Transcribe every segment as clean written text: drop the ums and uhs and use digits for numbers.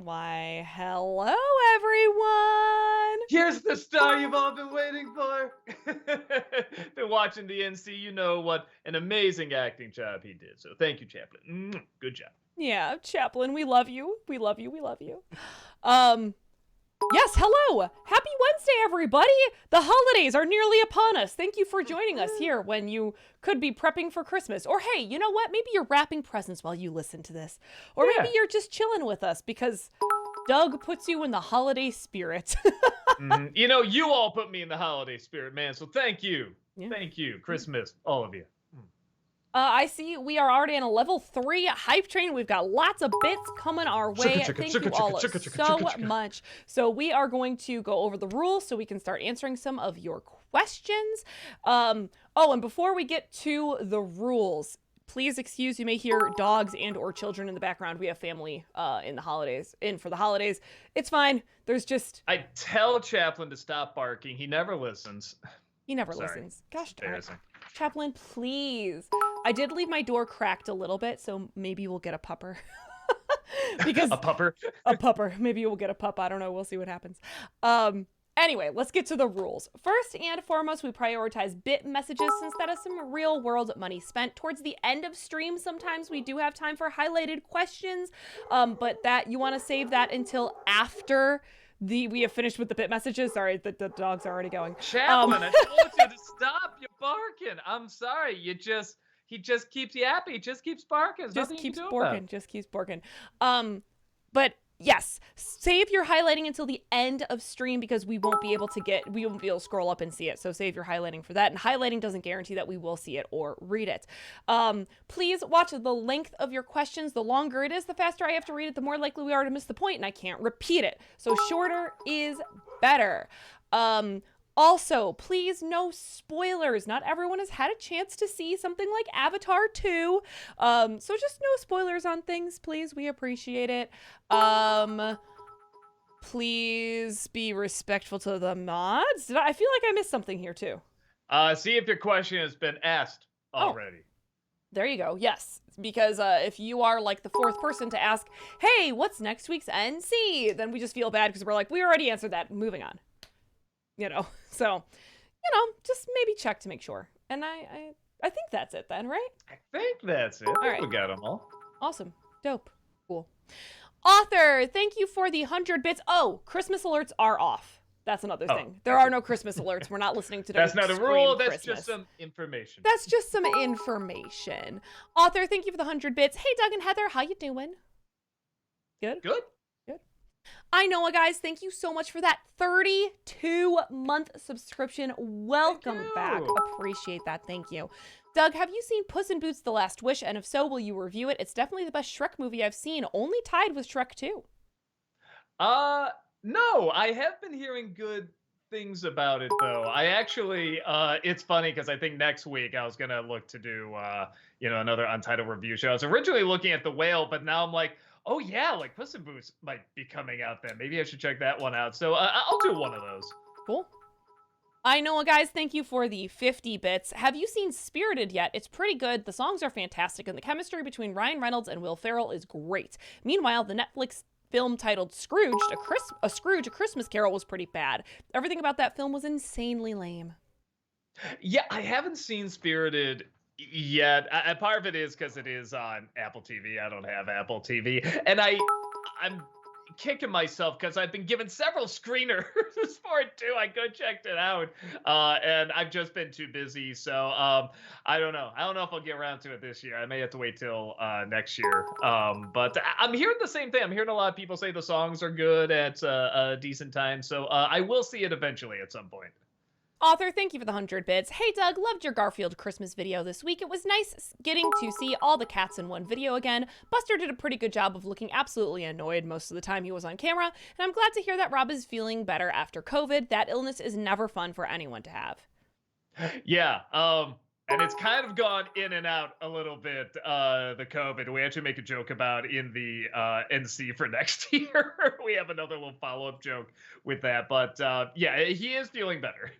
Why, hello, everyone. Here's the star you've all been waiting for. Been watching the NC, you know what an amazing acting job he did. So thank you, Chaplin. Good job. Yeah, Chaplin, we love you. We love you. We love you. Um, yes, hello. Happy Wednesday, everybody. The holidays are nearly upon us. Thank you for joining us here when you could be prepping for Christmas. Or hey, you know what? Maybe you're wrapping presents while you listen to this. Or maybe you're just chilling with us because Doug puts you in the holiday spirit. You know, you all put me in the holiday spirit, man. So thank you. Yeah. Thank you. Christmas, all of you. I see we are already in a level 3 hype train. We've got lots of bits coming our way. Thank you all so much. So we are going to go over the rules so we can start answering some of your questions. And before we get to the rules, please excuse, you may hear dogs and or children in the background. We have family in for the holidays. It's fine. I tell Chaplin to stop barking. He never listens. He never listens. Gosh darn it. Chaplin, please. I did leave my door cracked a little bit, so maybe we'll get a pupper. Because a pupper? A pupper. Maybe we'll get a pup. I don't know. We'll see what happens. Anyway, let's get to the rules. First and foremost, we prioritize bit messages since that is some real world money spent. Towards the end of stream, sometimes we do have time for highlighted questions, but that you want to save that until after we have finished with the bit messages. Sorry, the dogs are already going. Chaplin, I told you to stop your barking. I'm sorry. He just keeps yapping. He just keeps barking. Just keeps borking. But yes, save your highlighting until the end of stream because we won't be able to scroll up and see it. So save your highlighting for that. And highlighting doesn't guarantee that we will see it or read it. Please watch the length of your questions. The longer it is, the faster I have to read it, the more likely we are to miss the point and I can't repeat it. So shorter is better. Also, please, no spoilers. Not everyone has had a chance to see something like Avatar 2. So just no spoilers on things, please. We appreciate it. Please be respectful to the mods. I feel like I missed something here too. See if your question has been asked already. There you go. Yes, because if you are like the fourth person to ask, hey, what's next week's NC? Then we just feel bad because we're like, we already answered that. Moving on. So, just maybe check to make sure. And I think that's it then, right? I think that's it. All right. We got them all. Awesome. Dope. Cool. Author, thank you for the 100 bits. Oh, Christmas alerts are off. That's another thing. There are no Christmas alerts. We're not listening to That's not a rule. Christmas. That's just some information. That's just some information. Author, thank you for the 100 bits. Hey, Doug and Heather, how you doing? Good? Good. I know, guys. Thank you so much for that 32-month subscription. Welcome back. Appreciate that. Thank you. Doug, have you seen Puss in Boots: The Last Wish? And if so, will you review it? It's definitely the best Shrek movie I've seen, only tied with Shrek 2. No, I have been hearing good things about it though. I actually, it's funny because I think next week I was gonna look to do, another Untitled review show. I was originally looking at The Whale, but now I'm like, oh yeah, like Puss in Boots might be coming out then. Maybe I should check that one out. So I'll do one of those. Cool. I know, guys. Thank you for the 50 bits. Have you seen Spirited yet? It's pretty good. The songs are fantastic, and the chemistry between Ryan Reynolds and Will Ferrell is great. Meanwhile, the Netflix film titled Scrooged, a Scrooge, A Christmas Carol was pretty bad. Everything about that film was insanely lame. Yeah, I haven't seen Spirited yet. Part of it is because it is on Apple TV. I don't have Apple TV, and I'm kicking myself because I've been given several screeners for it too. I go checked it out, and I've just been too busy. So I don't know. I don't know if I'll get around to it this year. I may have to wait till next year. But I'm hearing the same thing. I'm hearing a lot of people say the songs are good at a decent time. So I will see it eventually at some point. Author, thank you for the 100 bits. Hey, Doug, loved your Garfield Christmas video this week. It was nice getting to see all the cats in one video again. Buster did a pretty good job of looking absolutely annoyed most of the time he was on camera, and I'm glad to hear that Rob is feeling better after COVID. That illness is never fun for anyone to have. Yeah, and it's kind of gone in and out a little bit, the COVID. We actually make a joke about in the NC for next year. We have another little follow-up joke with that. But yeah, he is feeling better.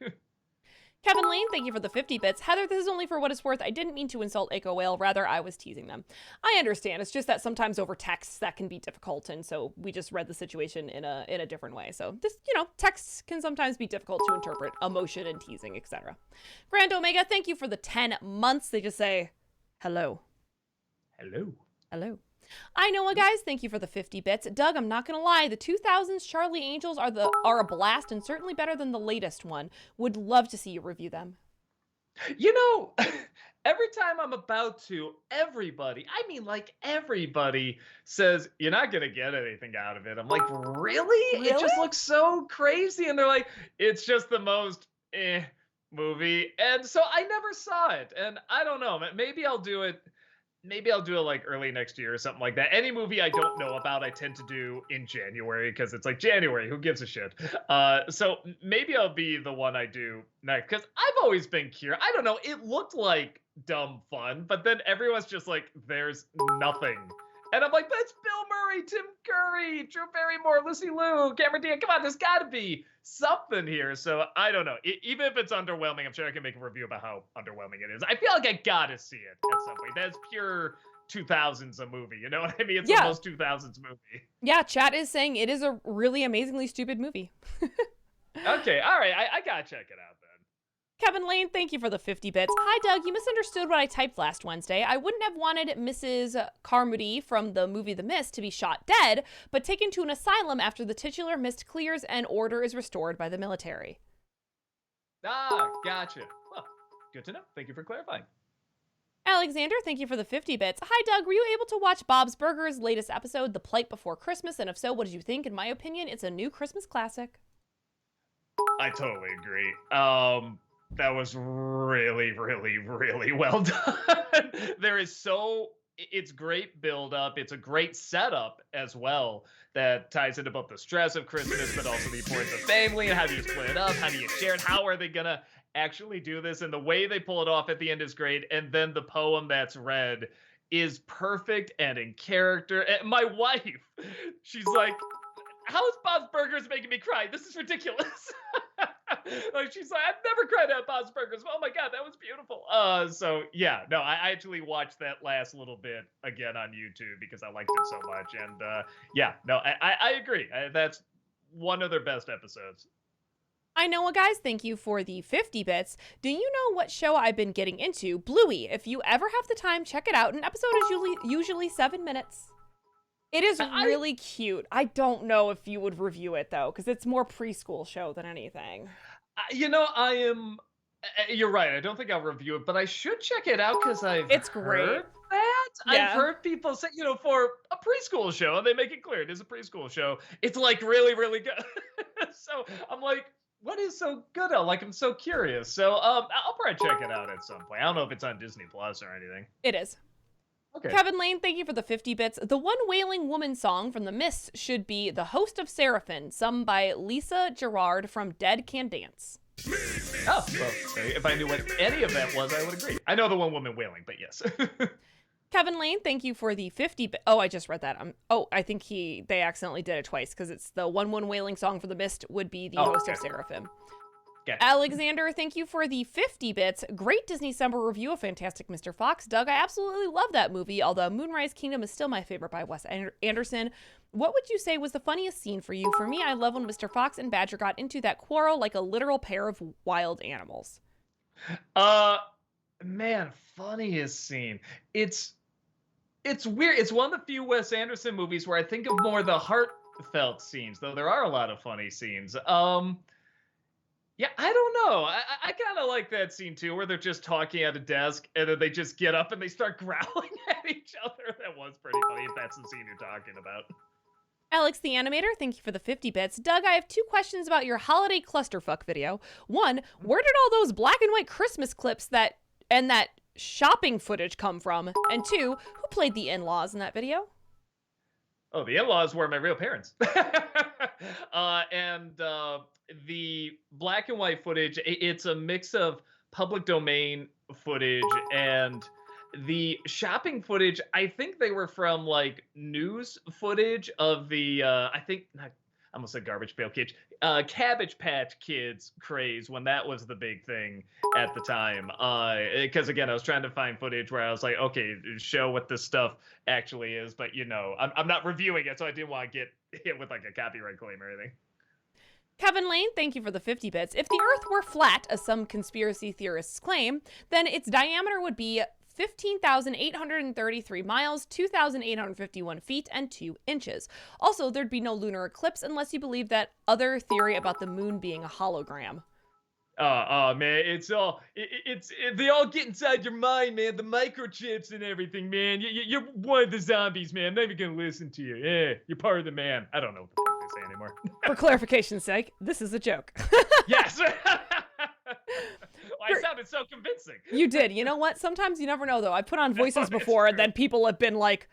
Kevin Lane, thank you for the 50 bits. Heather, this is only for what it's worth. I didn't mean to insult Echo Whale. Rather, I was teasing them. I understand. It's just that sometimes over text that can be difficult, and so we just read the situation in a different way. So this, texts can sometimes be difficult to interpret emotion and teasing, etc. Grand Omega, thank you for the 10 months. They just say hello. Hello. Hello. I know, guys. Thank you for the 50 bits. Doug, I'm not gonna lie. The 2000s Charlie Angels are a blast and certainly better than the latest one. Would love to see you review them. Every time I'm about to, everybody says, you're not going to get anything out of it. I'm like, really? It just looks so crazy. And they're like, it's just the most movie. And so I never saw it. And I don't know. Maybe I'll do it. Maybe I'll do it like early next year or something like that. Any movie I don't know about, I tend to do in January because it's like January. Who gives a shit? So maybe I'll be the one I do next because I've always been curious. I don't know. It looked like dumb fun, but then everyone's just like, there's nothing. And I'm like, that's Bill Murray, Tim Curry, Drew Barrymore, Lucy Liu, Cameron Diaz. Come on, there's got to be something here. So I don't know. Even if it's underwhelming, I'm sure I can make a review about how underwhelming it is. I feel like I got to see it at some point. That's pure 2000s a movie. You know what I mean? It's the most 2000s movie. Yeah, chat is saying it is a really amazingly stupid movie. Okay, all right. I got to check it out then. Kevin Lane, thank you for the 50 bits. Hi, Doug. You misunderstood what I typed last Wednesday. I wouldn't have wanted Mrs. Carmody from the movie The Mist to be shot dead, but taken to an asylum after the titular mist clears and order is restored by the military. Ah, gotcha. Well, good to know. Thank you for clarifying. Alexander, thank you for the 50 bits. Hi, Doug. Were you able to watch Bob's Burgers' latest episode, The Plight Before Christmas? And if so, what did you think? In my opinion, it's a new Christmas classic. I totally agree. That was really, really, really well done. It's great build up. It's a great setup as well that ties into both the stress of Christmas, but also the importance of family and how do you split it up? How do you share it? How are they going to actually do this? And the way they pull it off at the end is great. And then the poem that's read is perfect and in character. And my wife, she's like, how is Bob's Burgers making me cry? This is ridiculous. Like she's like, I've never cried at Bob's Burgers. Oh my God, that was beautiful. So yeah, no, I actually watched that last little bit again on YouTube because I liked it so much. And yeah, no, I agree. That's one of their best episodes. I know, guys. Thank you for the 50 bits. Do you know what show I've been getting into? Bluey. If you ever have the time, check it out. An episode is usually 7 minutes. It is really cute. I don't know if you would review it, though, because it's more preschool show than anything. You're right. I don't think I'll review it, but I should check it out because It's great. Heard that. Yeah. I've heard people say, for a preschool show, and they make it clear it is a preschool show. It's like really, really good. So I'm like, what is so good? I'm so curious. So I'll probably check it out at some point. I don't know if it's on Disney Plus or anything. It is. Okay. Kevin Lane, thank you for the 50 bits. The one wailing woman song from The Mist should be The Host of Seraphim, sung by Lisa Gerard from Dead Can Dance. Oh, well, if I knew what any of that was, I would agree. I know the one woman wailing, but yes. Kevin Lane, thank you for the 50 bits. Oh, I just read that. I think they accidentally did it twice because it's the one wailing song for The Mist would be The Host of Seraphim. Okay. Alexander, thank you for the 50 bits. Great Disney summer review of Fantastic Mr. Fox. Doug, I absolutely love that movie, although Moonrise Kingdom is still my favorite by Wes Anderson. What would you say was the funniest scene for you? For me, I love when Mr. Fox and Badger got into that quarrel like a literal pair of wild animals. Man, funniest scene. It's weird. It's one of the few Wes Anderson movies where I think of more the heartfelt scenes, though there are a lot of funny scenes. Yeah, I don't know. I kind of like that scene, too, where they're just talking at a desk, and then they just get up and they start growling at each other. That was pretty funny, if that's the scene you're talking about. Alex the Animator, thank you for the 50 bits. Doug, I have 2 questions about your holiday clusterfuck video. One, where did all those black and white Christmas clips and that shopping footage come from? And 2, who played the in-laws in that video? Oh, the in-laws were my real parents. And the black and white footage, it's a mix of public domain footage and the shopping footage. I think they were from like news footage of the, almost said Garbage Pail Kids, Cabbage Patch Kids craze when that was the big thing at the time. Because again, I was trying to find footage where I was like, okay, show what this stuff actually is, but I'm not reviewing it, so I didn't want to get hit with like a copyright claim or anything. Kevin Lane, thank you for the 50 bits. If the Earth were flat, as some conspiracy theorists claim, then its diameter would be 15,833 miles, 2,851 feet, and 2 inches. Also, there'd be no lunar eclipse unless you believe that other theory about the moon being a hologram. Oh man, they all get inside your mind, man. The microchips and everything, man. You're one of the zombies, man. I'm not even gonna listen to you. Yeah, you're part of the man. I don't know what the fuck they say anymore. For clarification's sake, this is a joke. Yes. I sounded so convincing. You did. You know what? Sometimes you never know, though. I've put on voices before, and then people have been like,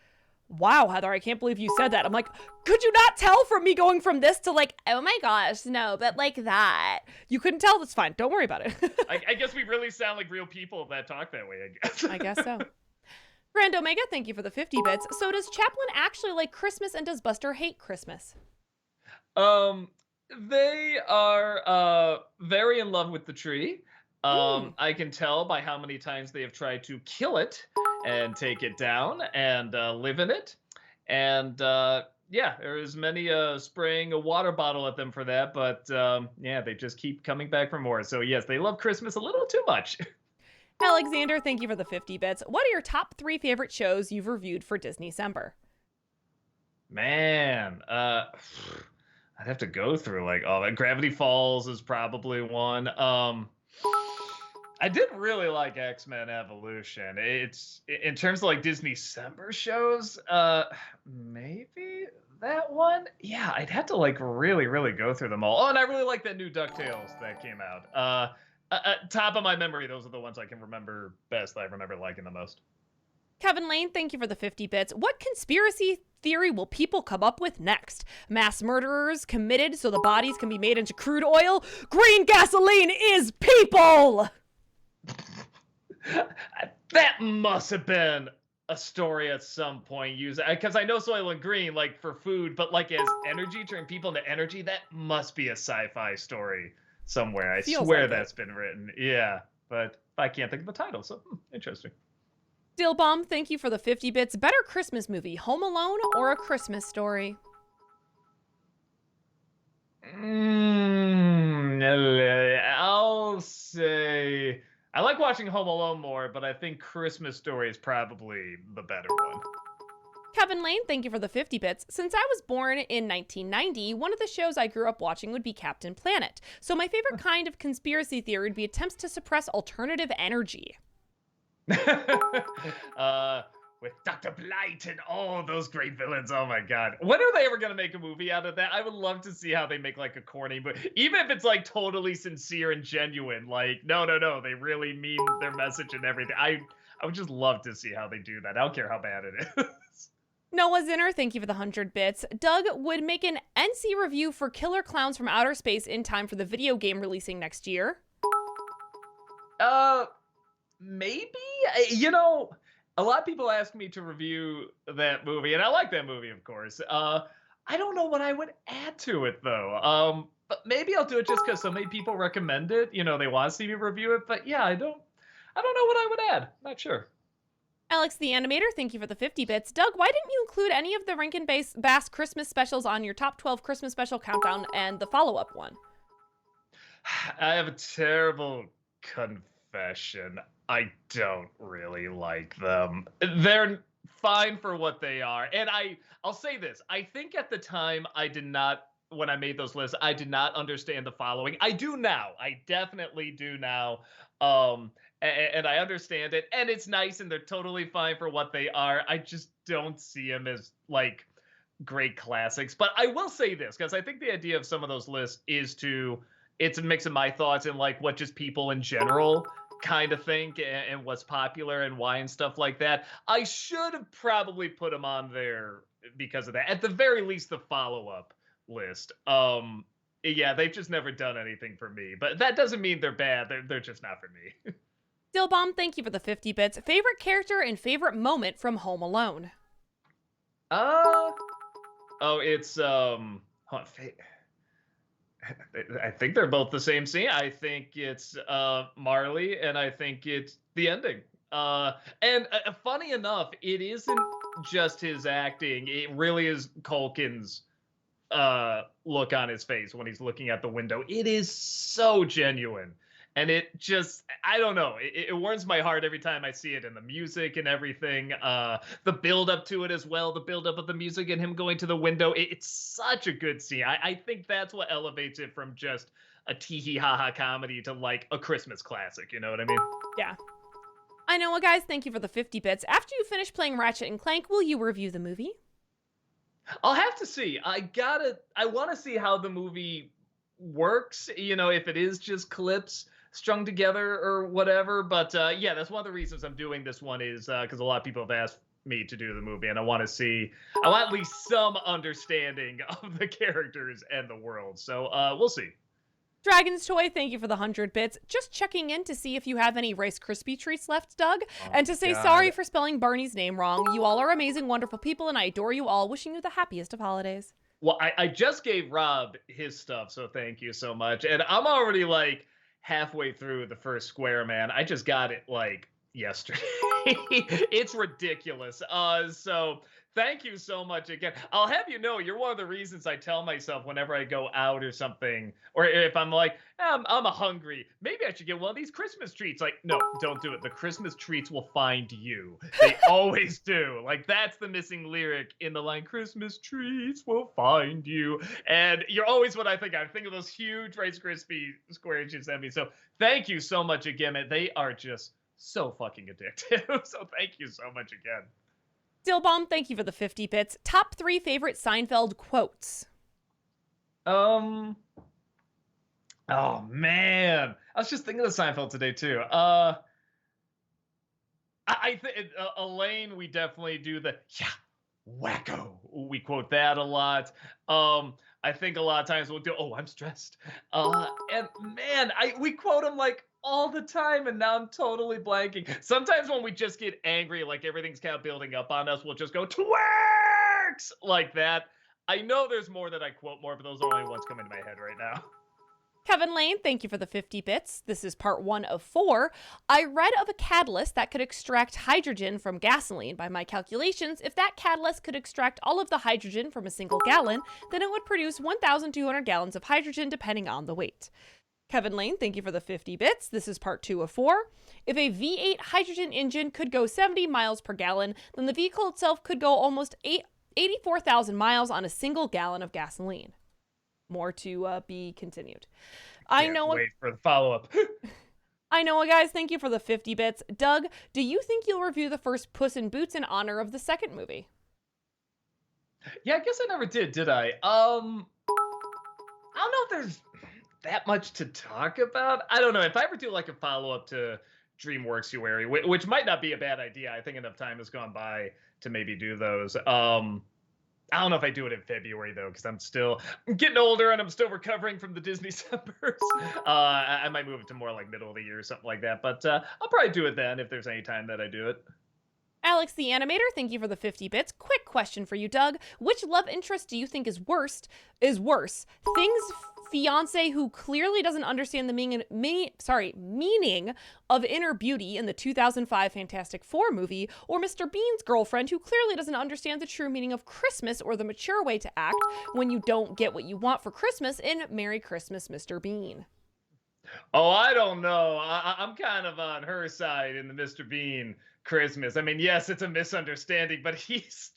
wow, Heather, I can't believe you said that. I'm like, could you not tell from me going from this to like, oh my gosh, no, but like that? You couldn't tell? That's fine. Don't worry about it. I guess we really sound like real people that talk that way, I guess. I guess so. Grand Omega, thank you for the 50 bits. So does Chaplin actually like Christmas, and does Buster hate Christmas? They are very in love with the tree. I can tell by how many times they have tried to kill it and take it down and live in it. And yeah, there is many spraying a water bottle at them for that. But yeah, they just keep coming back for more. So yes, they love Christmas a little too much. Alexander, thank you for the 50 bits. What are your top 3 favorite shows you've reviewed for Disneycember? Man, I'd have to go through like all that. Gravity Falls is probably one. I did really like X-Men Evolution. It's in terms of like Disneycember shows, maybe that one. Yeah, I'd have to like really, really go through them all. Oh, and I really like that new DuckTales that came out. Top of my memory, those are the ones I can remember best. That I remember liking the most. Kevin Lane, thank you for the 50 bits. What conspiracy theory will people come up with next? Mass murderers committed so the bodies can be made into crude oil? Green gasoline is people! That must have been a story at some point used, because I know Soylent Green like for food, but like as energy, turn people into energy. That must be a sci-fi story somewhere. I swear like that's been written. Yeah, but I can't think of the title. So interesting. Dillbomb, thank you for the 50 bits. Better Christmas movie, Home Alone or A Christmas Story? I'll say I like watching Home Alone more, but I think Christmas Story is probably the better one. Kevin Lane, thank you for the 50 bits. Since I was born in 1990, one of the shows I grew up watching would be Captain Planet. So my favorite kind of conspiracy theory would be attempts to suppress alternative energy. With Dr. Blight and all those great villains. Oh my god. When are they ever gonna make a movie out of that? I would love to see how they make like a corny movie. Even if it's like totally sincere and genuine. Like, no, they really mean their message and everything. I would just love to see how they do that. I don't care how bad it is. Noah Zinner, thank you for the 100 bits. Doug would make an NC review for Killer Clowns from Outer Space in time for the video game releasing next year. Maybe? A lot of people ask me to review that movie, and I like that movie, of course. I don't know what I would add to it, though. But maybe I'll do it just because so many people recommend it. They want to see me review it. But yeah, I don't know what I would add. Not sure. Alex the Animator, thank you for the 50 bits. Doug, why didn't you include any of the Rankin Bass Christmas specials on your top 12 Christmas special countdown and the follow-up one? I have a terrible confession. I don't really like them. They're fine for what they are. And I'll say this. I think at the time when I made those lists, I did not understand the following. I do now. I definitely do now. And I understand it. And it's nice and they're totally fine for what they are. I just don't see them as like great classics. But I will say this, because I think the idea of some of those lists is it's a mix of my thoughts and like what just people in general kind of think and what's popular and why and stuff like that. I should have probably put them on there because of that. At the very least, the follow-up list. Yeah, they've just never done anything for me. But that doesn't mean they're bad. They're just not for me. Dillbomb, thank you for the 50 bits. Favorite character and favorite moment from Home Alone? It's I think they're both the same scene. I think it's Marley, and I think it's the ending. And funny enough, it isn't just his acting. It really is Culkin's look on his face when he's looking at the window. It is so genuine. And it just, I don't know, it warms my heart every time I see it, in the music and everything. The build up to it as well, the build up of the music and him going to the window. It's such a good scene. I think that's what elevates it from just a tee hee ha ha comedy to like a Christmas classic. You know what I mean? Yeah. I know, guys. Thank you for the 50 bits. After you finish playing Ratchet and Clank, will you review the movie? I'll have to see. I want to see how the movie works, you know, if it is just clips strung together or whatever. But yeah, that's one of the reasons I'm doing this one, is because a lot of people have asked me to do the movie, and I want at least some understanding of the characters and the world. So we'll see. Dragon's Toy, thank you for the 100 bits. Just checking in to see if you have any Rice Krispie treats left, Doug. And to say sorry for spelling Barney's name wrong. You all are amazing, wonderful people, and I adore you all. Wishing you the happiest of holidays. Well, I just gave Rob his stuff, so thank you so much. And I'm already like halfway through the first square, man. I just got it like yesterday. It's ridiculous. So thank you so much again. I'll have you know, you're one of the reasons I tell myself whenever I go out or something, or if I'm like, I'm hungry, maybe I should get one of these Christmas treats. Like, no, don't do it. The Christmas treats will find you. They always do. Like, that's the missing lyric in the line, Christmas treats will find you. And you're always what I think. I think of those huge Rice Krispie squares you sent me. So thank you so much again, man. They are just so fucking addictive. So thank you so much again. Dillbomb, thank you for the 50 bits. Top 3 favorite Seinfeld quotes. Oh man, I was just thinking of Seinfeld today too. I think Elaine, we definitely do the wacko. We quote that a lot. I think a lot of times we'll do, oh, I'm stressed. And man, we quote them like all the time, and now I'm totally blanking. Sometimes when we just get angry, like everything's kind of building up on us, we'll just go twerks like that. I know there's more that I quote more, but those are the only ones coming to my head right now. Kevin Lane, thank you for the 50 bits. This is part 1 of 4. I read of a catalyst that could extract hydrogen from gasoline. By my calculations, if that catalyst could extract all of the hydrogen from a single gallon, then it would produce 1,200 gallons of hydrogen depending on the weight. Kevin Lane, thank you for the 50 bits. This is part 2 of 4. If a V8 hydrogen engine could go 70 miles per gallon, then the vehicle itself could go almost 84,000 miles on a single gallon of gasoline. More to be continued. I know. Wait for the follow-up. I know, guys. Thank you for the 50 bits. Doug, do you think you'll review the first Puss in Boots in honor of the second movie? Yeah, I guess I never did I? I don't know if there's that much to talk about. I don't know. If I ever do like a follow-up to DreamWorks-uary, which might not be a bad idea. I think enough time has gone by to maybe do those. I don't know if I do it in February, though, because I'm getting older and I'm still recovering from the Disney summers. I might move it to more like middle of the year or something like that. But I'll probably do it then if there's any time that I do it. Alex the Animator, thank you for the 50 bits. Quick question for you, Doug. Which love interest do you think is worse? Thing's fiance who clearly doesn't understand the meaning of inner beauty in the 2005 Fantastic Four movie, or Mr. Bean's girlfriend who clearly doesn't understand the true meaning of Christmas or the mature way to act when you don't get what you want for Christmas in Merry Christmas, Mr. Bean? Oh, I don't know. I'm kind of on her side in the Mr. Bean Christmas. I mean, yes, it's a misunderstanding, but he's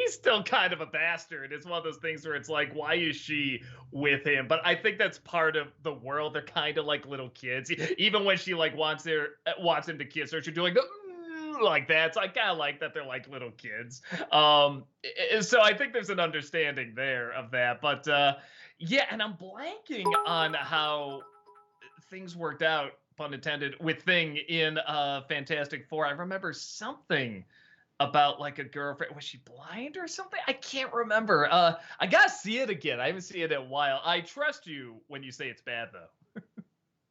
still kind of a bastard. It's one of those things where it's like, why is she with him? But I think that's part of the world. They're kind of like little kids. Even when she like wants him to kiss her, she's doing like that. So I kind of like that they're like little kids. So I think there's an understanding there of that. But yeah, and I'm blanking on how things worked out, pun intended, with Thing in Fantastic Four. I remember something about like a girlfriend. Was she blind or something? I can't remember. I gotta see it again. I haven't seen it in a while. I trust you when you say it's bad, though.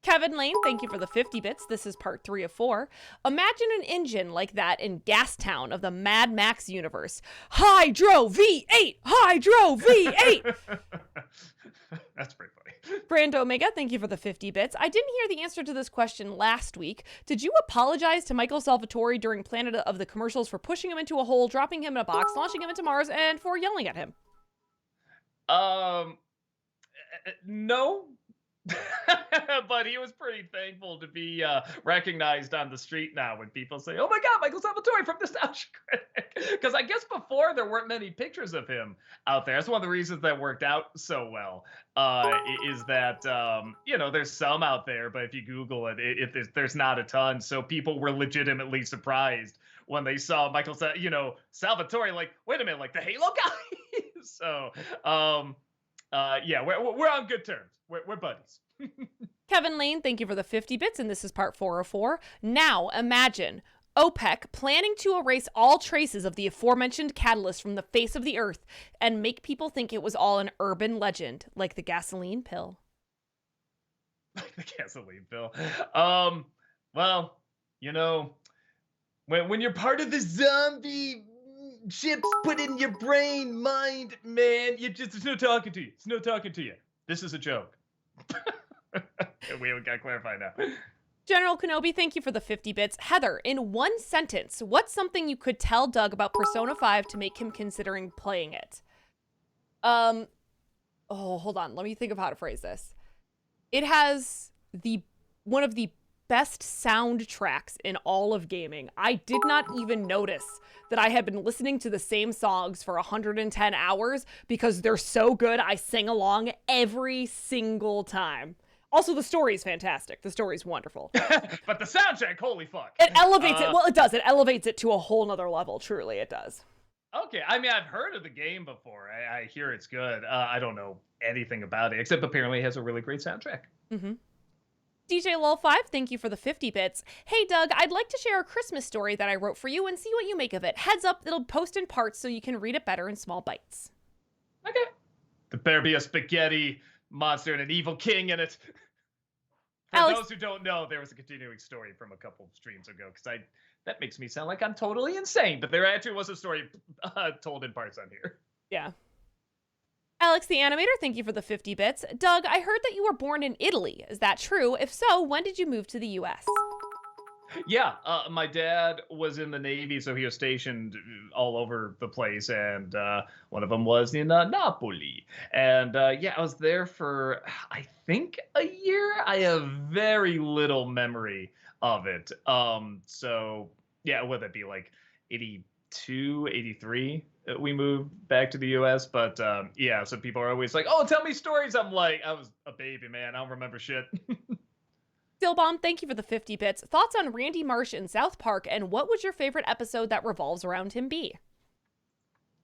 Kevin Lane, thank you for the 50 bits. This is part 3 of 4. Imagine an engine like that in Gastown of the Mad Max universe. Hydro V8! Hydro V8! That's pretty funny. Brand Omega, thank you for the 50 bits. I didn't hear the answer to this question last week. Did you apologize to Michael Salvatore during Planet of the Commercials for pushing him into a hole, dropping him in a box, launching him into Mars, and for yelling at him? No. But he was pretty thankful to be recognized on the street now when people say, "Oh my God, Michael Salvatore from Nostalgia Critic," because I guess before there weren't many pictures of him out there. That's one of the reasons that worked out so well. Is that there's some out there, but if you Google it, there's not a ton. So people were legitimately surprised when they saw Michael, Salvatore. Like, wait a minute, like the Halo guy. So, yeah, we're on good terms. We're buddies. Kevin Lane, thank you for the 50 bits, and this is part 404. Now, imagine OPEC planning to erase all traces of the aforementioned catalyst from the face of the earth and make people think it was all an urban legend, like the gasoline pill. Like the gasoline pill. Well, when you're part of the zombie chips put in your brain, mind, man, it's no talking to you. It's no talking to you. This is a joke. We got to clarify now. General Kenobi, thank you for the 50 bits. Heather, in one sentence, what's something you could tell Doug about Persona 5 to make him considering playing it? Hold on. Let me think of how to phrase this. It has one of the best soundtracks in all of gaming. I did not even notice that I had been listening to the same songs for 110 hours because they're so good. I sing along every single time. Also, the story is fantastic. The story is wonderful. But the soundtrack, holy fuck. It elevates it. Well, it does. It elevates it to a whole nother level. Truly, it does. Okay. I mean, I've heard of the game before. I hear it's good. I don't know anything about it, except apparently it has a really great soundtrack. Mm-hmm. DJ Lol5, thank you for the 50 bits. Hey, Doug, I'd like to share a Christmas story that I wrote for you and see what you make of it. Heads up, it'll post in parts so you can read it better in small bites. Okay. There better be a spaghetti monster and an evil king in it. For those who don't know, there was a continuing story from a couple of streams ago, because that makes me sound like I'm totally insane, but there actually was a story told in parts on here. Yeah. Alex the Animator, thank you for the 50 bits. Doug, I heard that you were born in Italy. Is that true? If so, when did you move to the US? Yeah, my dad was in the Navy, so he was stationed all over the place, and one of them was in Napoli. And yeah, I was there for, I think, a year. I have very little memory of it. So yeah, would that be like 82, 83? We moved back to the US, but yeah, so people are always like, "Oh, tell me stories." I'm like, I was a baby, man. I don't remember shit. Stillbomb, thank you for the 50 bits. Thoughts on Randy Marsh in South Park, and what would your favorite episode that revolves around him be?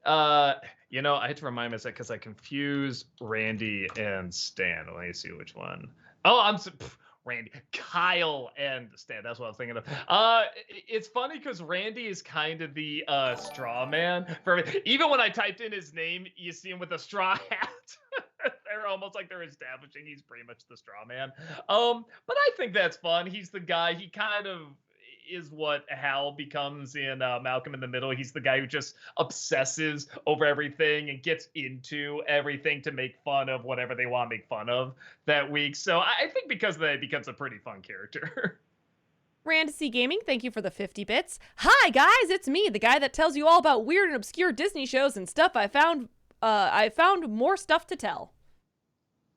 I had to remind myself because I confuse Randy and Stan. Let me see which one. Oh, Randy, Kyle and Stan. That's what I was thinking of. It's funny because Randy is kind of the straw man for me. Even when I typed in his name, you see him with a straw hat. They're almost like they're establishing he's pretty much the straw man. But I think that's fun. He's the guy. He kind of is what Hal becomes in Malcolm in the Middle. He's the guy who just obsesses over everything and gets into everything to make fun of whatever they want to make fun of that week. So I think because of that, it becomes a pretty fun character. Rand C Gaming, thank you for the 50 bits. Hi guys, it's me, the guy that tells you all about weird and obscure Disney shows and stuff. I found more stuff to tell.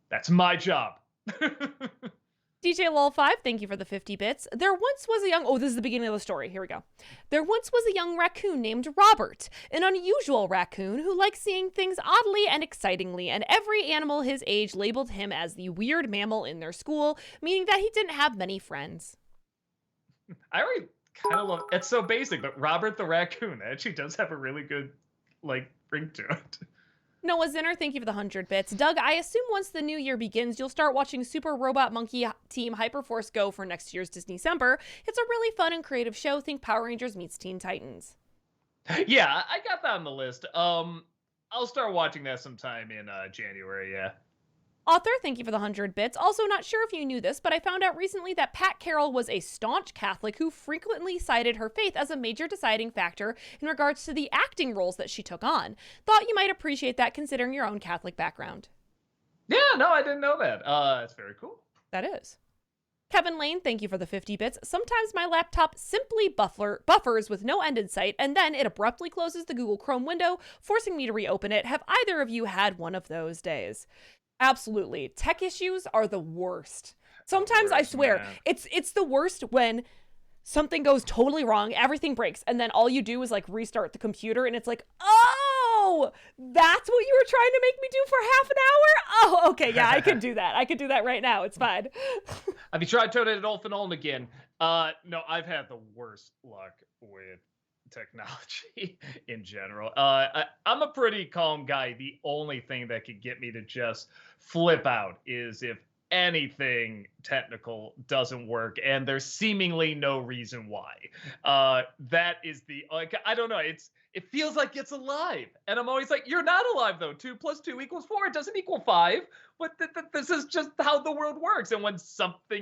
That's my job. DJ Lol5, thank you for the 50 bits. There once was a young... Oh, this is the beginning of the story. Here we go. There once was a young raccoon named Robert, an unusual raccoon who liked seeing things oddly and excitingly, and every animal his age labeled him as the weird mammal in their school, meaning that he didn't have many friends. I already kind of love... It's so basic, but Robert the raccoon actually does have a really good, ring to it. Noah Zinner, thank you for the 100 bits. Doug, I assume once the new year begins, you'll start watching Super Robot Monkey Team Hyperforce Go for next year's Disney-cember. It's a really fun and creative show. Think Power Rangers meets Teen Titans. Yeah, I got that on the list. I'll start watching that sometime in January, yeah. Author, thank you for the 100 bits. Also, not sure if you knew this, but I found out recently that Pat Carroll was a staunch Catholic who frequently cited her faith as a major deciding factor in regards to the acting roles that she took on. Thought you might appreciate that considering your own Catholic background. Yeah, no, I didn't know that. That's very cool. That is. Kevin Lane, thank you for the 50 bits. Sometimes my laptop simply buffers with no end in sight, and then it abruptly closes the Google Chrome window, forcing me to reopen it. Have either of you had one of those days? Absolutely. Tech issues are the worst. Sometimes I Worst, swear, man. it's the worst when something goes totally wrong, everything breaks, and then all you do is like restart the computer, and it's like, oh, that's what you were trying to make me do for half an hour? Oh, okay, yeah, I could do that. I could do that right now. It's fine. Have you tried turning it off and on again? No, I've had the worst luck with technology in general. I'm a pretty calm guy. The only thing that could get me to just flip out is if anything technical doesn't work and there's seemingly no reason why. That is the like I don't know. It feels like it's alive, and I'm always like, you're not alive though. 2 + 2 = 4. It doesn't equal 5. But this is just how the world works. And when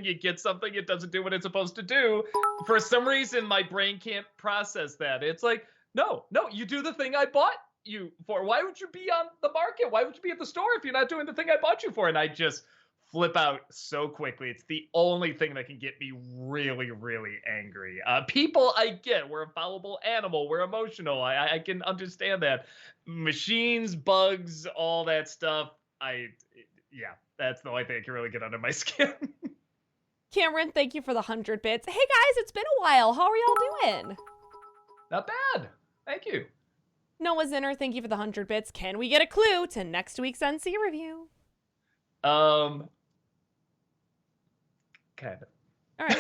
you get something, it doesn't do what it's supposed to do. For some reason, my brain can't process that. It's like, no, you do the thing I bought you for. Why would you be on the market? Why would you be at the store if you're not doing the thing I bought you for? And I just flip out so quickly. It's the only thing that can get me really, really angry. People, I get, we're a fallible animal. We're emotional. I can understand that. Machines, bugs, all that stuff. Yeah, that's the only thing that can really get under my skin. Cameron, thank you for the 100 bits. Hey guys, it's been a while. How are y'all doing? Not bad. Thank you. Noah Zinner, thank you for the 100 bits. Can we get a clue to next week's NC review? Kind of. All right.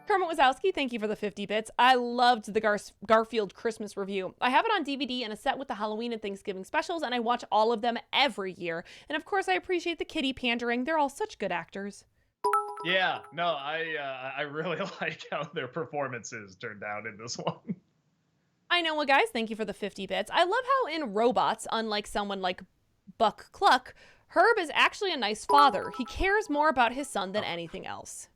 Kermit Wazowski, thank you for the 50 bits. I loved the Garfield Christmas review. I have it on DVD and a set with the Halloween and Thanksgiving specials, and I watch all of them every year. And of course, I appreciate the kitty pandering. They're all such good actors. Yeah, no, I really like how their performances turned out in this one. I know what, guys. Thank you for the 50 bits. I love how in Robots, unlike someone like Buck Cluck, Herb is actually a nice father. He cares more about his son than anything else.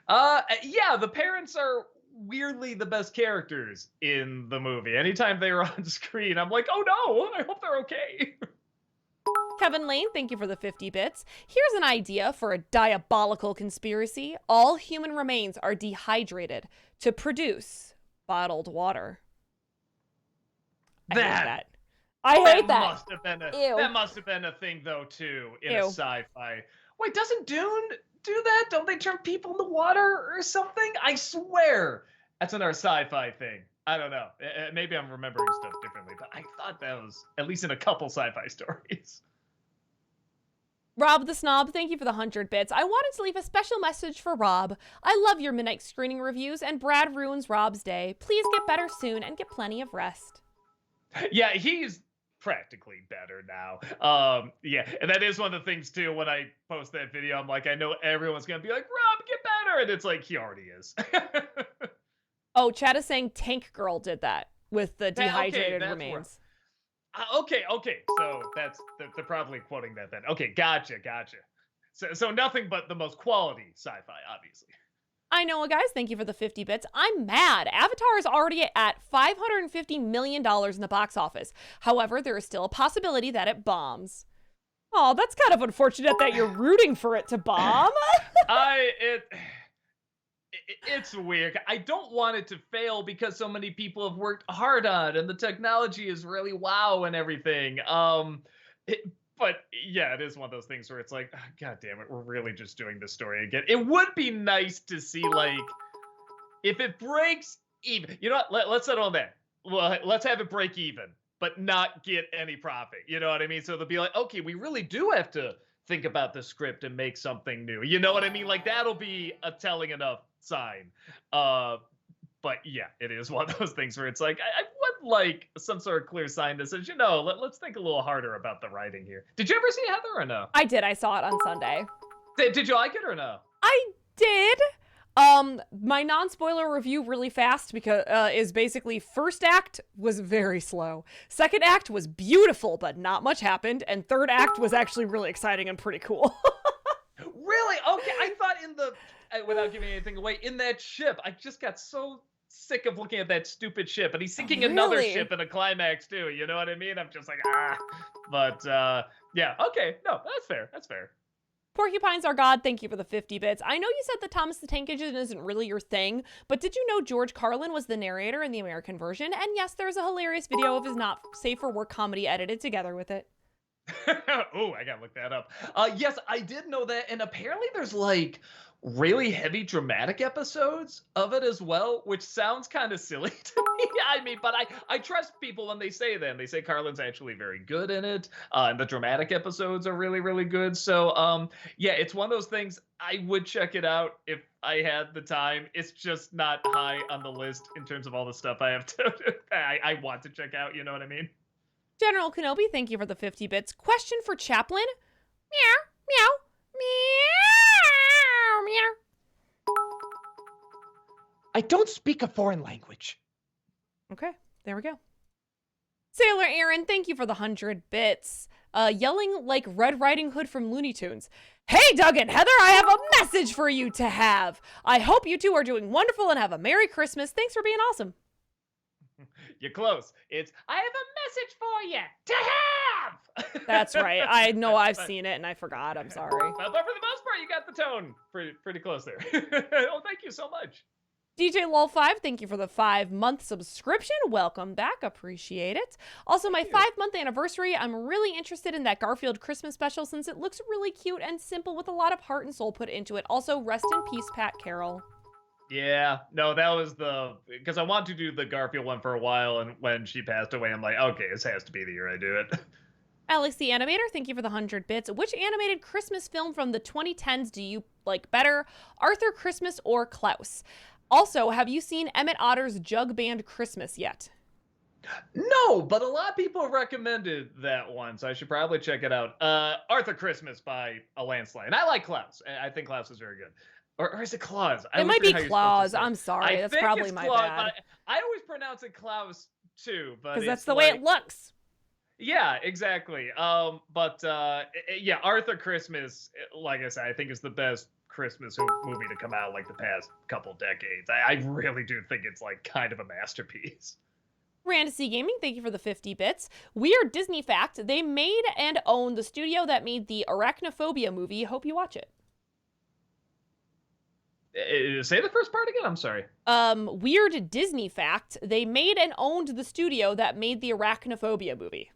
Yeah, the parents are weirdly the best characters in the movie. Anytime they were on screen, I'm like, oh no, I hope they're okay. Kevin Lane, thank you for the 50 bits. Here's an idea for a diabolical conspiracy. All human remains are dehydrated to produce bottled water. I hate that. I hate that. That must have been a thing though too in Ew. a sci-fi. Wait, doesn't Dune do that? Don't they turn people in the water or something? I swear that's another sci-fi thing. I don't know. Maybe I'm remembering stuff differently, but I thought that was at least in a couple sci-fi stories. Rob the Snob, thank you for the 100 bits. I wanted to leave a special message for Rob. I love your midnight screening reviews, and Brad ruins Rob's day. Please get better soon and get plenty of rest. Yeah, he's practically better now. Yeah, and that is one of the things too. When I post that video, I'm like, I know everyone's gonna be like, Rob, get better, and it's like he already is. Oh, Chad is saying Tank Girl did that with the dehydrated that's remains. Okay. So they're probably quoting that then. Okay, gotcha. So nothing but the most quality sci-fi, obviously. I know, guys. Thank you for the 50 bits. I'm mad. Avatar is already at $550 million in the box office. However, there is still a possibility that it bombs. Oh, that's kind of unfortunate that you're rooting for it to bomb. It's weird. I don't want it to fail because so many people have worked hard on it and the technology is really wow and everything. But yeah, it is one of those things where it's like, oh, God damn it, we're really just doing this story again. It would be nice to see, like, if it breaks even. You know what? Let's settle on that. Well, let's have it break even, but not get any profit. You know what I mean? So they'll be like, okay, we really do have to think about the script and make something new. You know what I mean? Like, that'll be a telling enough sign. But yeah, it is one of those things where it's like, I would like some sort of clear sign that says, let's think a little harder about the writing here. Did you ever see Heather or no? I did. I saw it on Sunday. Did you like it or no? I did. My non-spoiler review really fast because is basically first act was very slow. Second act was beautiful, but not much happened. And third act was actually really exciting and pretty cool. Really? Okay. I thought without giving anything away, in that ship, I just got so sick of looking at that stupid ship, and he's sinking another Really? ship in a climax too. You know what I mean? I'm just like, ah. But yeah, okay, no, that's fair. That's fair. Porcupines Are God, thank you for the 50 bits. I know you said that Thomas the Tank Engine isn't really your thing, but did you know George Carlin was the narrator in the American version? And yes, there's a hilarious video of his not safe for work comedy edited together with it. Oh, I gotta look that up. Yes, I did know that, and apparently there's like really heavy dramatic episodes of it as well, which sounds kind of silly to me. I mean, but I trust people when they say that. And they say Carlin's actually very good in it, and the dramatic episodes are really, really good. So, yeah, it's one of those things. I would check it out if I had the time. It's just not high on the list in terms of all the stuff I have to. I want to check out. You know what I mean? General Kenobi, thank you for the 50 bits. Question for Chaplin. Meow, meow, meow, meow. I don't speak a foreign language. Okay, there we go. Sailor Aaron, thank you for the 100 bits. Yelling like Red Riding Hood from Looney Tunes. Hey, Doug and Heather, I have a message for you to have. I hope you two are doing wonderful and have a Merry Christmas. Thanks for being awesome. You're close. It's, I have a message for you to have. That's right. I know I've seen it and I forgot. I'm sorry. But for the most part, you got the tone pretty close there. Oh, thank you so much. DJ Lol5, thank you for the 5-month subscription. Welcome back. Appreciate it. Also, my 5-month anniversary. I'm really interested in that Garfield Christmas special since it looks really cute and simple with a lot of heart and soul put into it. Also, rest in peace, Pat Carroll. Yeah, no, that was because I wanted to do the Garfield one for a while, and when she passed away, I'm like, okay, this has to be the year I do it. Alex the Animator, thank you for the 100 bits. Which animated Christmas film from the 2010s do you like better? Arthur Christmas or Klaus? Also, have you seen Emmett Otter's Jug Band Christmas yet? No, but a lot of people recommended that one, so I should probably check it out. Arthur Christmas by a landslide. And I like Klaus. I think Klaus is very good. Or is it Claus? It might be Claus. I'm sorry. That's probably my Claus, bad. I always pronounce it Klaus too, but because that's the way it looks. Yeah, exactly. Yeah, Arthur Christmas, like I said, I think is the best Christmas movie to come out like the past couple decades. I really do think it's like kind of a masterpiece. Randacy Gaming, thank you for the 50 bits. Weird Disney fact, they made and own the studio that made the Arachnophobia movie. Hope you watch it. Say the first part again. I'm sorry. Weird Disney fact. They made and owned the studio that made the Arachnophobia movie.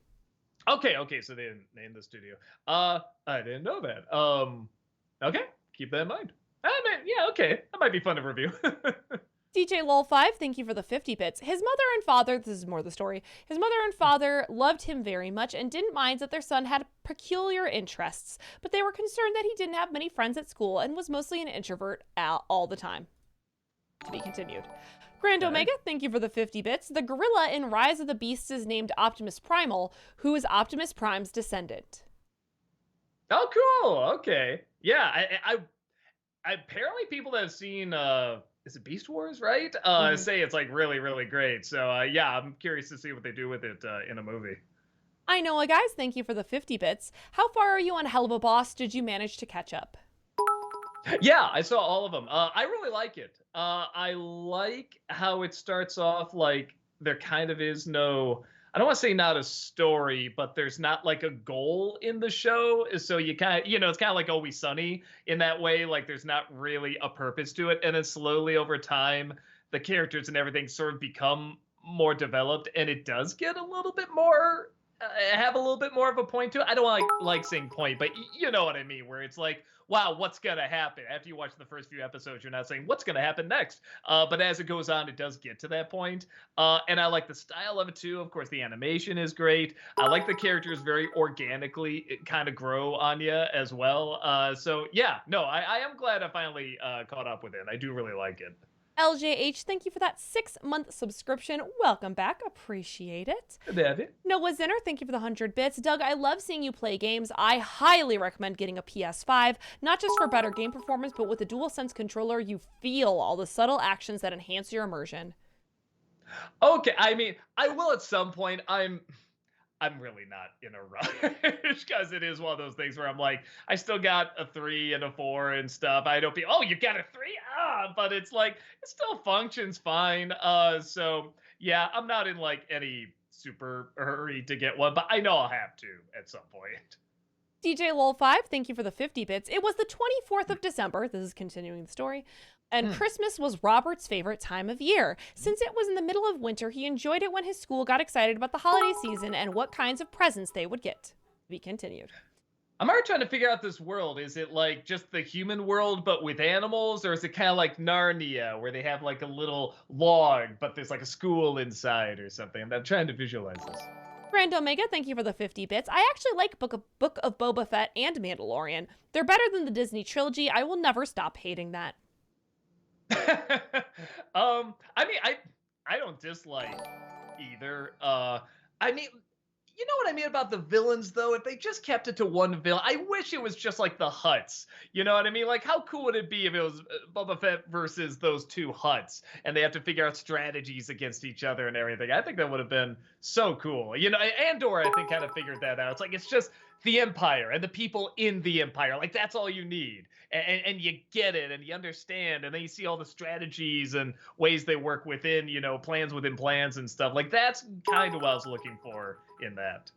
Okay. So they didn't name the studio. I didn't know that. Okay. Keep that in mind. Yeah. Okay. That might be fun to review. DJ Lol5, thank you for the 50 bits. His mother and father, this is more the story, his mother and father loved him very much and didn't mind that their son had peculiar interests, but they were concerned that he didn't have many friends at school and was mostly an introvert all the time. To be continued. Grand Omega, thank you for the 50 bits. The gorilla in Rise of the Beasts is named Optimus Primal, who is Optimus Prime's descendant. Oh, cool. Okay. Yeah, I apparently people that have seen is it Beast Wars, right? Say it's like really, really great. So yeah, I'm curious to see what they do with it in a movie. I know, guys. Thank you for the 50 bits. How far are you on Hell of a Boss? Did you manage to catch up? Yeah, I saw all of them. I really like it. I like how it starts off like there kind of is no, I don't want to say not a story, but there's not like a goal in the show. So you kind of, it's kind of like Always Sunny in that way. Like there's not really a purpose to it. And then slowly over time, the characters and everything sort of become more developed, and it does get a little bit more, have a little bit more of a point to it. I don't like saying point, but you know what I mean, where it's like, wow, what's going to happen? After you watch the first few episodes, you're not saying what's going to happen next. But as it goes on, it does get to that point. And I like the style of it too. Of course, the animation is great. I like the characters very organically kind of grow on you as well. So yeah, no, I am glad I finally caught up with it. I do really like it. LJH, thank you for that 6-month subscription. Welcome back. Appreciate it. Noah Zinner, thank you for the 100 bits. Doug, I love seeing you play games. I highly recommend getting a PS5, not just for better game performance, but with a DualSense controller, you feel all the subtle actions that enhance your immersion. Okay, I mean, I will at some point. I'm really not in a rush because it is one of those things where I'm like, I still got a 3 and a 4 and stuff. I don't be, oh, you got a 3? But it's like it still functions fine. So yeah, I'm not in like any super hurry to get one, but I know I'll have to at some point. DJ Lol5, thank you for the 50 bits. It was the 24th of December. This is continuing the story. And Christmas was Robert's favorite time of year. Since it was in the middle of winter, he enjoyed it when his school got excited about the holiday season and what kinds of presents they would get. To be continued. I'm already trying to figure out this world. Is it like just the human world, but with animals? Or is it kind of like Narnia, where they have like a little log, but there's like a school inside or something? I'm trying to visualize this. Grand Omega, thank you for the 50 bits. I actually like Book of Boba Fett and Mandalorian. They're better than the Disney trilogy. I will never stop hating that. I mean, I don't dislike either. I mean, you know what I mean about the villains though? If they just kept it to one villain, I wish it was just like the Hutts. You know what I mean? Like, how cool would it be if it was Boba Fett versus those two Hutts, and they have to figure out strategies against each other and everything? I think that would have been so cool. You know, Andor, I think, kind of figured that out. It's like it's just the Empire and the people in the Empire. Like, that's all you need. And you get it and you understand, and then you see all the strategies and ways they work within, you know, plans within plans and stuff. Like, that's kind of what I was looking for in that.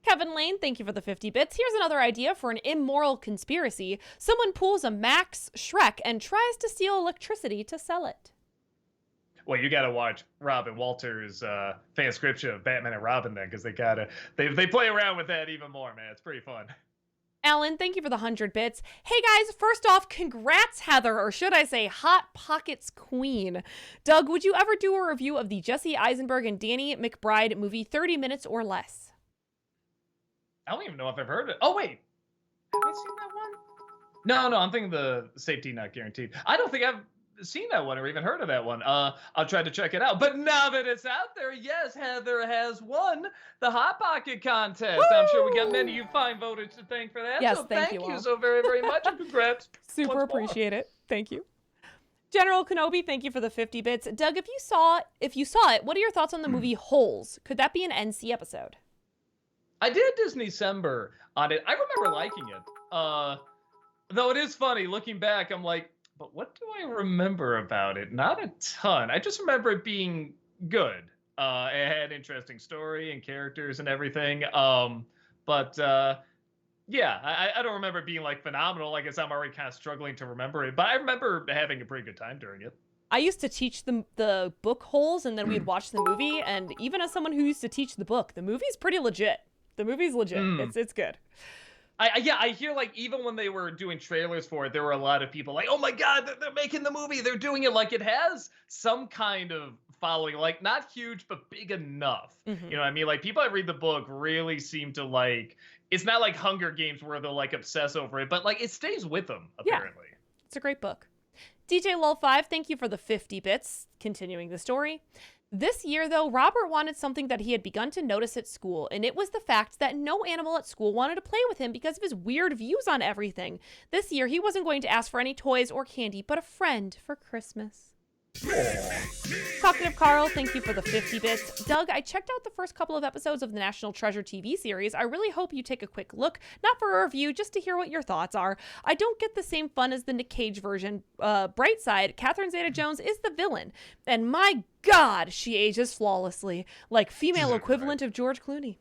Kevin Lane, thank you for the 50 bits. Here's another idea for an immoral conspiracy. Someone pulls a Max Shrek and tries to steal electricity to sell it. Well, you got to watch Robin Walters' fanscription of Batman and Robin then, because they play around with that even more, man. It's pretty fun. Alan, thank you for the 100 bits. Hey guys, first off, congrats, Heather, or should I say Hot Pockets Queen. Doug, would you ever do a review of the Jesse Eisenberg and Danny McBride movie 30 Minutes or Less? I don't even know if I've heard it. Oh, wait. Have I seen that one? No, I'm thinking the Safety Not Guaranteed. I don't think I've seen that one or even heard of that one. I'll try to check it out. But now that it's out there, yes, Heather has won the Hot Pocket contest. Woo! I'm sure we got many of you fine voters to thank for that. Yes, so thank you all. so very, very much, and congrats. Super appreciate it. Thank you. General Kenobi, thank you for the 50 bits. Doug, if you saw it, what are your thoughts on the movie Holes? Could that be an NC episode? I did Disney-cember on it. I remember liking it. Though it is funny, looking back, I'm like, but what do I remember about it? Not a ton. I just remember it being good. It had an interesting story and characters and everything. Yeah, I don't remember it being like phenomenal. I guess I'm already kind of struggling to remember it, but I remember having a pretty good time during it. I used to teach the book Holes, and then we'd watch the movie. And even as someone who used to teach the book, the movie's pretty legit. The movie's legit. It's good. I hear like even when they were doing trailers for it, there were a lot of people like, oh my God, they're making the movie. They're doing it like it has some kind of following, like not huge, but big enough. Mm-hmm. You know what I mean? Like people that read the book really seem to like, it's not like Hunger Games where they'll like obsess over it, but like it stays with them apparently. Yeah, it's a great book. DJ Lol5, thank you for the 50 bits. Continuing the story. This year, though, Robert wanted something that he had begun to notice at school, and it was the fact that no animal at school wanted to play with him because of his weird views on everything. This year, he wasn't going to ask for any toys or candy, but a friend for Christmas. Talkative Carl, thank you for the 50 bits. Doug, I checked out the first couple of episodes of the National Treasure TV series. I really hope you take a quick look, not for a review, just to hear what your thoughts are. I don't get the same fun as the Nick Cage version. Bright side, Catherine Zeta-Jones is the villain, and my God, she ages flawlessly, like female equivalent of George Clooney.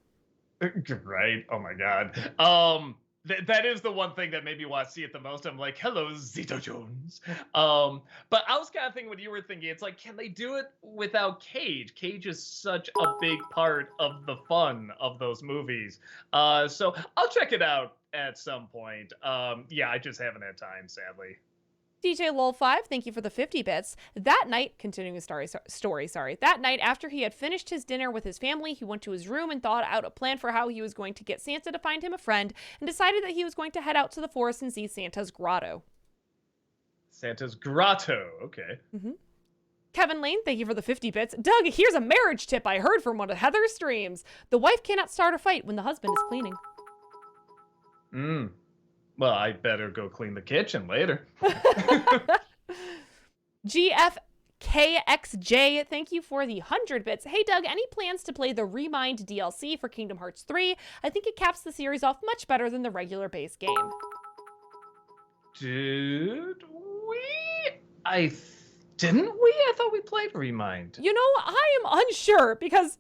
Right? Oh my God. That is the one thing that made me want to see it the most. I'm like, hello, Zeta-Jones. But I was kind of thinking what you were thinking. It's like, can they do it without Cage? Cage is such a big part of the fun of those movies. So I'll check it out at some point. Yeah, I just haven't had time, sadly. DJ Lol5, thank you for the 50 bits. That night, continuing the story, that night after he had finished his dinner with his family, he went to his room and thought out a plan for how he was going to get Santa to find him a friend, and decided that he was going to head out to the forest and see Santa's grotto. Santa's grotto, okay. Mm-hmm. Kevin Lane, thank you for the 50 bits. Doug, here's a marriage tip I heard from one of Heather's streams. The wife cannot start a fight when the husband is cleaning. Well, I better go clean the kitchen later. GF KXJ, thank you for the 100 bits. Hey, Doug, any plans to play the Remind DLC for Kingdom Hearts 3? I think it caps the series off much better than the regular base game. Did we? Didn't we? I thought we played Remind. You know, I am unsure because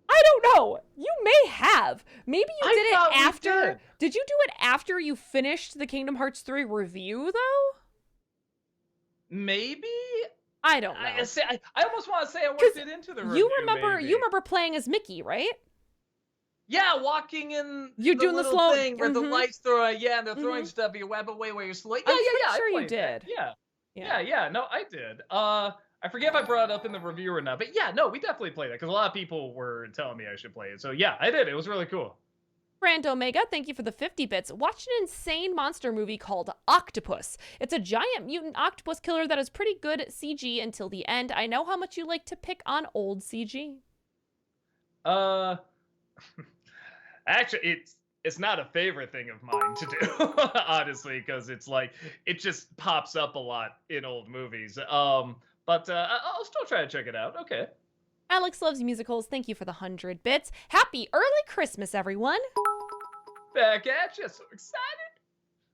I don't know. You may have. Maybe you did it after. Did you do it after you finished the Kingdom Hearts 3 review, though? Maybe? I don't know. I almost want to say I worked it into the review. You remember playing as Mickey, right? Yeah, walking in you doing the slow thing where the lights throw, and they're throwing stuff your web away where you're slow. Yeah, I'm sure you did. Yeah. No, I did. I forget if I brought it up in the review or not, but yeah, no, we definitely played it because a lot of people were telling me I should play it. So yeah, I did. It was really cool. Brand Omega, thank you for the 50 bits. Watched an insane monster movie called Octopus. It's a giant mutant octopus killer that is pretty good CG until the end. I know how much you like to pick on old CG. Actually, it's not a favorite thing of mine to do, honestly, because it's like it just pops up a lot in old movies. But I'll still try to check it out. Okay. Alex loves musicals. Thank you for the 100 bits. Happy early Christmas, everyone. Back at you. So excited.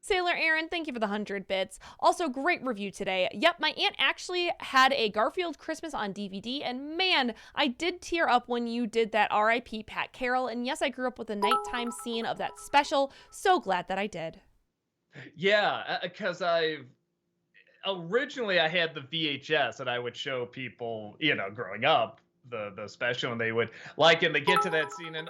Sailor Aaron, thank you for the 100 bits. Also, great review today. Yep, my aunt actually had a Garfield Christmas on DVD, and man, I did tear up when you did that R.I.P. Pat Carroll, and yes, I grew up with a nighttime scene of that special. So glad that I did. Yeah, because originally I had the VHS, and I would show people, growing up, the special, and they would like, and they get to that scene, and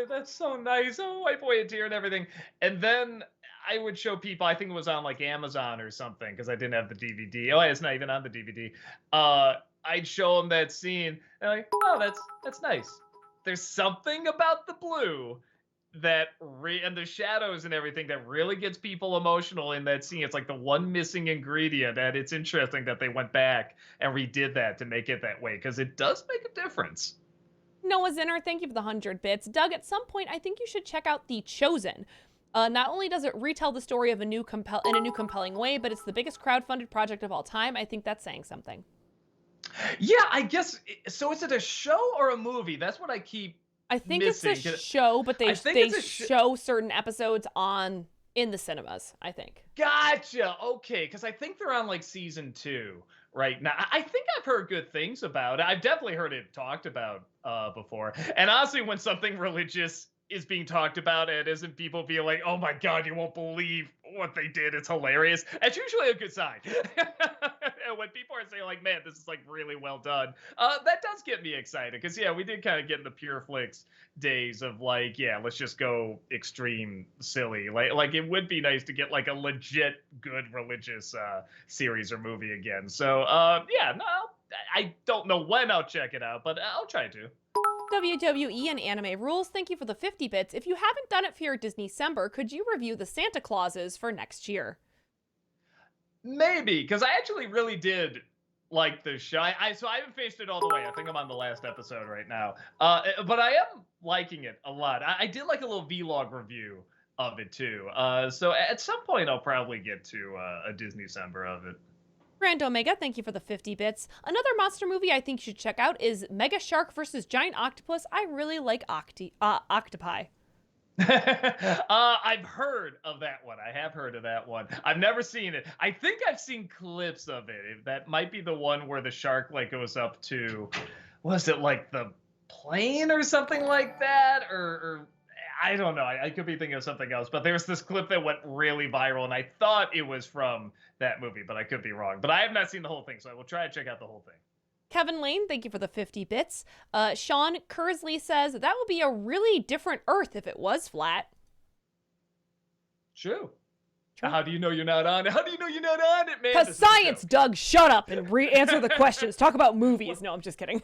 that's so nice, wipe away a tear and everything, and then I would show people, I think it was on like Amazon or something, because I didn't have the DVD. It's not even on the DVD. I'd show them that scene, and they're like, that's nice. There's something about the blue that and the shadows and everything that really gets people emotional in that scene. It's like the one missing ingredient, and it's interesting that they went back and redid that to make it that way, because it does make a difference. Noah Zinner, thank you for the 100 bits. Doug, at some point, I think you should check out The Chosen. Not only does it retell the story of in a new compelling way, but it's the biggest crowdfunded project of all time. I think that's saying something. Yeah, I guess. So is it a show or a movie? That's what I keep missing. It's a show, but they show certain episodes in the cinemas, I think. Gotcha. Okay, because I think they're on like season 2 right now. I think I've heard good things about it. I've definitely heard it talked about before. And honestly, when something religious is being talked about and isn't people being like, oh my God, you won't believe what they did, it's hilarious, that's usually a good sign. And when people are saying like, man, this is like really well done, that does get me excited, because we did kind of get in the Pure Flix days of like, let's just go extreme silly. Like it would be nice to get like a legit good religious series or movie again. So I don't know when I'll check it out, but I'll try to. WWE and Anime Rules, thank you for the 50 bits. If you haven't done it for your Disney-cember, could you review the Santa Clauses for next year? Maybe, because I actually really did like the show. So I haven't finished it all the way. I think I'm on the last episode right now. But I am liking it a lot. I did like a little vlog review of it too. So at some point I'll probably get to a Disney-cember of it. Grand Omega, thank you for the 50 bits. Another monster movie I think you should check out is Mega Shark vs. Giant Octopus. I really like octopi. I've heard of that one. I have heard of that one. I've never seen it. I think I've seen clips of it. That might be the one where the shark like goes up to, was it like the plane or something like that? Or I don't know. I could be thinking of something else, but there's this clip that went really viral, and I thought it was from that movie, but I could be wrong. But I have not seen the whole thing, so I will try to check out the whole thing. Kevin Lane, thank you for the 50 bits. Sean Kersley says, that would be a really different Earth if it was flat. True. How do you know you're not on it? How do you know you're not on it, man? Because science, Doug, shut up and answer the questions. Talk about movies. No, I'm just kidding.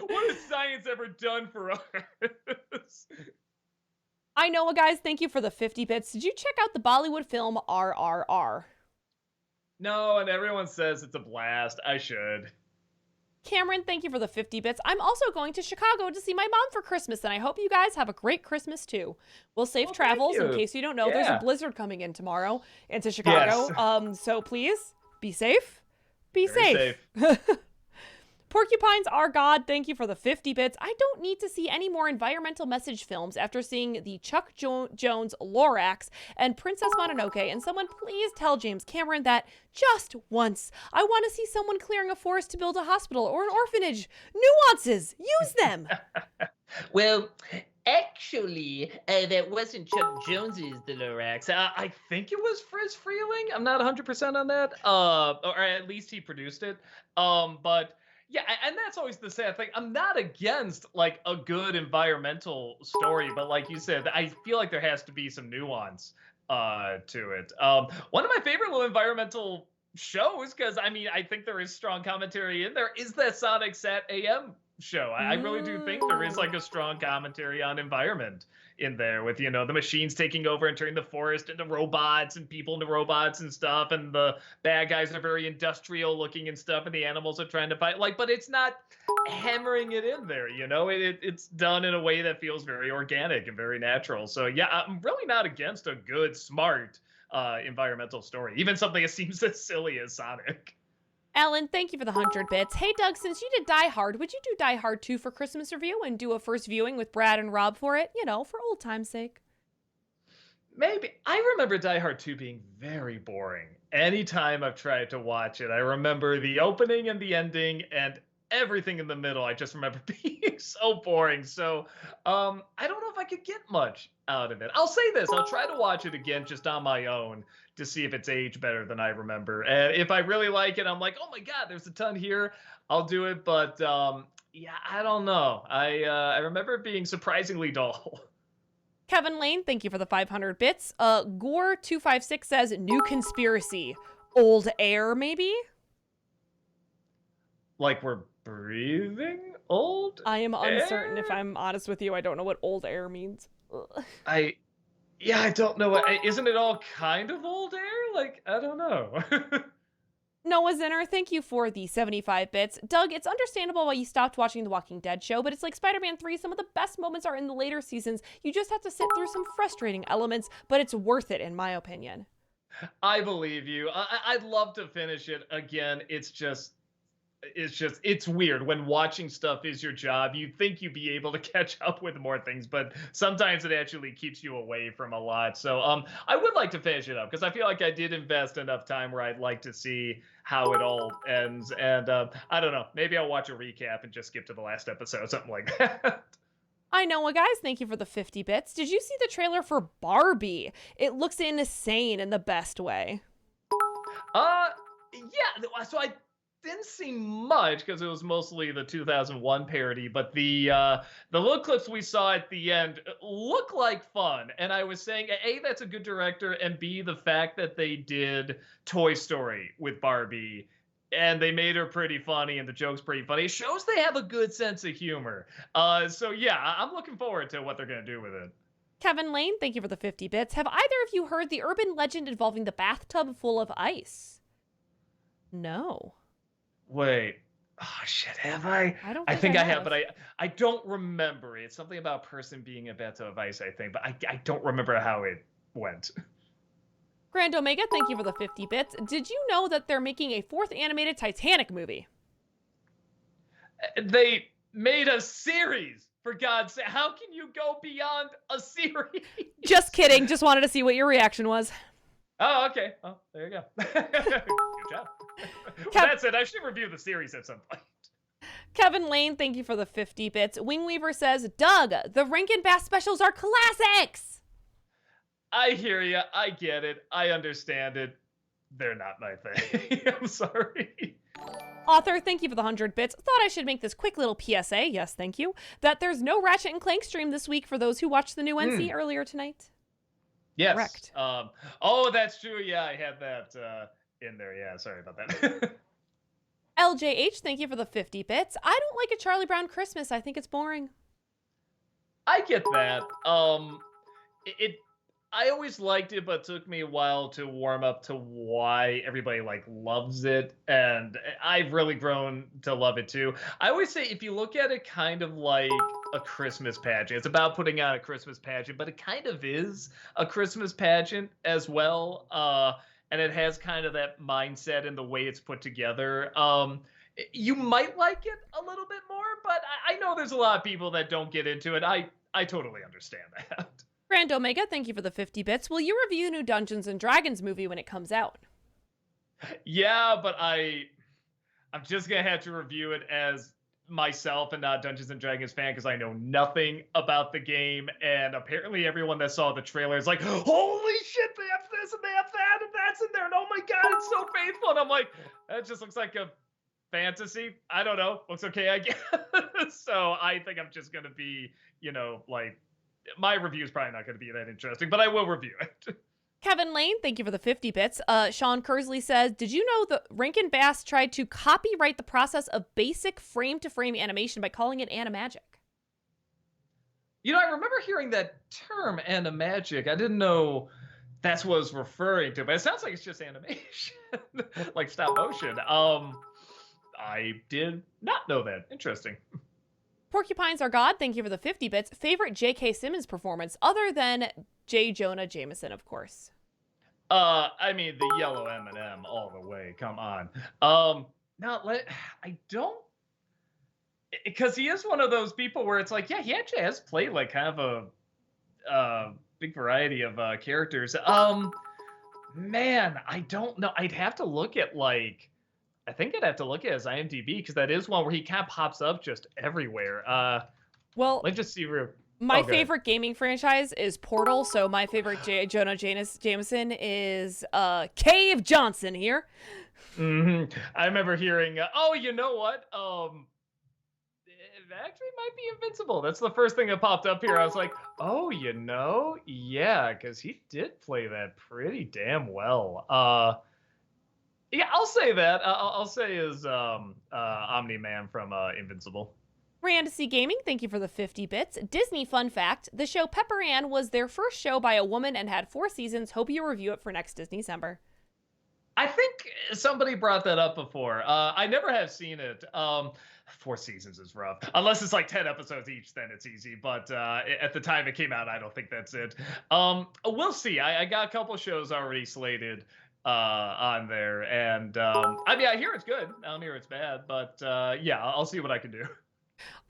What has science ever done for us? I know, guys, thank you for the 50 bits. Did you check out the Bollywood film RRR? No, and everyone says it's a blast. I should. Cameron, thank you for the 50 bits. I'm also going to Chicago to see my mom for Christmas, and I hope you guys have a great Christmas, too. We'll save travels. In case you don't know, there's a blizzard coming in tomorrow into Chicago. Yes. So please, be safe. Be Very safe. Porcupines are God. Thank you for the 50 bits. I don't need to see any more environmental message films after seeing the Chuck Jones Lorax and Princess Mononoke. And someone please tell James Cameron that just once. I want to see someone clearing a forest to build a hospital or an orphanage. Nuances. Use them. Well, actually, that wasn't Chuck Jones's The Lorax. I think it was Friz Freleng. I'm not 100% on that. Or at least he produced it. But yeah, and that's always the sad thing. I'm not against like a good environmental story, but like you said, I feel like there has to be some nuance to it. One of my favorite little environmental shows, because I mean, I think there is strong commentary in there, is that Sonic Sat AM show. I really do think there is like a strong commentary on environment in there with, you know, the machines taking over and turning the forest into robots and people into robots and stuff. And the bad guys are very industrial looking and stuff. And the animals are trying to fight, like, but it's not hammering it in there, you know, it's done in a way that feels very organic and very natural. So yeah, I'm really not against a good, smart environmental story, even something that seems as silly as Sonic. Alan, thank you for the 100 bits. Hey, Doug, since you did Die Hard, would you do Die Hard 2 for Christmas review and do a first viewing with Brad and Rob for it? You know, for old time's sake. Maybe. I remember Die Hard 2 being very boring. Anytime I've tried to watch it, I remember the opening and the ending and everything in the middle. I just remember being so boring. So I don't know if I could get much out of it. I'll say this. I'll try to watch it again just on my own to see if it's aged better than I remember. And if I really like it, I'm like, oh my God, there's a ton here. I'll do it. But yeah, I don't know. I remember it being surprisingly dull. Kevin Lane, thank you for the 500 bits. Gore256 says, new conspiracy. Old air, maybe? Like we're breathing old I am uncertain, air? if I'm honest with you. I don't know what old air means. Ugh. I don't know. Isn't it all kind of old air? Like, I don't know. Noah Zinner, thank you for the 75 bits. Doug, it's understandable why you stopped watching The Walking Dead show, but it's like Spider-Man 3. Some of the best moments are in the later seasons. You just have to sit through some frustrating elements, but it's worth it, in my opinion. I believe you. I'd love to finish it again. It's weird when watching stuff is your job. You'd think you'd be able to catch up with more things, but sometimes it actually keeps you away from a lot. So I would like to finish it up because I feel like I did invest enough time where I'd like to see how it all ends. And I don't know, maybe I'll watch a recap and just skip to the last episode, something like that. I know, guys. Thank you for the 50 bits. Did you see the trailer for Barbie? It looks insane in the best way. Yeah, so I didn't see much because it was mostly the 2001 parody, but the little clips we saw at the end look like fun. And I was saying, A, that's a good director, and B, the fact that they did Toy Story with Barbie and they made her pretty funny and the joke's pretty funny, it shows they have a good sense of humor. So yeah, I'm looking forward to what they're going to do with it. Kevin Lane, thank you for the 50 bits. Have either of you heard the urban legend involving the bathtub full of ice? No. Wait. Oh shit, have I? I think I have, but I don't remember. It's something about a person being a bathtub of ice, I think, but I don't remember how it went. Grand Omega, thank you for the 50 bits. Did you know that they're making a 4th animated Titanic movie? They made a series, for God's sake. How can you go beyond a series? Just kidding. Just wanted to see what your reaction was. Oh, okay. Oh, there you go. Good job. Well, that's it. I should review the series at some point. Kevin Lane, thank you for the 50 bits. Wingweaver says, Doug, the Rankin Bass specials are classics. I hear you. I get it. I understand it. They're not my thing. I'm sorry. Author, thank you for the 100 bits. Thought I should make this quick little PSA, yes, thank you, that there's no Ratchet and Clank stream this week for those who watched the new NC earlier tonight. Yes. Correct. Oh, that's true. Yeah, I had that in there. Yeah, sorry about that. LJH, thank you for the 50 bits. I don't like a Charlie Brown Christmas. I think it's boring. I get that. I always liked it, but it took me a while to warm up to why everybody like loves it, and I've really grown to love it too. I always say if you look at it kind of like a Christmas pageant, it's about putting on a Christmas pageant, but it kind of is a Christmas pageant as well. and it has kind of that mindset and the way it's put together. You might like it a little bit more, but I know there's a lot of people that don't get into it. I totally understand that. Grand Omega, thank you for the 50 bits. Will you review the new Dungeons and Dragons movie when it comes out? Yeah, but I'm just gonna have to review it as myself and not Dungeons and Dragons fan because I know nothing about the game, and apparently everyone that saw the trailer is like, "Holy shit, they have this and they have that and that's in there, and oh my god, it's so faithful." And I'm like, that just looks like a fantasy. I don't know, looks okay, I guess. So I think I'm just gonna be, like, my review is probably not gonna be that interesting, but I will review it. Kevin Lane, thank you for the 50 bits. Sean Kersley says, did you know that Rankin Bass tried to copyright the process of basic frame-to-frame animation by calling it animagic? I remember hearing that term, animagic. I didn't know that's what it was referring to, but it sounds like it's just animation, like stop motion. I did not know that. Interesting. Porcupines Are God, thank you for the 50 bits. Favorite J.K. Simmons performance, other than J. Jonah Jameson, of course. I mean, the yellow M&M all the way. Come on. I don't, because he is one of those people where it's like, yeah, he actually has played like kind of a big variety of characters. Man, I don't know. I'd have to look at I think I'd have to look at his IMDb because that is one where he kind of pops up just everywhere. Well, let's just see where. My favorite gaming franchise is Portal, so my favorite Jonah Jameson is Cave Johnson here. Mm-hmm. I remember hearing, oh, you know what? It actually might be Invincible. That's the first thing that popped up here. I was like, oh, yeah, because he did play that pretty damn well. Yeah, I'll say that. I'll say is Omni-Man from Invincible. Randacy Gaming, thank you for the 50 bits. Disney fun fact, the show Pepper Ann was their first show by a woman and had 4 seasons. Hope you review it for next Disney-cember. I think somebody brought that up before. I never have seen it. 4 seasons is rough. Unless it's like 10 episodes each, then it's easy. But at the time it came out, I don't think that's it. We'll see. I got a couple shows already slated on there. And I mean, I hear it's good. I don't hear it's bad. But yeah, I'll see what I can do.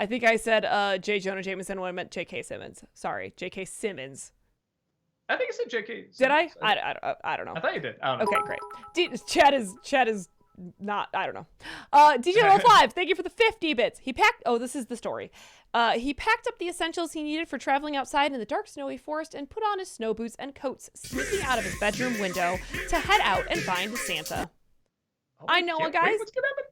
I think I said J. Jonah Jameson when I meant J.K. Simmons. Sorry, J.K. Simmons. I think I said J.K. Simmons. Did I? I don't know. I thought you did. I don't know. Okay, great. Chad is not, I don't know. DJ Level 5, thank you for the 50 bits. This is the story. He packed up the essentials he needed for traveling outside in the dark, snowy forest and put on his snow boots and coats, sneaking out of his bedroom window to head out and find Santa. I know a guys. What's gonna happen?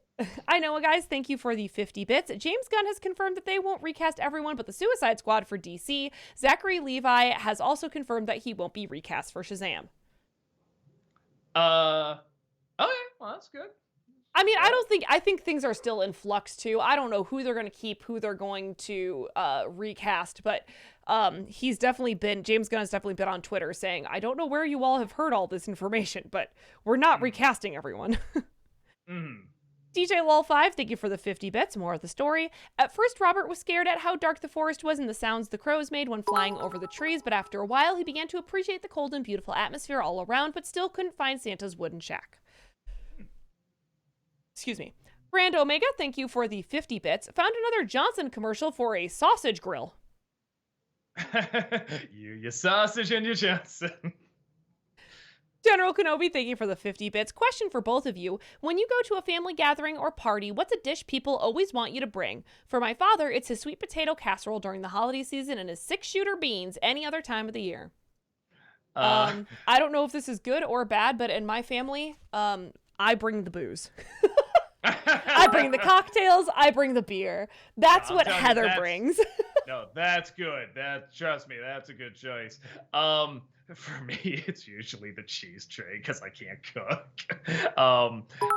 I know, guys. Thank you for the 50 bits. James Gunn has confirmed that they won't recast everyone but the Suicide Squad for DC. Zachary Levi has also confirmed that he won't be recast for Shazam. Okay, well, that's good. I mean, I think things are still in flux too. I don't know who they're going to keep, who they're going to recast, but James Gunn has definitely been on Twitter saying, I don't know where you all have heard all this information, but we're not recasting everyone. DJ Lol5, thank you for the 50 bits. More of the story. At first, Robert was scared at how dark the forest was and the sounds the crows made when flying over the trees, but after a while, he began to appreciate the cold and beautiful atmosphere all around, but still couldn't find Santa's wooden shack. Excuse me. Grand Omega, thank you for the 50 bits. Found another Johnson commercial for a sausage grill. Your sausage and your Johnson. General Kenobi, thank you for the 50 bits. Question for both of you. When you go to a family gathering or party, what's a dish people always want you to bring? For my father, it's his sweet potato casserole during the holiday season and his 6-shooter beans any other time of the year. I don't know if this is good or bad, but in my family, I bring the booze. I bring the cocktails. I bring the beer. That's what Heather brings. No, that's good. Trust me, that's a good choice. For me, it's usually the cheese tray because I can't cook.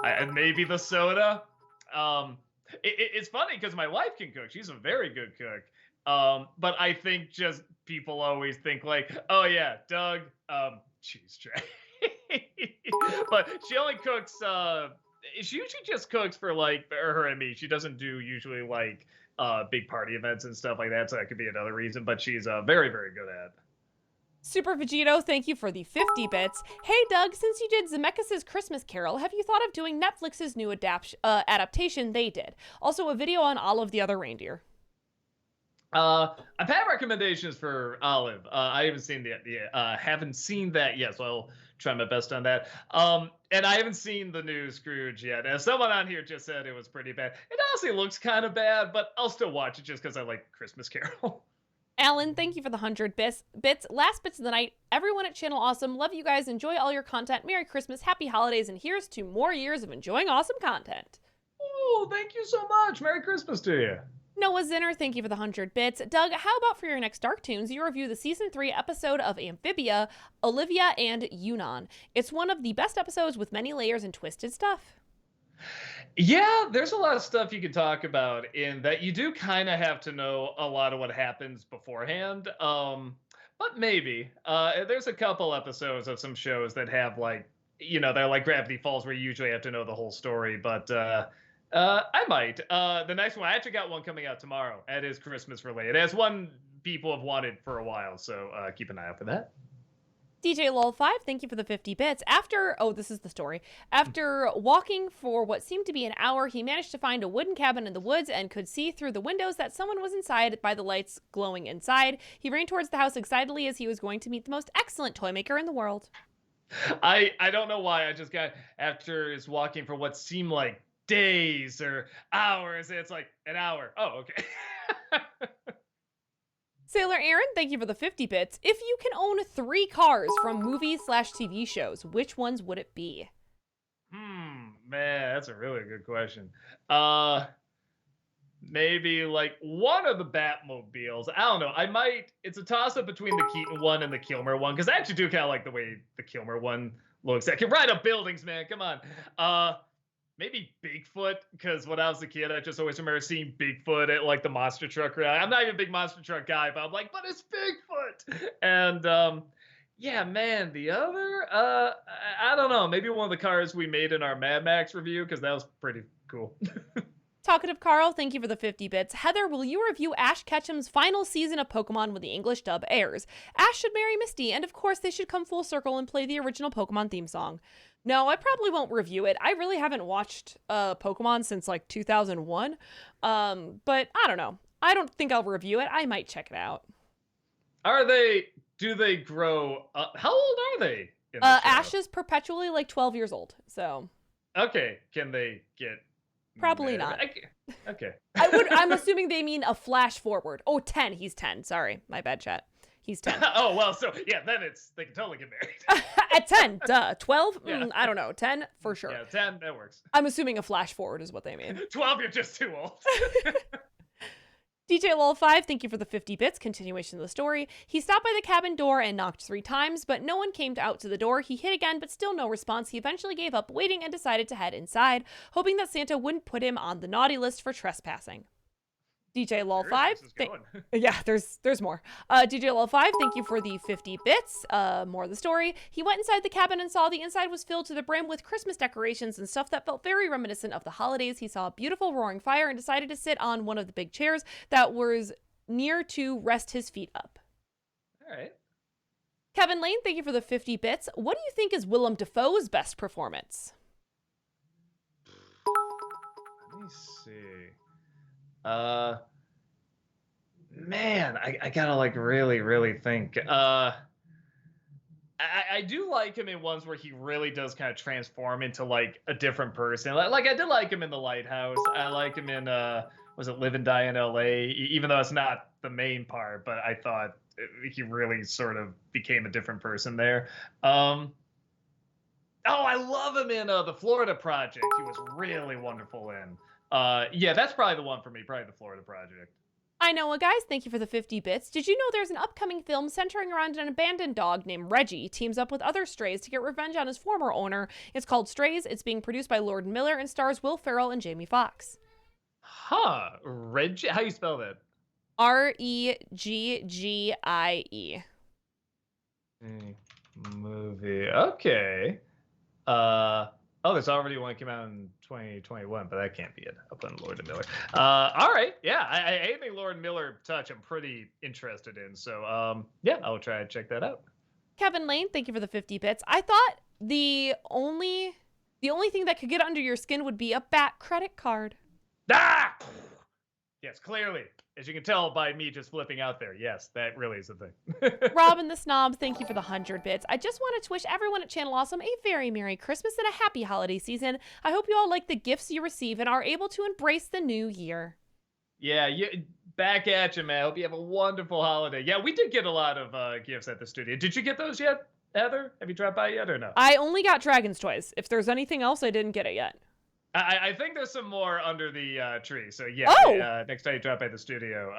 And maybe the soda. It's funny because my wife can cook. She's a very good cook. But I think just people always think like, oh yeah, Doug, cheese tray. But she only cooks. She usually just cooks for like her and me. She doesn't do usually like big party events and stuff like that. So that could be another reason. But she's very, very good at. Super Vegito, thank you for the 50 bits. Hey Doug, since you did Zemeckis' Christmas Carol, have you thought of doing Netflix's new adaptation they did? Also a video on all of the other reindeer. I've had recommendations for Olive. I haven't seen haven't seen that yet, so I'll try my best on that. And I haven't seen the new Scrooge yet. As someone on here just said, it was pretty bad. It honestly looks kind of bad, but I'll still watch it just because I like Christmas Carol. Alan, thank you for the 100 bits. Last bits of the night. Everyone at Channel Awesome, love you guys. Enjoy all your content. Merry Christmas, happy holidays, and here's to more years of enjoying awesome content. Oh, thank you so much. Merry Christmas to you. Noah Zinner, thank you for the 100 bits. Doug, how about for your next Dark Tunes, you review the season 3 episode of Amphibia, Olivia and Yunnan. It's one of the best episodes with many layers and twisted stuff. Yeah, there's a lot of stuff you can talk about in that. You do kind of have to know a lot of what happens beforehand. But maybe there's a couple episodes of some shows that have they're like Gravity Falls, where you usually have to know the whole story. But I might. The next one, I actually got one coming out tomorrow. It is Christmas related. It's one people have wanted for a while, so keep an eye out for that. DJ Lol5, thank you for the 50 bits. This is the story. After walking for what seemed to be an hour, he managed to find a wooden cabin in the woods and could see through the windows that someone was inside by the lights glowing inside. He ran towards the house excitedly as he was going to meet the most excellent toy maker in the world. I don't know why. I just got, after is walking for what seemed like days or hours. It's like an hour. Oh, okay. Sailor Aaron, thank you for the 50 bits. If you can own 3 cars from movies/TV shows, which ones would it be? Man, that's a really good question. Maybe like one of the Batmobiles. I don't know. It's a toss up between the Keaton one and the Kilmer one, because I actually do kind of like the way the Kilmer one looks. I can ride up buildings, man. Come on. Maybe Bigfoot, because when I was a kid, I just always remember seeing Bigfoot at like the monster truck rally. I'm not even a big monster truck guy, but I'm like, but it's Bigfoot. And yeah, man, the other, I don't know. Maybe one of the cars we made in our Mad Max review, because that was pretty cool. Talkative Carl, thank you for the 50 bits. Heather, will you review Ash Ketchum's final season of Pokemon when the English dub airs? Ash should marry Misty, and of course they should come full circle and play the original Pokemon theme song. No, I probably won't review it. I really haven't watched Pokemon since like 2001. But I don't know. I don't think I'll review it. I might check it out. Do they grow how old are they in the show? Ash is perpetually like 12 years old, so. Okay, can they get Probably not. Okay. I'm assuming they mean a flash forward. Oh, 10. He's 10. Sorry. My bad, chat. He's 10. Oh, well, so yeah, then they can totally get married. At 10, duh. 12? Yeah. I don't know. 10 for sure. Yeah, 10, that works. I'm assuming a flash forward is what they mean. 12, you're just too old. DJ Lol5, thank you for the 50 bits. Continuation of the story. He stopped by the cabin door and knocked 3 times, but no one came out to the door. He hit again, but still no response. He eventually gave up waiting and decided to head inside, hoping that Santa wouldn't put him on the naughty list for trespassing. DJ Lol5, yeah, there's more. DJ Lol5, thank you for the 50 bits. More of the story. He went inside the cabin and saw the inside was filled to the brim with Christmas decorations and stuff that felt very reminiscent of the holidays. He saw a beautiful roaring fire and decided to sit on one of the big chairs that was near to rest his feet up. All right. Kevin Lane, thank you for the 50 bits. What do you think is Willem Dafoe's best performance? Let me see. Man, I gotta like really think. I do like him in ones where he really does kind of transform into like a different person. Like I did like him in The Lighthouse. I like him in was it Live and Die in L.A. Even though it's not the main part, but I thought he really sort of became a different person there. Oh, I love him in The Florida Project. He was really wonderful in. Yeah, that's probably the one for me, probably The Florida Project. I know, guys, thank you for the 50 bits. Did you know there's an upcoming film centering around an abandoned dog named Reggie teams up with other strays to get revenge on his former owner? It's called Strays. It's being produced by Lord and Miller and stars Will Ferrell and Jamie Foxx. Huh. Reggie? How you spell that? Reggie. Movie. Okay. Oh, there's already one came out in 2021, but that can't be it. I'll put in Lord and Miller. All right, yeah. Anything Lord and Miller touch, I'm pretty interested in. So, yeah, I'll try to check that out. Kevin Lane, thank you for the 50 bits. I thought the only thing that could get under your skin would be a bat credit card. Ah! Yes, clearly. As you can tell by me just flipping out there. Yes, that really is a thing. Robin the Snob, thank you for the 100 bits. I just wanted to wish everyone at Channel Awesome a very Merry Christmas and a happy holiday season. I hope you all like the gifts you receive and are able to embrace the new year. Yeah, back at you, man. Hope you have a wonderful holiday. Yeah, we did get a lot of gifts at the studio. Did you get those yet, Heather? Have you dropped by yet or no? I only got Dragon's Toys. If there's anything else, I didn't get it yet. I think there's some more under the tree. So yeah, next time you drop by the studio.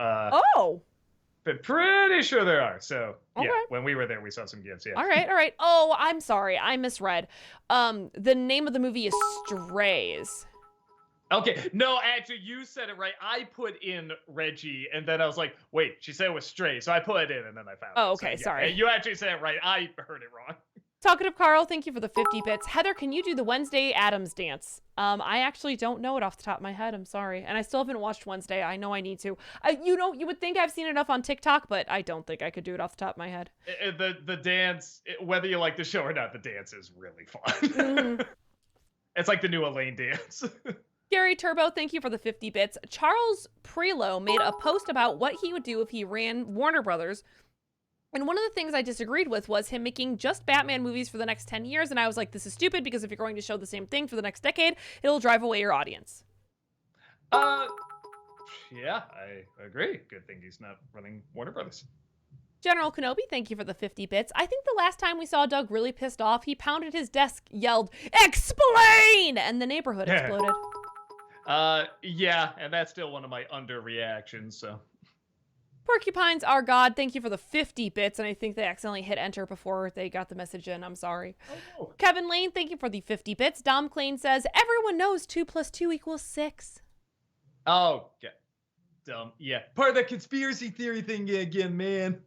But pretty sure there are. So yeah, when we were there, we saw some gifts. Yeah. All right. Oh, I'm sorry, I misread. The name of the movie is Strays. Okay, no, actually, you said it right. I put in Reggie, and then I was like, wait, she said it was Stray, so I put it in, and then I found it. Oh, okay, so, yeah, sorry. You actually said it right. I heard it wrong. Talkative Carl, thank you for the 50 bits. Heather, can you do the Wednesday Addams dance? I actually don't know it off the top of my head. I'm sorry. And I still haven't watched Wednesday. I know I need to. You would think I've seen enough on TikTok, but I don't think I could do it off the top of my head. The dance, whether you like the show or not, the dance is really fun. Mm-hmm. It's like the new Elaine dance. Gary Turbo, thank you for the 50 bits. Charles Prelo made a post about what he would do if he ran Warner Brothers. And one of the things I disagreed with was him making just Batman movies for the next 10 years. And I was like, this is stupid because if you're going to show the same thing for the next decade, it'll drive away your audience. Yeah, I agree. Good thing he's not running Warner Brothers. General Kenobi, thank you for the 50 bits. I think the last time we saw Doug really pissed off, he pounded his desk, yelled, "Explain!" and the neighborhood exploded. Yeah, and that's still one of my underreactions, so. Porcupines Are God, thank you for the 50 bits, and I think they accidentally hit enter before they got the message in. I'm sorry. Oh, no. Kevin Lane, thank you for the 50 bits. Dom Klein says, everyone knows 2 + 2 = 6. Oh, yeah. Dumb. Yeah. Part of the conspiracy theory thing again, man.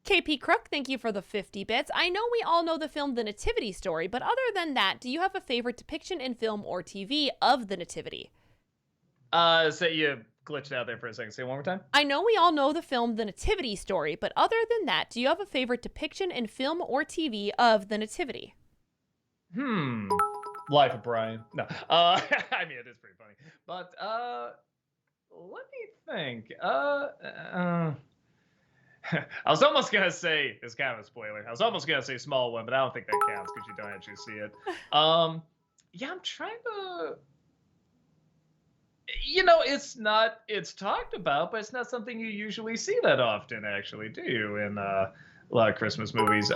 KP Crook, thank you for the 50 bits. I know we all know the film The Nativity Story, but other than that, do you have a favorite depiction in film or TV of the Nativity? So you glitched out there for a second. Say it one more time. I know we all know the film The Nativity Story, but other than that, do you have a favorite depiction in film or TV of the Nativity? Life of Brian. No. I mean, it is pretty funny. But let me think. I was almost gonna say it's kind of a spoiler. I was almost gonna say Small One, but I don't think that counts because you don't actually see it. Yeah, I'm trying to. It's talked about, but it's not something you usually see that often, actually, do you? In a lot of Christmas movies.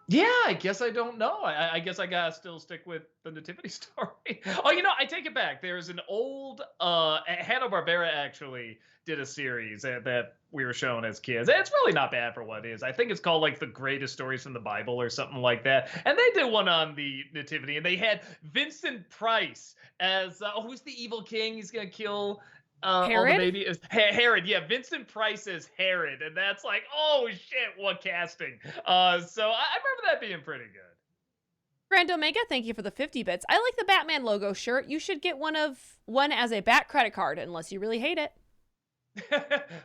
Yeah, I guess I don't know. I guess I gotta still stick with the Nativity Story. Oh, I take it back. There's an old Hanna-Barbera actually did a series that we were shown as kids. It's really not bad for what it is. I think it's called like The Greatest Stories from the Bible or something like that. And they did one on the Nativity, and they had Vincent Price as who's the evil king? He's gonna kill Herod? all the baby is Herod. Yeah, Vincent Price as Herod, and that's like, oh shit, what casting. So I remember that being pretty good. Grand Omega, thank you for the 50 bits. I like the Batman logo shirt. You should get one as a Bat credit card, unless you really hate it.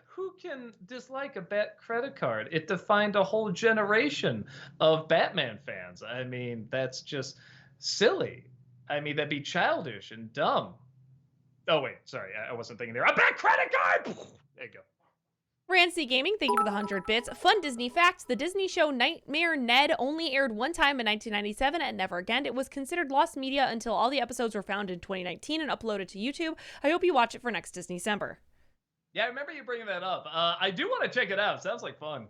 Who can dislike a Bat credit card? It defined a whole generation of Batman fans. I mean, that's just silly. I mean, that'd be childish and dumb. Oh, wait, sorry, I wasn't thinking there. A Bat credit card! There you go. Rancy Gaming, thank you for the 100 bits. Fun Disney facts. The Disney show Nightmare Ned only aired one time in 1997 and never again. It was considered lost media until all the episodes were found in 2019 and uploaded to YouTube. I hope you watch it for next Disney December. Yeah, I remember you bringing that up. I do want to check it out. Sounds like fun.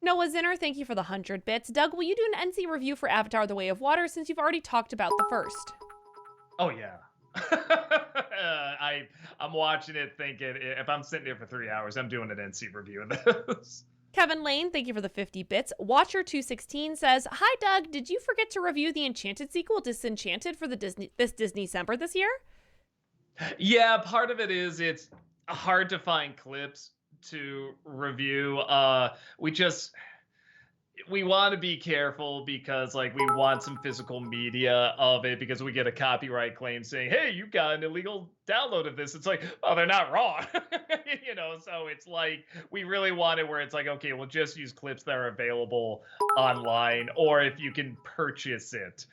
Noah Zinner, thank you for the 100 bits. Doug, will you do an NC review for Avatar The Way of Water since you've already talked about the first? Oh, yeah. I'm watching it thinking if I'm sitting here for 3 hours, I'm doing an NC review of those. Kevin Lane, thank you for the 50 bits. Watcher216 says, hi, Doug. Did you forget to review the Enchanted sequel, Disenchanted, for this Disney December this year? Yeah, part of it is it's hard to find clips to review. we want to be careful because like we want some physical media of it because we get a copyright claim saying, hey, you got an illegal download of this. It's like, oh, they're not wrong. So it's like we really want it where it's like, okay, we'll just use clips that are available online, or if you can purchase it,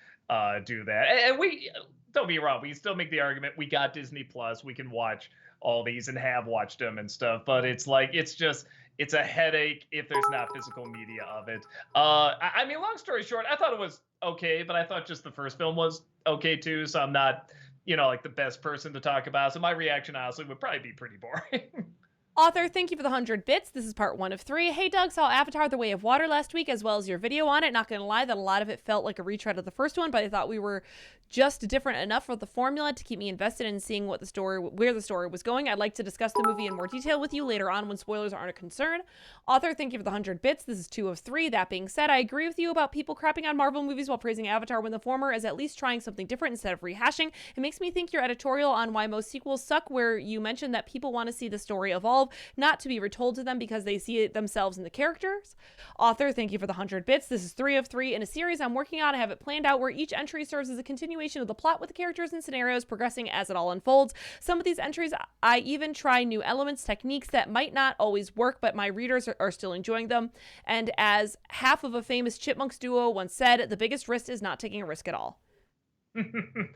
do that. And we don't be wrong, we still make the argument we got Disney Plus, we can watch all these and have watched them and stuff, but it's like it's a headache if there's not physical media of it. I mean, long story short, I thought it was okay, but I thought just the first film was okay too. So I'm not, like the best person to talk about. So my reaction, honestly, would probably be pretty boring. Author, thank you for the 100 bits. This is part 1 of 3. Hey, Doug, saw Avatar The Way of Water last week, as well as your video on it. Not gonna lie that a lot of it felt like a retread of the first one, but I thought we were just different enough for the formula to keep me invested in seeing where the story was going. I'd like to discuss the movie in more detail with you later on when spoilers aren't a concern. Author, thank you for the 100 bits. This is 2 of 3. That being said, I agree with you about people crapping on Marvel movies while praising Avatar when the former is at least trying something different instead of rehashing. It makes me think your editorial on why most sequels suck, where you mentioned that people want to see the story evolve, not to be retold to them because they see it themselves in the characters. Author, thank you for the 100 bits. This is 3 of 3 in a series I'm working on. I have it planned out where each entry serves as a continuation of the plot with the characters and scenarios progressing as it all unfolds. Some of these entries, I even try new elements, techniques that might not always work, but my readers are still enjoying them. And as half of a famous Chipmunks duo once said, the biggest risk is not taking a risk at all. And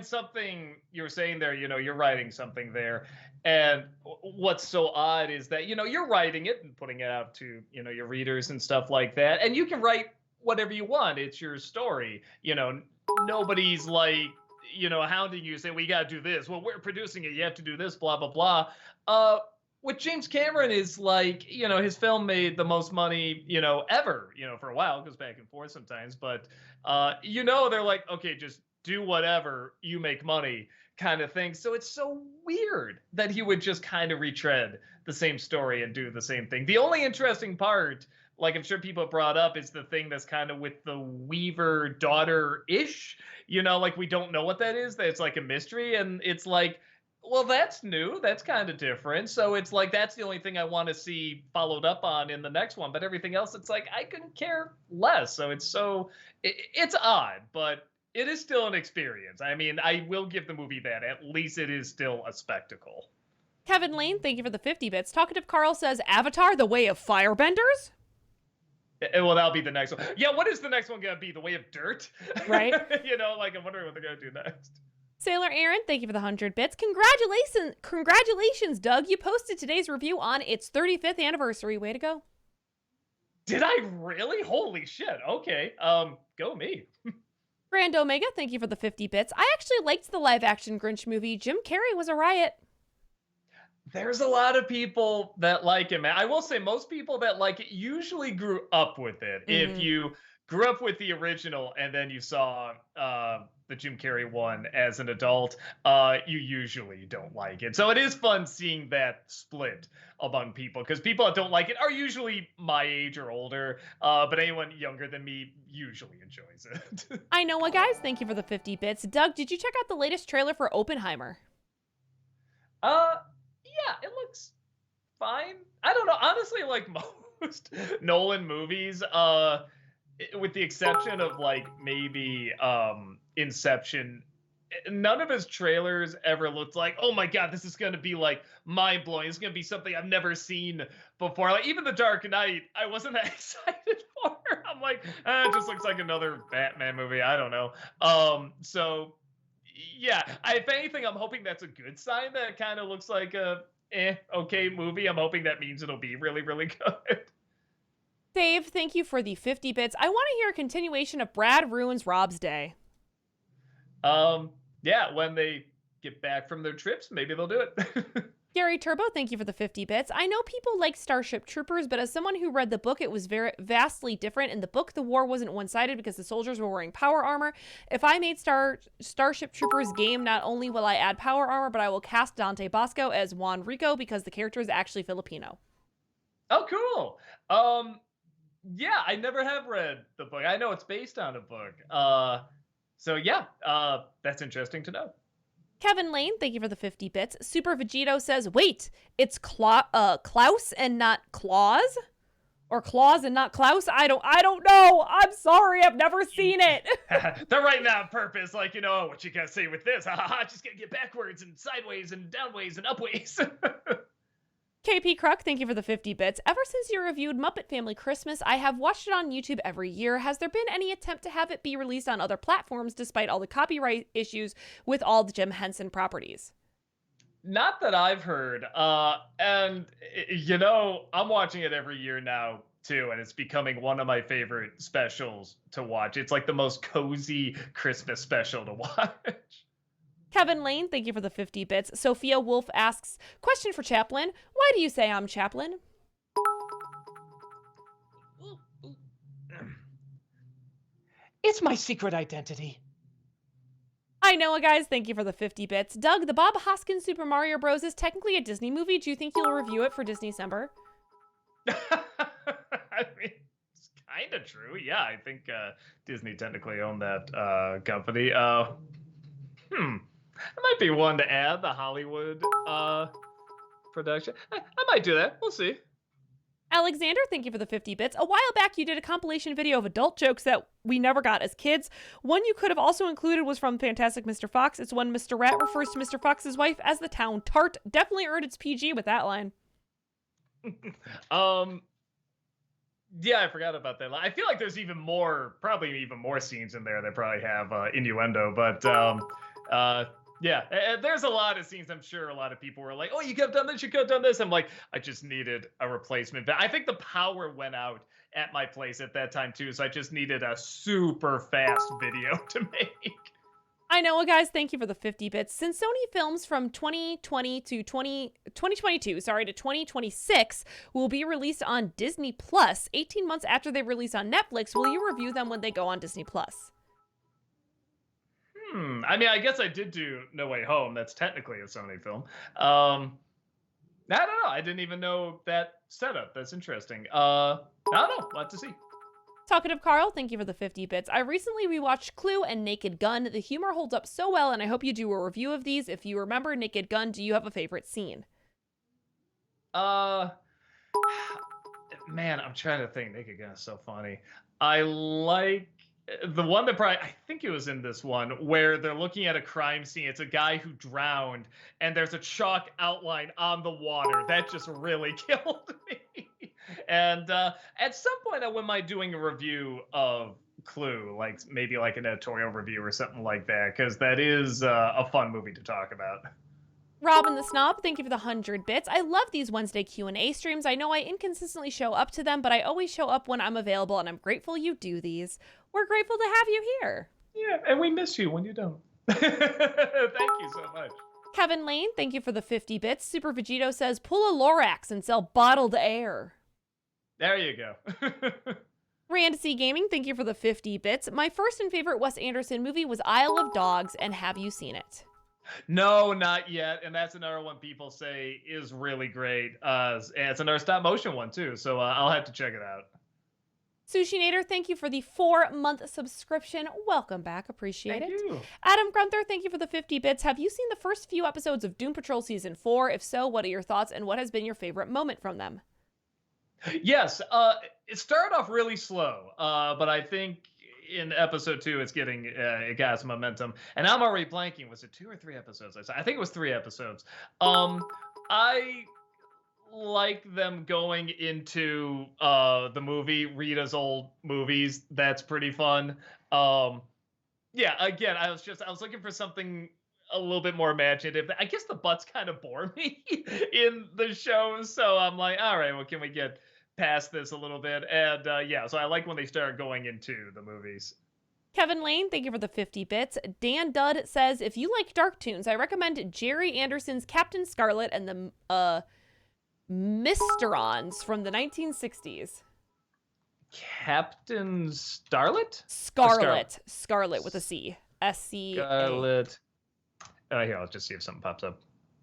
something you were saying there, you're writing something there. And what's so odd is that, you're writing it and putting it out to, your readers and stuff like that. And you can write whatever you want. It's your story. Nobody's like, hounding you, saying, we got to do this. Well, we're producing it. You have to do this, blah, blah, blah. With James Cameron is like, his film made the most money, ever, for a while. It goes back and forth sometimes. But, they're like, okay, just do whatever, you make money kind of thing. So it's so weird that he would just kind of retread the same story and do the same thing. The only interesting part, like I'm sure people have brought up, is the thing that's kind of with the Weaver daughter-ish, like we don't know what that is. That it's like a mystery. And it's like, well, that's new. That's kind of different. So it's like, that's the only thing I want to see followed up on in the next one. But everything else, it's like, I couldn't care less. So it's odd, but it is still an experience. I mean, I will give the movie that. At least it is still a spectacle. Kevin Lane, thank you for the 50 bits. Talkative Carl says, Avatar, The Way of Firebenders? Well, that'll be the next one. Yeah, what is the next one going to be? The Way of Dirt? Right. I'm wondering what they're going to do next. Sailor Aaron, thank you for the 100 bits. Congratulations, Doug. You posted today's review on its 35th anniversary. Way to go. Did I really? Holy shit. Okay. Go me. Grand Omega, thank you for the 50 bits. I actually liked the live-action Grinch movie. Jim Carrey was a riot. There's a lot of people that like it, man. I will say most people that like it usually grew up with it. Mm-hmm. If you grew up with the original and then you saw the Jim Carrey one as an adult, you usually don't like it. So it is fun seeing that split among people, because people that don't like it are usually my age or older, but anyone younger than me usually enjoys it. I know what, guys. Thank you for the 50 bits. Doug, did you check out the latest trailer for Oppenheimer? Yeah, it looks fine. I don't know. Honestly, like most Nolan movies, with the exception of like maybe Inception, none of his trailers ever looked like, oh my God, this is going to be like mind blowing. It's going to be something I've never seen before. Like even The Dark Knight, I wasn't that excited for. I'm like, it just looks like another Batman movie. I don't know. So yeah, if anything, I'm hoping that's a good sign that it kind of looks like a okay movie. I'm hoping that means it'll be really, really good. Dave, thank you for the 50 bits. I want to hear a continuation of Brad Ruins Rob's Day. Yeah, when they get back from their trips, maybe they'll do it. Gary Turbo, thank you for the 50 bits. I know people like Starship Troopers, but as someone who read the book, it was very vastly different. In the book, the war wasn't one-sided because the soldiers were wearing power armor. If I made Starship Troopers game, not only will I add power armor, but I will cast Dante Bosco as Juan Rico because the character is actually Filipino. Oh, cool. Yeah, I never have read the book. I know it's based on a book. So yeah, that's interesting to know. Kevin Lane, thank you for the 50 bits. Super Vegito says, wait, it's Klaus and not Claus? Or Claus and not Klaus? I don't know. I'm sorry. I've never seen it. They're writing that on purpose, like, what you gotta say with this? Ha ha ha, just gotta get backwards and sideways and downways and upways. KP Kruk, thank you for the 50 bits. Ever since you reviewed Muppet Family Christmas, I have watched it on YouTube every year. Has there been any attempt to have it be released on other platforms despite all the copyright issues with all the Jim Henson properties? Not that I've heard. And I'm watching it every year now too, and it's becoming one of my favorite specials to watch. It's like the most cozy Christmas special to watch. Kevin Lane, thank you for the 50 bits. Sophia Wolf asks, question for Chaplin. Why do you say I'm Chaplin? It's my secret identity. I know, guys. Thank you for the 50 bits. Doug, the Bob Hoskins Super Mario Bros. Is technically a Disney movie. Do you think you'll review it for Disney December? I mean, it's kind of true. Yeah, I think Disney technically owned that company. It might be one to add, the Hollywood production. I might do that. We'll see. Alexander, thank you for the 50 bits. A while back, you did a compilation video of adult jokes that we never got as kids. One you could have also included was from Fantastic Mr. Fox. It's when Mr. Rat refers to Mr. Fox's wife as the town tart. Definitely earned its PG with that line. Yeah, I forgot about that. I feel like there's probably even more scenes in there that probably have innuendo, but yeah, there's a lot of scenes. I'm sure a lot of people were like, oh, you could have done this, you could have done this. I'm like, I just needed a replacement. But I think the power went out at my place at that time too, so I just needed a super fast video to make. I know, guys. Thank you for the 50 bits. Since Sony films from 2020 to 2022 to 2026 will be released on Disney Plus 18 months after they release on Netflix, will you review them when they go on Disney Plus? I mean, I guess I did do No Way Home. That's technically a Sony film. I don't know. I didn't even know that setup. That's interesting. I don't know. We'll have to see. Talkative Carl, thank you for the 50 bits. I recently rewatched Clue and Naked Gun. The humor holds up so well, and I hope you do a review of these. If you remember Naked Gun, do you have a favorite scene? Man, I'm trying to think. Naked Gun is so funny. I like the one that I think it was in this one where they're looking at a crime scene. It's a guy who drowned, and there's a chalk outline on the water. That just really killed me. And at some point, I wouldn't mind doing a review of Clue, like maybe like an editorial review or something like that, because that is a fun movie to talk about. Robin the Snob, thank you for the 100 bits. I love these Wednesday Q&A streams. I know I inconsistently show up to them, but I always show up when I'm available, and I'm grateful you do these. We're grateful to have you here. Yeah, and we miss you when you don't. Thank you so much. Kevin Lane, thank you for the 50 bits. Super Vegito says, pull a Lorax and sell bottled air. There you go. Rand C Gaming, thank you for the 50 bits. My first and favorite Wes Anderson movie was Isle of Dogs, and have you seen it? No, not yet. And that's another one people say is really great. And it's another stop motion one too, so I'll have to check it out. Sushi Nader, thank you for the 4-month subscription. Welcome back. Appreciate Thank it. you. Adam Grunther, thank you for the 50 bits. Have you seen the first few episodes of Doom Patrol Season 4? If so, what are your thoughts, and what has been your favorite moment from them? Yes, it started off really slow, but I think in episode 2 it got some momentum, and I'm already blanking. Was it 2 or 3 episodes? I think it was 3 episodes. I like them going into the movie, Rita's old movies. That's pretty fun. Yeah, again, I was looking for something a little bit more imaginative. I guess the butts kind of bore me in the show, so I'm like, all right, well, can we get past this a little bit? And yeah, so I like when they start going into the movies. Kevin Lane, thank you for the 50 bits. Dan Dudd says, if you like dark tunes, I recommend Jerry Anderson's Captain Scarlet and the Mysterons from the 1960s. Captain Starlet? Scarlet with a C. S-C-A. Scarlet. Here, I'll just see if something pops up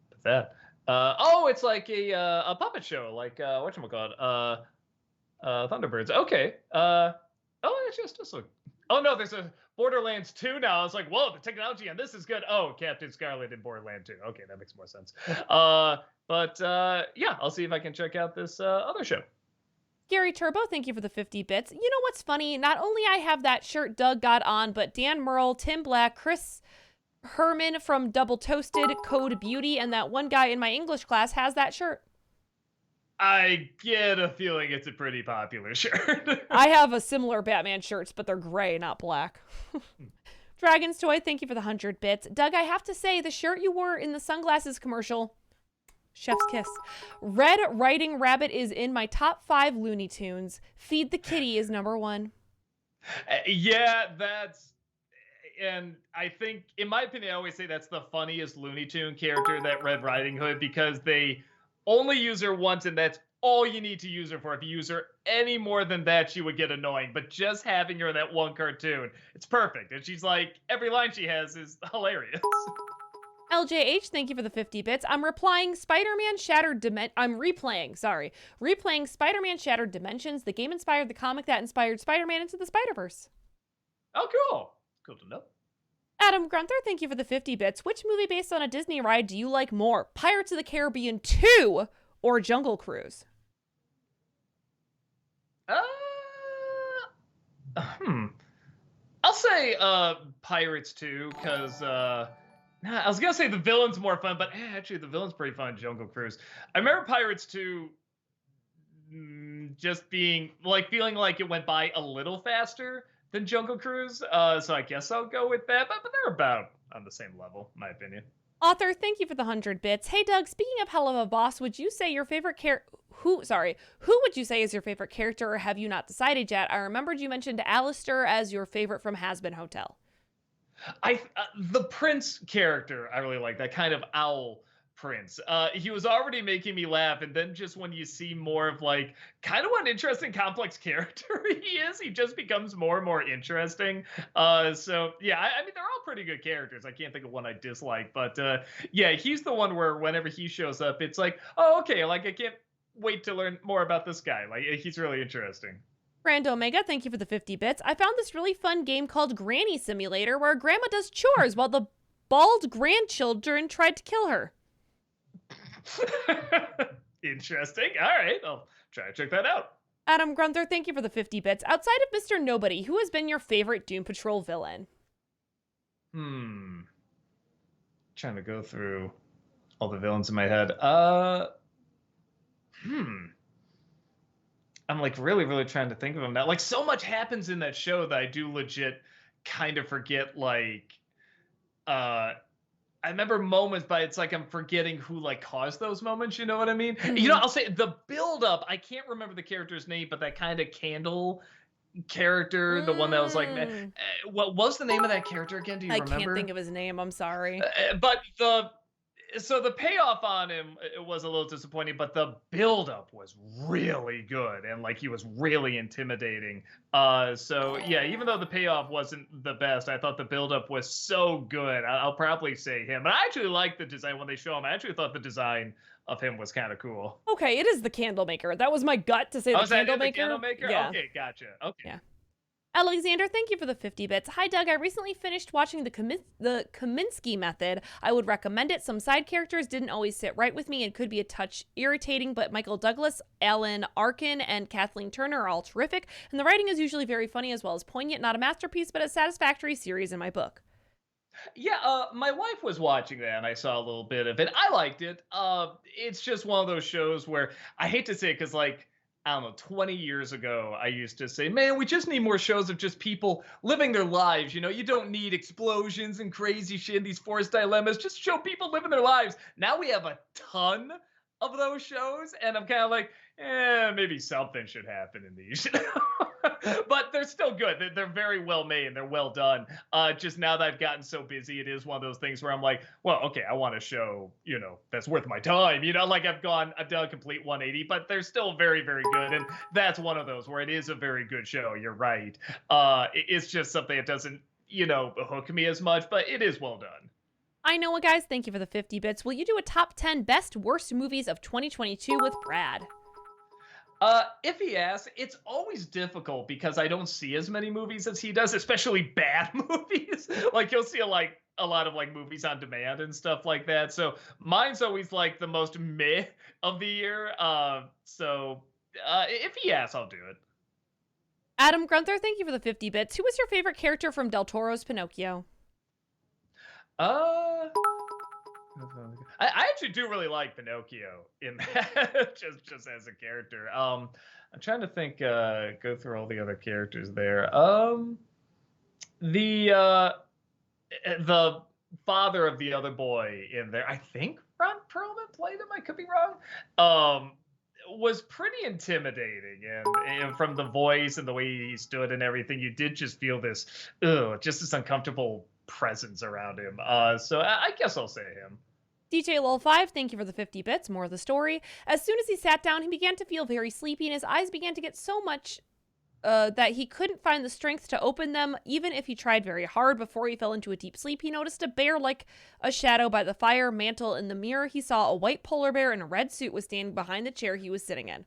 with that. Oh, it's like a puppet show, like whatchamacallit? Thunderbirds. Okay. Oh, it's just look. Oh no, there's a Borderlands 2 now. I was like, whoa, the technology on this is good. Oh, Captain Scarlet in Borderlands 2. Okay, that makes more sense. But yeah, I'll see if I can check out this other show. Gary Turbo, thank you for the 50 bits. You know what's funny? Not only I have that shirt Doug got on, but Dan Merle, Tim Black, Chris Herman from Double Toasted, Code Beauty, and that one guy in my English class has that shirt. I get a feeling it's a pretty popular shirt. I have a similar Batman shirts, but they're gray, not black. Dragon's Toy, thank you for the 100 bits. Doug, I have to say, the shirt you wore in the sunglasses commercial, chef's kiss. Red Riding Rabbit is in my top 5 Looney Tunes. Feed the Kitty is number 1. Yeah, and I think, in my opinion, I always say that's the funniest Looney Tune character, that Red Riding Hood, because they only use her once, and that's all you need to use her for. If you use her any more than that, she would get annoying. But just having her in that one cartoon, it's perfect. And she's like, every line she has is hilarious. LJH, thank you for the 50 bits. I'm replaying Spider-Man Shattered Dimensions. The game inspired the comic that inspired Spider-Man Into the Spider-Verse. Oh, cool. Cool to know. Adam Grunter, thank you for the 50 bits. Which movie based on a Disney ride do you like more? Pirates of the Caribbean 2 or Jungle Cruise? I'll say Pirates 2, because I was gonna say the villain's more fun, but actually the villain's pretty fun in Jungle Cruise. I remember Pirates 2 just being like, feeling like it went by a little faster than Jungle Cruise. So I guess I'll go with that, but they're about on the same level, in my opinion. Author, thank you for the 100 bits. Hey Doug, speaking of Hell of a Boss, would you say your favorite who would you say is your favorite character, or have you not decided yet? I remembered you mentioned Alistair as your favorite from Hazbin Hotel. The Prince character, I really like that kind of owl Prince. He was already making me laugh, and then just when you see more of like kind of what an interesting, complex character he is, he just becomes more and more interesting. So yeah, I mean, they're all pretty good characters. I can't think of one I dislike, but yeah, he's the one where whenever he shows up, it's like, oh, okay, like I can't wait to learn more about this guy. Like, he's really interesting. Grand Omega, thank you for the 50 bits. I found this really fun game called Granny Simulator where grandma does chores while the bald grandchildren tried to kill her. Interesting. All right, I'll try to check that out. Adam Grunther, thank you for the 50 bits. Outside of Mr. Nobody, who has been your favorite Doom Patrol villain? Trying to go through all the villains in my head. I'm like really trying to think of them now. Like, so much happens in that show that I do legit kind of forget. Like, I remember moments, but it's like I'm forgetting who like caused those moments. You know what I mean? Mm-hmm. You know, I'll say the build up. I can't remember the character's name, but that kind of candle character, the one that was like, what was the name of that character again? Do you remember? I can't think of his name. I'm sorry. But the payoff on him, it was a little disappointing, but the buildup was really good, and like he was really intimidating. So yeah, even though the payoff wasn't the best, I thought the buildup was so good. I'll probably say him. And I actually like the design when they show him. I actually thought the design of him was kind of cool. Okay, it is the Candlemaker. That was my gut to say the Candlemaker. The Candlemaker? Yeah. Okay, gotcha. Okay. Yeah. Alexander, thank you for the 50 bits. Hi, Doug. I recently finished watching the Kaminsky Method. I would recommend it. Some side characters didn't always sit right with me and could be a touch irritating, but Michael Douglas, Alan Arkin, and Kathleen Turner are all terrific, and the writing is usually very funny as well as poignant. Not a masterpiece, but a satisfactory series in my book. Yeah, my wife was watching that, and I saw a little bit of it. I liked it. It's just one of those shows where I hate to say it because, like, I don't know, 20 years ago, I used to say, man, we just need more shows of just people living their lives. You know, you don't need explosions and crazy shit, these forced dilemmas. Just show people living their lives. Now we have a ton of those shows, and I'm kind of like, maybe something should happen in these. But they're still good. They're very well made. They're well done. Just now that I've gotten so busy, it is one of those things where I'm like, well, okay, I want a show, you know, that's worth my time. You know, like I've done a complete 180, but they're still very, very good. And that's one of those where it is a very good show. You're right. It's just something that doesn't, you know, hook me as much, but it is well done. I know what, guys. Thank you for the 50 bits. Will you do a top 10 best worst movies of 2022 with Brad? If he asks, it's always difficult because I don't see as many movies as he does, especially bad movies. Like, you'll see a lot of like movies on demand and stuff like that. So mine's always like the most meh of the year. So If he asks, I'll do it. Adam Grunther, thank you for the 50 bits. Who was your favorite character from Del Toro's Pinocchio? Uh, I actually do really like Pinocchio in that, just as a character. I'm trying to think. Go through all the other characters there. The father of the other boy in there, I think Ron Perlman played him. I could be wrong. Was pretty intimidating, and from the voice and the way he stood and everything, you did just feel this, just this uncomfortable presence around him. So I guess I'll say him. DJ Lol5, thank you for the 50 bits. More of the story. As soon as he sat down, he began to feel very sleepy, and his eyes began to get so much that he couldn't find the strength to open them, even if he tried very hard. Before he fell into a deep sleep, he noticed a bear like a shadow by the fire mantle. In the mirror, he saw a white polar bear in a red suit was standing behind the chair he was sitting in.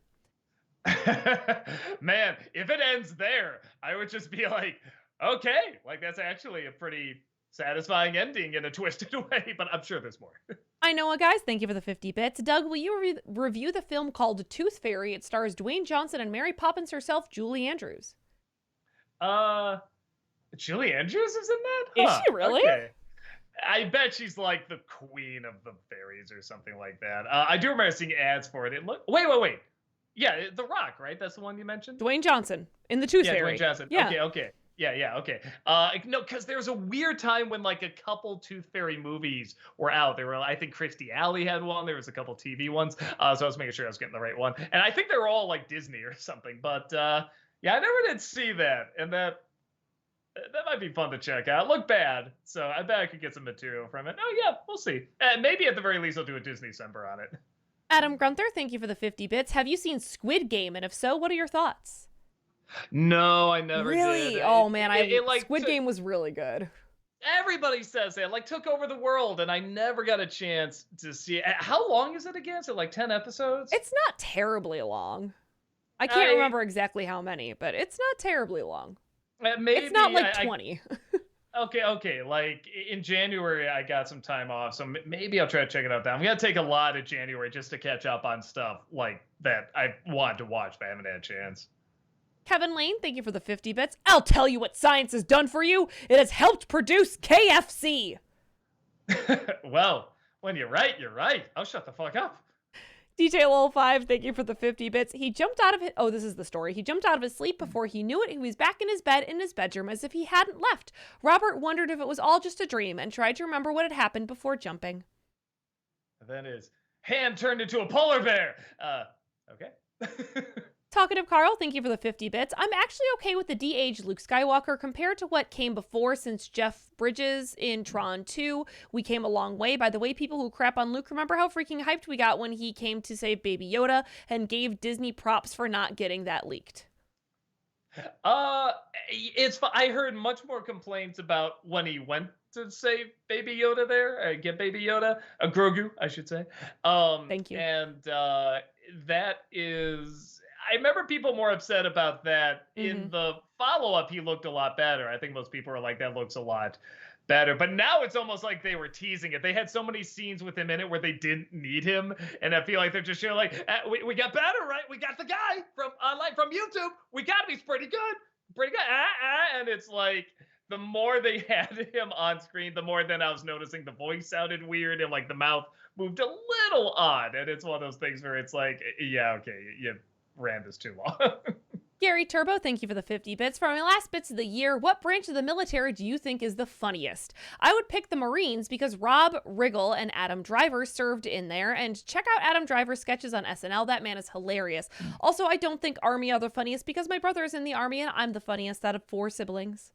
Man, if it ends there, I would just be like, okay, like that's actually a pretty satisfying ending in a twisted way, but I'm sure there's more. I know, guys. Thank you for the 50 bits. Doug, will you review the film called Tooth Fairy? It stars Dwayne Johnson and Mary Poppins herself, Julie Andrews. Julie Andrews is in that? Is she really? Okay. I bet she's like the queen of the fairies or something like that. I do remember seeing ads for it. Wait. Yeah, The Rock, right? That's the one you mentioned? Dwayne Johnson in the Tooth Fairy. Dwayne Johnson. Yeah. Okay. Yeah, okay. No, because there was a weird time when like a couple Tooth Fairy movies were out. There were, I think Christy Alley had one. There was a couple TV ones. So I was making sure I was getting the right one. And I think they were all like Disney or something. But yeah, I never did see that. And that might be fun to check out. Look bad. So I bet I could get some material from it. Oh yeah, we'll see. Maybe at the very least I'll do a Disney December on it. Adam Grunther, thank you for the 50 bits. Have you seen Squid Game? And if so, what are your thoughts? No, I never really? did. Oh man, Squid Game was really good. Everybody says it, like took over the world, and I never got a chance to see it. How long is it again? Is it like 10 episodes? It's not terribly long. I can't remember exactly how many, but it's not terribly long. Maybe it's not like 20. Okay. Like in January, I got some time off, so maybe I'll try to check it out. I'm gonna take a lot of January just to catch up on stuff like that I wanted to watch, but I haven't had a chance. Kevin Lane, thank you for the 50 bits. I'll tell you what science has done for you. It has helped produce KFC. Well, when you're right, you're right. I'll shut the fuck up. DJ Lol5, thank you for the 50 bits. He jumped out of it. Oh, this is the story. He jumped out of his sleep before he knew it. He was back in his bed in his bedroom as if he hadn't left. Robert wondered if it was all just a dream and tried to remember what had happened before jumping. And then his hand turned into a polar bear. Okay. Talkative Carl, thank you for the 50 bits. I'm actually okay with the de-aged Luke Skywalker compared to what came before since Jeff Bridges in Tron 2. We came a long way. By the way, people who crap on Luke, remember how freaking hyped we got when he came to save Baby Yoda and gave Disney props for not getting that leaked? It's I heard much more complaints about when he went to save Baby Yoda there, get Baby Yoda, Grogu, I should say. Thank you. And that is... I remember people more upset about that. In the follow-up, he looked a lot better. I think most people are like, that looks a lot better. But now it's almost like they were teasing it. They had so many scenes with him in it where they didn't need him. And I feel like they're just showing like, we got better, right? We got the guy from online from YouTube. We got him. He's pretty good. Pretty good. And it's like, the more they had him on screen, the more then I was noticing the voice sounded weird and like the mouth moved a little odd. And it's one of those things where it's like, yeah, okay, yeah. Ran this too long. Gary Turbo, thank you for the 50 bits. For my last bits of the year, what branch of the military do you think is the funniest? I would pick the Marines because Rob Riggle and Adam Driver served in there, and check out Adam Driver's sketches on SNL. That man is hilarious. Also, I don't think Army are the funniest because my brother is in the Army and I'm the funniest out of 4 siblings.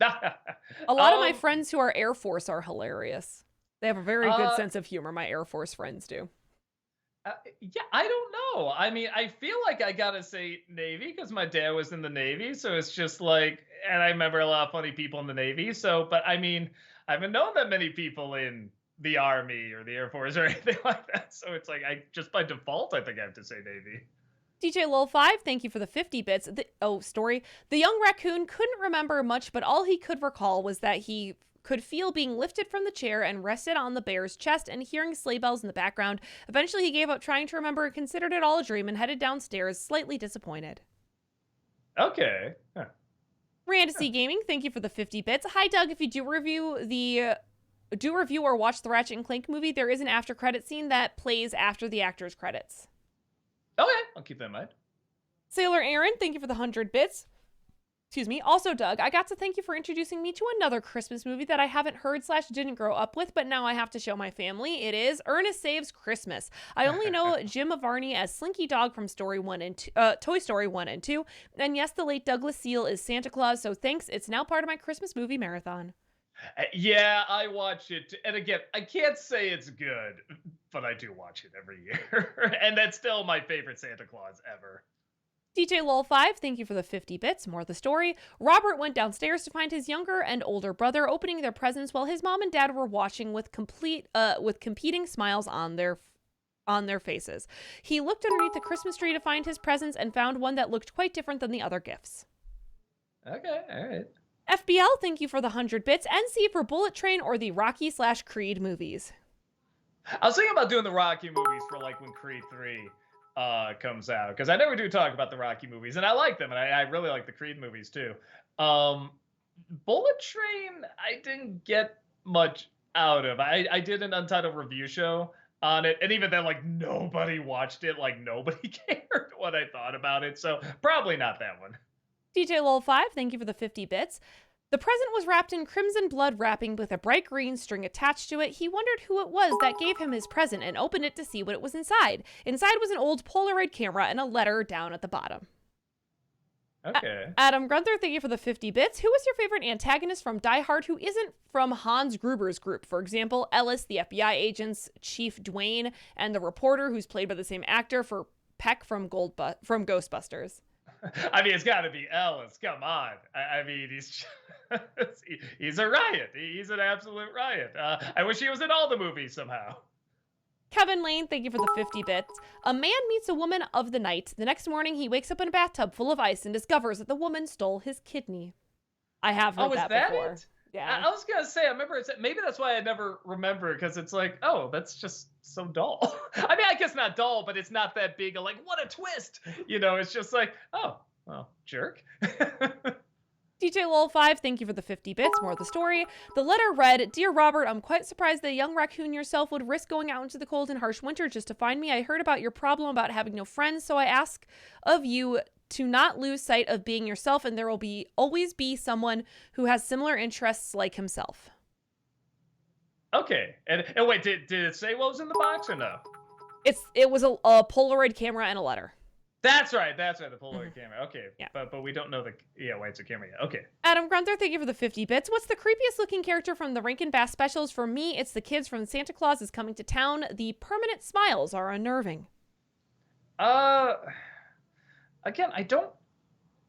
A lot of my friends who are Air Force are hilarious. They have a very good sense of humor, my Air Force friends do. Yeah, I don't know. I mean, I feel like I gotta say Navy because my dad was in the Navy, so it's just like, and I remember a lot of funny people in the Navy. So, but I mean, I haven't known that many people in the Army or the Air Force or anything like that. So it's like, I just by default, I think I have to say Navy. DJ Lol5, thank you for the 50 bits. The young raccoon couldn't remember much, but all he could recall was that he could feel being lifted from the chair and rested on the bear's chest and hearing sleigh bells in the background. Eventually, he gave up trying to remember and considered it all a dream and headed downstairs, slightly disappointed. Okay. Huh. Randy Gaming, thank you for the 50 bits. Hi, Doug. If you do review or watch the Ratchet and Clank movie, there is an after credit scene that plays after the actor's credits. Okay, I'll keep that in mind. Sailor Aaron, thank you for the 100 bits. Excuse me. Also, Doug, I got to thank you for introducing me to another Christmas movie that I haven't heard / didn't grow up with, but now I have to show my family. It is Ernest Saves Christmas. I only know Jim Varney as Slinky Dog from Toy Story 1 and 2. And yes, the late Douglas Seal is Santa Claus, so thanks. It's now part of my Christmas movie marathon. Yeah, I watch it. And again, I can't say it's good, but I do watch it every year. And that's still my favorite Santa Claus ever. DJ Lol5, thank you for the 50 bits. More of the story. Robert went downstairs to find his younger and older brother opening their presents while his mom and dad were watching with competing smiles on their faces. He looked underneath the Christmas tree to find his presents and found one that looked quite different than the other gifts. Okay, all right. FBL, thank you for the 100 bits. NC for Bullet Train or the Rocky / Creed movies. I was thinking about doing the Rocky movies for like when Creed 3 comes out, because I never do talk about the Rocky movies, and I like them, and I really like the Creed movies too. Bullet Train, I didn't get much out of. I did an Untitled review show on it, and even then, like, nobody watched it. Like, nobody cared what I thought about it, so probably not that one. DJ Lol5, thank you for the 50 bits. The present was wrapped in crimson blood wrapping with a bright green string attached to it. He wondered who it was that gave him his present and opened it to see what it was inside. Inside was an old Polaroid camera and a letter down at the bottom. Okay. Adam Grunther, thank you for the 50 bits. Who was your favorite antagonist from Die Hard who isn't from Hans Gruber's group? For example, Ellis, the FBI agents, Chief Dwayne, and the reporter who's played by the same actor for Peck from Ghostbusters. I mean, it's got to be Ellis. Come on. I mean, he's a riot. He's an absolute riot. I wish he was in all the movies somehow. Kevin Lane, thank you for the 50 bits. A man meets a woman of the night. The next morning, he wakes up in a bathtub full of ice and discovers that the woman stole his kidney. I have heard that before. It? Yeah. I was going to say, I remember maybe that's why I never remember, because it's like, oh, that's just so dull. I mean, I guess not dull, but it's not that big. Like, what a twist. You know, it's just like, oh, well, jerk. DJ Lol5, thank you for the 50 bits. More of the story. The letter read, Dear Robert, I'm quite surprised that a young raccoon yourself would risk going out into the cold and harsh winter just to find me. I heard about your problem about having no friends, so I ask of you to not lose sight of being yourself, and there will always be someone who has similar interests like himself. Okay. And wait, did it say what was in the box or no? It was a Polaroid camera and a letter. That's right. The Polaroid camera. Okay. Yeah. But we don't know it's a camera yet. Okay. Adam Grunther, thank you for the 50 bits. What's the creepiest looking character from the Rankin Bass specials? For me, it's the kids from Santa Claus is Coming to Town. The permanent smiles are unnerving. Again, I don't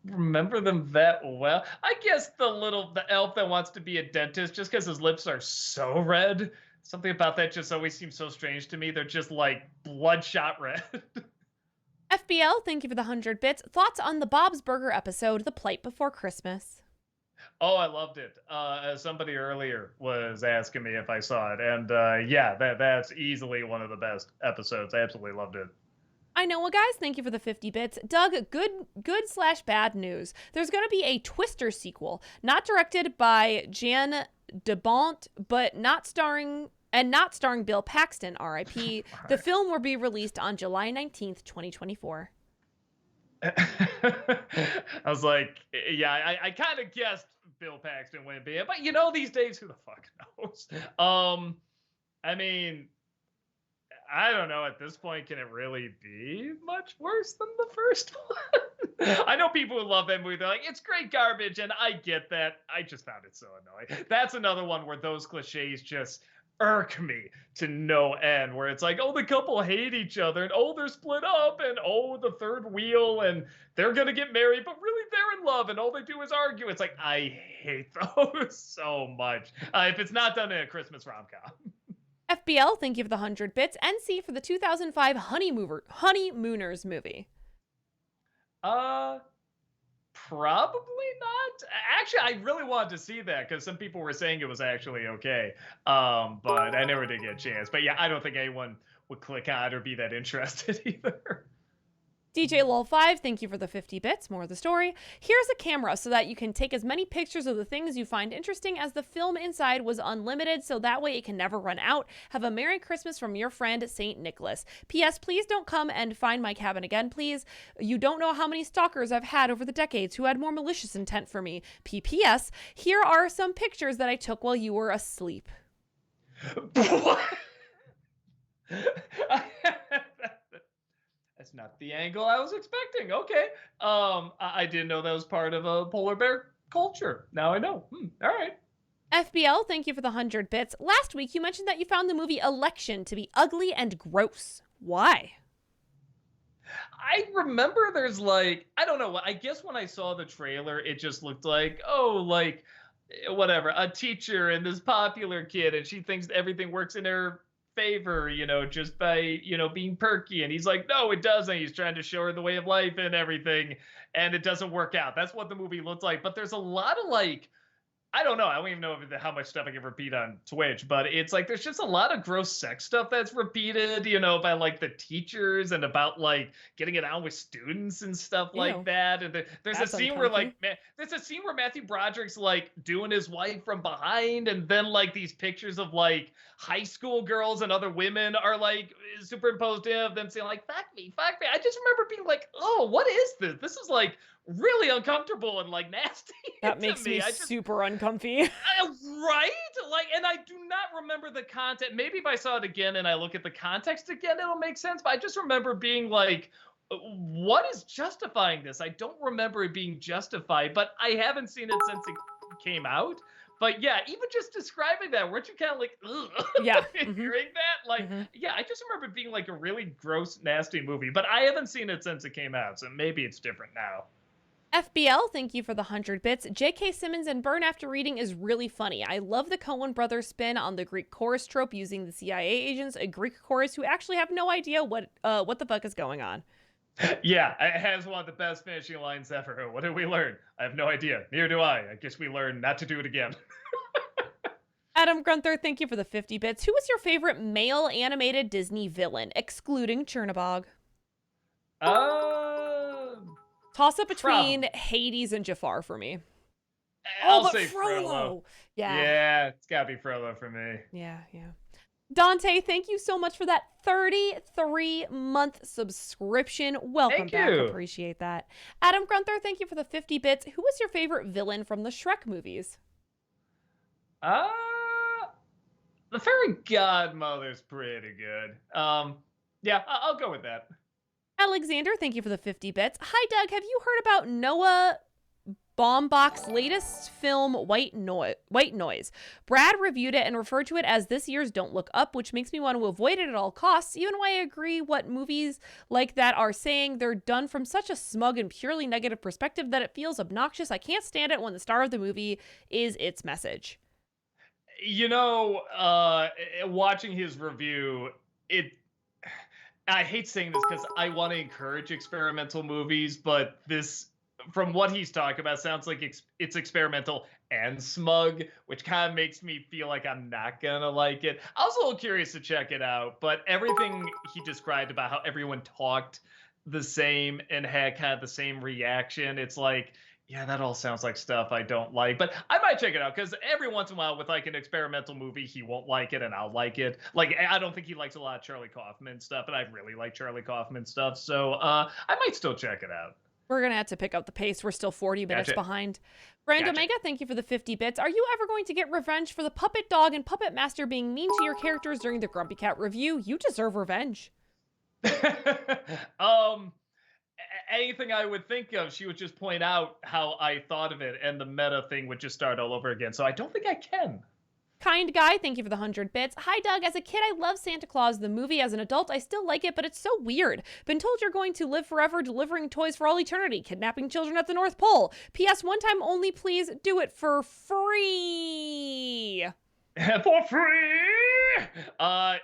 remember them that well. I guess the elf that wants to be a dentist, just because his lips are so red. Something about that just always seems so strange to me. They're just like bloodshot red. FBL, thank you for the 100 bits. Thoughts on the Bob's Burger episode, The Plight Before Christmas? Oh, I loved it. Somebody earlier was asking me if I saw it. And yeah, that's easily one of the best episodes. I absolutely loved it. I know, well, guys, thank you for the 50 bits. Doug, good/bad news. There's going to be a Twister sequel, not directed by Jan de Bont, but not starring Bill Paxton, R.I.P. The film will be released on July 19th, 2024. I was like, yeah, I kind of guessed Bill Paxton wouldn't be it, but you know, these days, who the fuck knows? I mean, I don't know. At this point, can it really be much worse than the first one? I know people who love that movie. They're like, it's great garbage, and I get that. I just found it so annoying. That's another one where those cliches just irk me to no end, where it's like, oh, the couple hate each other, and oh, they're split up, and oh, the third wheel, and they're gonna get married, but really they're in love, and all they do is argue. It's like, I hate those so much. If it's not done in a Christmas rom-com. FBL, thank you for the 100 bits. NC for the 2005 Honeymooners movie. Probably not. Actually, I really wanted to see that because some people were saying it was actually okay. But I never did get a chance. But yeah, I don't think anyone would click on it or be that interested either. DJ Lol5, thank you for the 50 bits. More of the story. Here's a camera so that you can take as many pictures of the things you find interesting as the film inside was unlimited, so that way it can never run out. Have a Merry Christmas from your friend, St. Nicholas. P.S. Please don't come and find my cabin again, please. You don't know how many stalkers I've had over the decades who had more malicious intent for me. P.P.S. Here are some pictures that I took while you were asleep. What? That's not the angle I was expecting. Okay. I didn't know that was part of a polar bear culture. Now I know. All right. FBL, thank you for the 100 bits. Last week, you mentioned that you found the movie Election to be ugly and gross. Why? I remember there's like, I don't know. I guess when I saw the trailer, it just looked like, oh, like whatever, a teacher and this popular kid, and she thinks everything works in her favor, just by, being perky. And he's like, no, it doesn't. He's trying to show her the way of life and everything. And it doesn't work out. That's what the movie looks like. But there's a lot of like, I don't know. I don't even know how much stuff I can repeat on Twitch, but it's like there's just a lot of gross sex stuff that's repeated, by like the teachers and about like getting it on with students and stuff like that. And there's a scene where Matthew Broderick's like doing his wife from behind, and then like these pictures of like high school girls and other women are like superimposed of them saying like "fuck me, fuck me." I just remember being like, "Oh, what is this? This is like really uncomfortable and like nasty." That makes me super uncomfy. Right? Like, and I do not remember the content. Maybe if I saw it again and I look at the context again, it'll make sense. But I just remember being like, what is justifying this? I don't remember it being justified, but I haven't seen it since it came out. But yeah, even just describing that, weren't you kind of like, ugh, yeah, hearing that? Like, yeah, I just remember it being like a really gross, nasty movie, but I haven't seen it since it came out, so maybe it's different now. FBL, thank you for the 100 bits. J.K. Simmons and Burn After Reading is really funny. I love the Coen brothers spin on the Greek chorus trope using the CIA agents, a Greek chorus who actually have no idea what the fuck is going on. Yeah, it has one of the best finishing lines ever. What did we learn? I have no idea. Neither do I. I guess we learned not to do it again. Adam Grunther, thank you for the 50 bits. Who was your favorite male animated Disney villain, excluding Chernabog? Toss up between Hades and Jafar for me. I'll say Frollo. Yeah, it's gotta be Frollo for me. Yeah. Dante, thank you so much for that 33-month subscription. Welcome back. Appreciate that. Adam Grunther, thank you for the 50 bits. Who was your favorite villain from the Shrek movies? The Fairy Godmother's pretty good. Yeah, I'll go with that. Alexander, thank you for the 50 bits. Hi, Doug. Have you heard about Noah Baumbach's latest film, White Noise? Brad reviewed it and referred to it as this year's Don't Look Up, which makes me want to avoid it at all costs, even though I agree what movies like that are saying. They're done from such a smug and purely negative perspective that it feels obnoxious. I can't stand it when the star of the movie is its message. Watching his review, I hate saying this because I want to encourage experimental movies, but this, from what he's talking about, sounds like it's experimental and smug, which kind of makes me feel like I'm not gonna like it. I was a little curious to check it out, but everything he described about how everyone talked the same and had kind of the same reaction, it's like, yeah, that all sounds like stuff I don't like, but I might check it out because every once in a while with like an experimental movie, he won't like it and I'll like it. Like, I don't think he likes a lot of Charlie Kaufman stuff, and I really like Charlie Kaufman stuff. So I might still check it out. We're going to have to pick up the pace. We're still 40 minutes behind. Brand Omega, thank you for the 50 bits. Are you ever going to get revenge for the Puppet Dog and Puppet Master being mean to your characters during the Grumpy Cat review? You deserve revenge. Anything I would think of, she would just point out how I thought of it, and the meta thing would just start all over again. So I don't think I can. Kind Guy, thank you for the 100 bits. Hi, Doug. As a kid, I love Santa Claus, the movie. As an adult, I still like it, but it's so weird. Been told you're going to live forever delivering toys for all eternity, kidnapping children at the North Pole. P.S. One time only, please do it for free. For free? Yeah,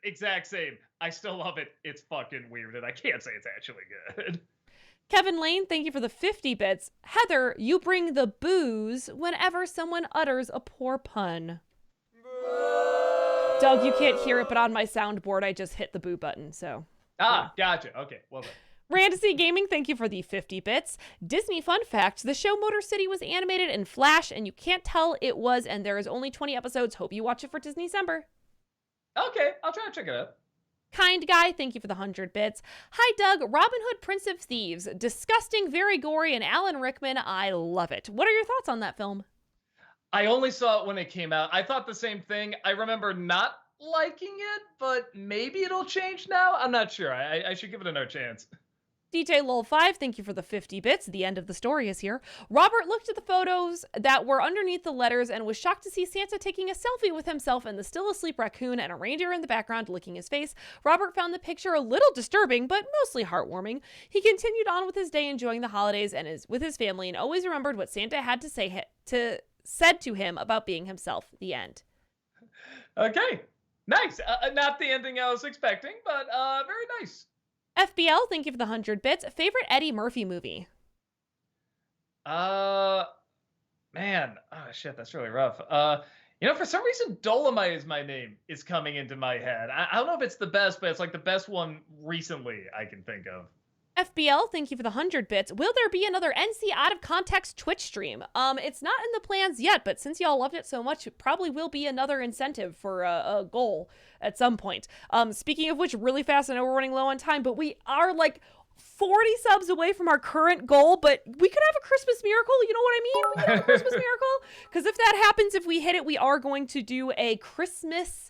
exact same. I still love it. It's fucking weird, and I can't say it's actually good. Kevin Lane, thank you for the 50 bits. Heather, you bring the booze whenever someone utters a poor pun. Doug, you can't hear it, but on my soundboard, I just hit the boo button, so. Ah, gotcha. Okay, well done. Randy Gaming, thank you for the 50 bits. Disney fun fact, the show Motor City was animated in Flash, and you can't tell it was, and there is only 20 episodes. Hope you watch it for Disney December. Okay, I'll try to check it out. Kind Guy, thank you for the 100 bits. Hi, Doug. Robin Hood, Prince of Thieves. Disgusting, very gory, and Alan Rickman. I love it. What are your thoughts on that film? I only saw it when it came out. I thought the same thing. I remember not liking it, but maybe it'll change now. I'm not sure. I should give it another chance. DJ Lol 5, thank you for the 50 bits. The end of the story is here. Robert looked at the photos that were underneath the letters and was shocked to see Santa taking a selfie with himself and the still asleep raccoon and a reindeer in the background licking his face. Robert found the picture a little disturbing, but mostly heartwarming. He continued on with his day enjoying the holidays and with his family and always remembered what Santa had to say said to him about being himself. The end. Okay, nice. Not the ending I was expecting, but very nice. FBL, thank you for the 100 bits. Favorite Eddie Murphy movie? Man, oh shit, that's really rough. For some reason, Dolomite is my name is coming into my head. I don't know if it's the best, but it's like the best one recently I can think of. FBL, thank you for the 100 bits. Will there be another NC Out of Context Twitch stream? It's not in the plans yet, but since y'all loved it so much, it probably will be another incentive for a goal at some point. Speaking of which, really fast, I know we're running low on time, but we are like 40 subs away from our current goal, but we could have a Christmas miracle. You know what I mean? We could have a Christmas miracle. Because if that happens, if we hit it, we are going to do a Christmas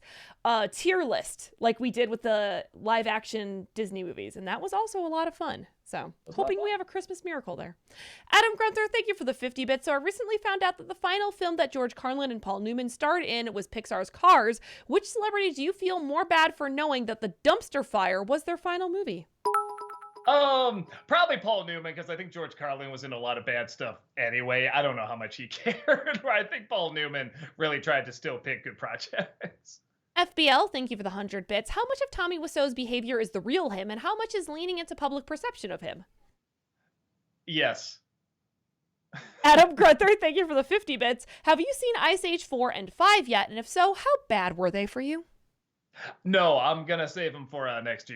tier list like we did with the live action Disney movies. And that was also a lot of fun. So hoping we have a Christmas miracle there. Adam Grunther, thank you for the 50 bits. So I recently found out that the final film that George Carlin and Paul Newman starred in was Pixar's Cars. Which celebrity do you feel more bad for knowing that the dumpster fire was their final movie? Probably Paul Newman, because I think George Carlin was in a lot of bad stuff anyway. I don't know how much he cared. I think Paul Newman really tried to still pick good projects. FBL, thank you for the 100 bits. How much of Tommy Wiseau's behavior is the real him, and how much is leaning into public perception of him? Yes. Adam Gruther, thank you for the 50 bits. Have you seen Ice Age 4 and 5 yet? And if so, how bad were they for you? No, I'm going to save them for next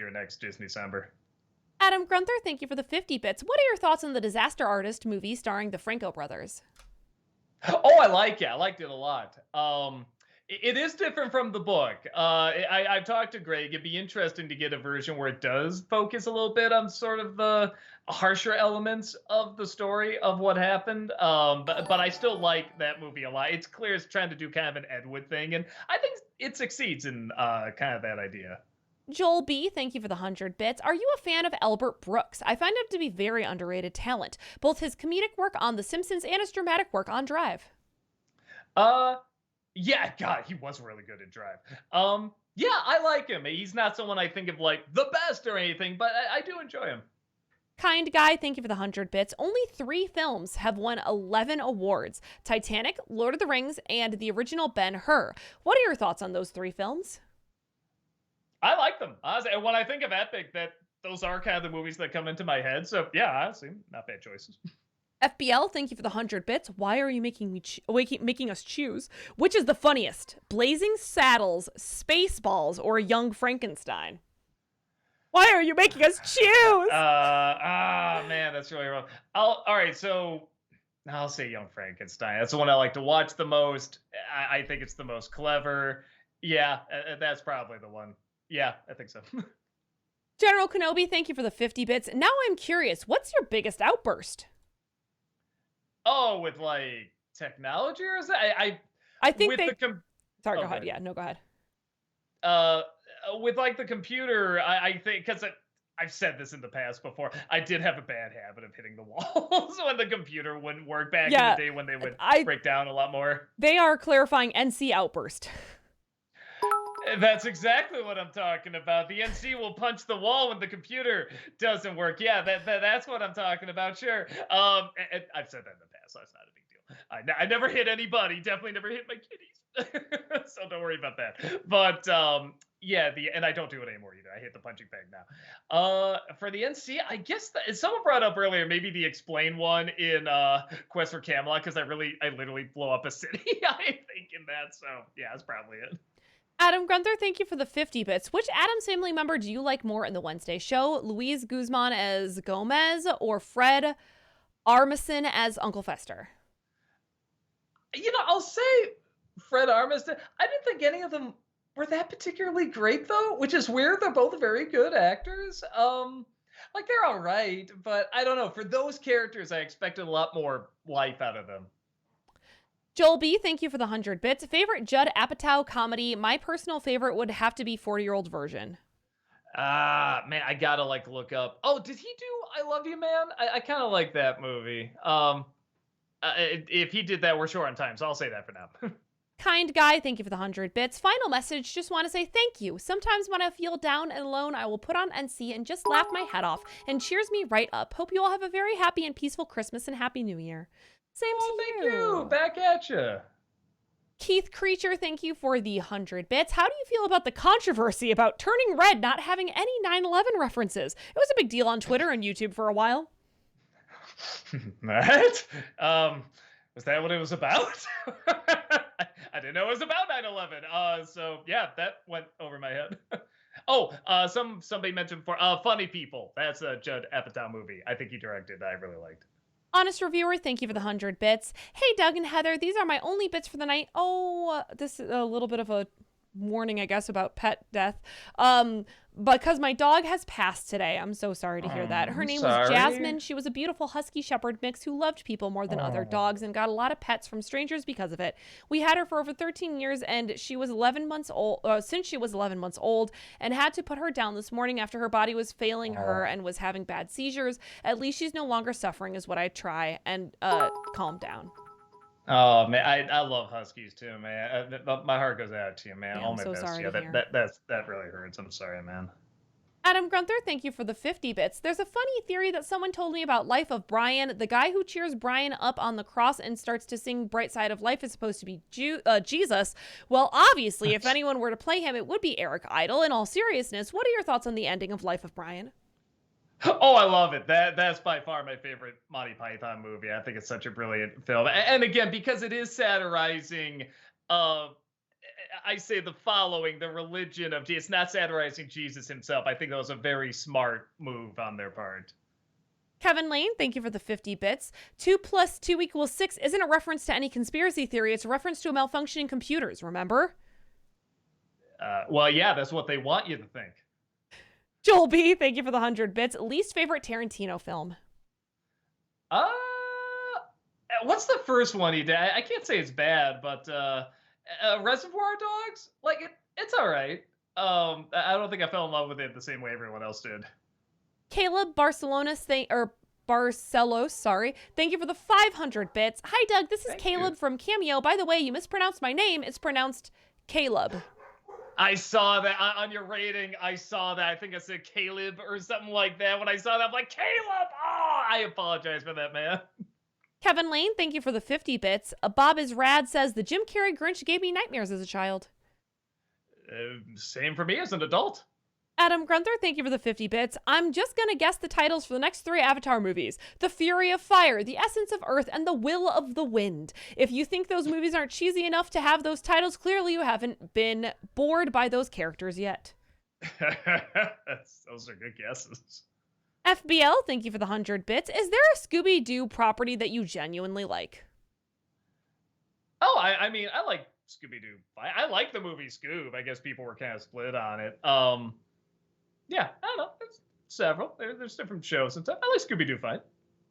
Disney December. Adam Grunther, thank you for the 50 bits. What are your thoughts on the Disaster Artist movie starring the Franco brothers? Oh, I like it. I liked it a lot. It is different from the book. I've talked to Greg. It'd be interesting to get a version where it does focus a little bit on sort of the harsher elements of the story of what happened. But I still like that movie a lot. It's clear it's trying to do kind of an Ed Wood thing, and I think it succeeds in kind of that idea. Joel B, thank you for the 100 bits. Are you a fan of Albert Brooks? I find him to be very underrated talent, both his comedic work on The Simpsons and his dramatic work on Drive. Yeah, God, he was really good at Drive. Yeah, I like him. He's not someone I think of like the best or anything, but I do enjoy him. Kind Guy, thank you for the 100 bits. Only 3 films have won 11 awards: Titanic, Lord of the Rings, and the original Ben-Hur. What are your thoughts on those 3 films? I like them. Honestly, when I think of Epic, those are kind of the movies that come into my head. So yeah, honestly, not bad choices. FBL, thank you for the 100 bits. Why are you making us choose? Which is the funniest? Blazing Saddles, Spaceballs, or Young Frankenstein? Why are you making us choose? Man, that's really wrong. All right, so I'll say Young Frankenstein. That's the one I like to watch the most. I think it's the most clever. Yeah, that's probably the one. Yeah, I think so. General Kenobi, thank you for the 50 bits. Now I'm curious, what's your biggest outburst? Oh, with like technology, or is that I think with Sorry, go ahead. Yeah, no, go ahead. With like the computer, I think, because I've said this in the past before, I did have a bad habit of hitting the walls when the computer wouldn't work back in the day when they would break down a lot more. They are clarifying NC outburst. That's exactly what I'm talking about. The NC will punch the wall when the computer doesn't work. Yeah, that's what I'm talking about. Sure. And I've said that in the past, so it's not a big deal. I never hit anybody. Definitely never hit my kitties. So don't worry about that. But Yeah, and I don't do it anymore either. I hit the punching bag now. For the NC, I guess someone brought up earlier maybe the explain one in Quest for Camelot because I literally blow up a city. I think in that, so yeah, that's probably it. Adam Gunther, thank you for the 50 bits. Which Adams family member do you like more in the Wednesday show? Luis Guzman as Gomez or Fred Armisen as Uncle Fester? I'll say Fred Armisen. I didn't think any of them were that particularly great though, which is weird. They're both very good actors. Like they're all right, but I don't know. For those characters, I expected a lot more life out of them. Joel B, thank you for the 100 bits. Favorite Judd Apatow comedy? My personal favorite would have to be 40-Year-Old Virgin. Man, I gotta look up. Oh, did he do I Love You, Man? I kind of like that movie. If he did that, we're short on time, so I'll say that for now. Kind Guy, thank you for the 100 bits. Final message, just want to say thank you. Sometimes when I feel down and alone, I will put on NC and just laugh my head off and cheers me right up. Hope you all have a very happy and peaceful Christmas and Happy New Year. Same to you. Thank you. Back at you. Keith Creature, thank you for the 100 bits. How do you feel about the controversy about Turning Red not having any 9/11 references? It was a big deal on Twitter and YouTube for a while. What? Was that what it was about? I didn't know it was about 9/11. So yeah, that went over my head. Somebody mentioned before, Funny People. That's a Judd Apatow movie. I think he directed. I really liked. Honest Reviewer, thank you for the 100 bits. Hey, Doug and Heather, these are my only bits for the night. This is a little bit of a warning, I guess, about pet death. Because my dog has passed today. I'm so sorry to hear that. Her name was Jasmine. She was a beautiful husky shepherd mix who loved people more than other dogs and got a lot of pets from strangers because of it. We had her for over 13 years and she was 11 months old, since she was 11 months old, and had to put her down this morning after her body was failing her and was having bad seizures. At least she's no longer suffering is what I try and calm down. Oh man, I love huskies too, man. My heart goes out to you, man. Yeah, I'm so sorry to hear. That really hurts. I'm sorry, man. Adam Grunther, thank you for the 50 bits. There's a funny theory that someone told me about Life of Brian. The guy who cheers Brian up on the cross and starts to sing Bright Side of Life is supposed to be Jesus. Well, obviously, if anyone were to play him, it would be Eric Idle. In all seriousness, what are your thoughts on the ending of Life of Brian? Oh, I love it. That's by far my favorite Monty Python movie. I think it's such a brilliant film. And again, because it is satirizing, I say the following, the religion of Jesus, not satirizing Jesus himself. I think that was a very smart move on their part. Kevin Lane, thank you for the 50 bits. 2 + 2 = 6 isn't a reference to any conspiracy theory. It's a reference to a malfunctioning computers, remember? Well, yeah, that's what they want you to think. Joel B, thank you for the 100 bits. Least favorite Tarantino film? What's the first one he did? I can't say it's bad, but Reservoir Dogs, it's all right. I don't think I fell in love with it the same way everyone else did. Caleb Barcelos, sorry. Thank you for the 500 bits. Hi, Doug. This is Caleb from Cameo. By the way, you mispronounced my name. It's pronounced Caleb. I saw that on your rating. I saw that. I think I said Caleb or something like that. When I saw that, I'm like, Caleb! Oh, I apologize for that, man. Kevin Lane, thank you for the 50 bits. Bob is Rad says, the Jim Carrey Grinch gave me nightmares as a child. Same for me as an adult. Adam Grunther, thank you for the 50 bits. I'm just going to guess the titles for the next 3 Avatar movies. The Fury of Fire, The Essence of Earth, and The Will of the Wind. If you think those movies aren't cheesy enough to have those titles, clearly you haven't been bored by those characters yet. Those are good guesses. FBL, thank you for the 100 bits. Is there a Scooby-Doo property that you genuinely like? Oh, I mean, I like Scooby-Doo. I like the movie Scoob. I guess people were kind of split on it. Yeah, I don't know. There's several. There's different shows and stuff. I like Scooby-Doo fine.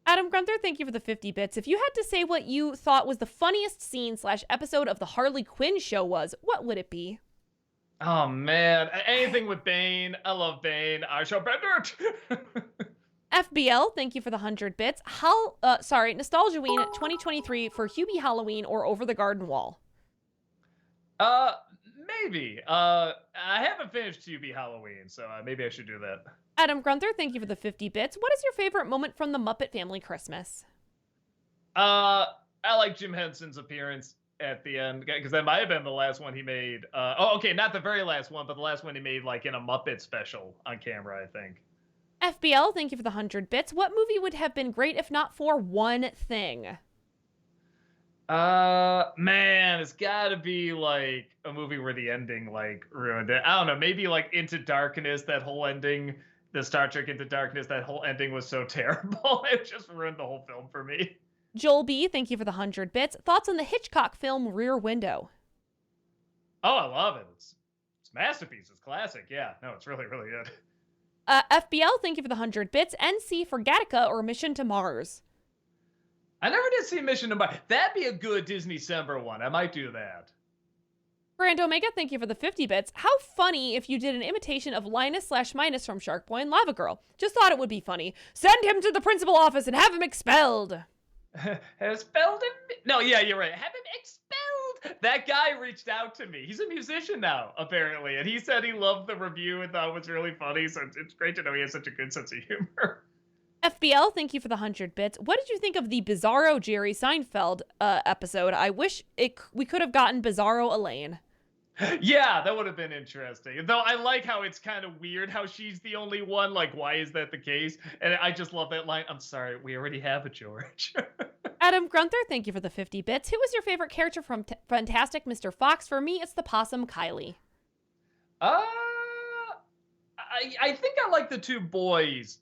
Adam Grunther, thank you for the 50 bits. If you had to say what you thought was the funniest scene/episode of the Harley Quinn show was, what would it be? Oh, man. Anything with Bane. I love Bane. I shall bend it. FBL, thank you for the 100 bits. Nostalgiaween 2023 for Hubie Halloween or Over the Garden Wall. Maybe. I haven't finished Hubie Halloween, so maybe I should do that. Adam Grunther, thank you for the 50 bits. What is your favorite moment from the Muppet Family Christmas? I like Jim Henson's appearance at the end because that might have been the last one he made. Oh, okay, not the very last one, but the last one he made like in a Muppet special on camera, I think. FBL, thank you for the 100 bits. What movie would have been great if not for one thing? Man, it's gotta be like a movie where the ending like ruined it. I don't know, maybe like Into Darkness, that whole ending, the Star Trek Into Darkness, that whole ending was so terrible. It just ruined the whole film for me. Joel B, thank you for the 100 bits. Thoughts on the Hitchcock film Rear Window? Oh, I love it. It's masterpiece. It's classic. Yeah, no, it's really, really good. FBL, thank you for the 100 bits. NC for Gattaca or Mission to Mars? I never did see Mission to Mars. That'd be a good Disney December one. I might do that. Grand Omega, thank you for the 50 bits. How funny if you did an imitation of Linus/Minus from Shark Boy and Lava Girl. Just thought it would be funny. Send him to the principal office and have him expelled. Expelled him? No, yeah, you're right. Have him expelled. That guy reached out to me. He's a musician now, apparently, and he said he loved the review and thought it was really funny. So it's great to know he has such a good sense of humor. FBL, thank you for the 100 bits. What did you think of the Bizarro Jerry Seinfeld episode? I wish we could have gotten Bizarro Elaine. Yeah, that would have been interesting. Though I like how it's kind of weird how she's the only one. Like, why is that the case? And I just love that line. I'm sorry, we already have a George. Adam Grunther, thank you for the 50 bits. Who was your favorite character from Fantastic Mr. Fox? For me, it's the possum Kylie. I think I like the two boys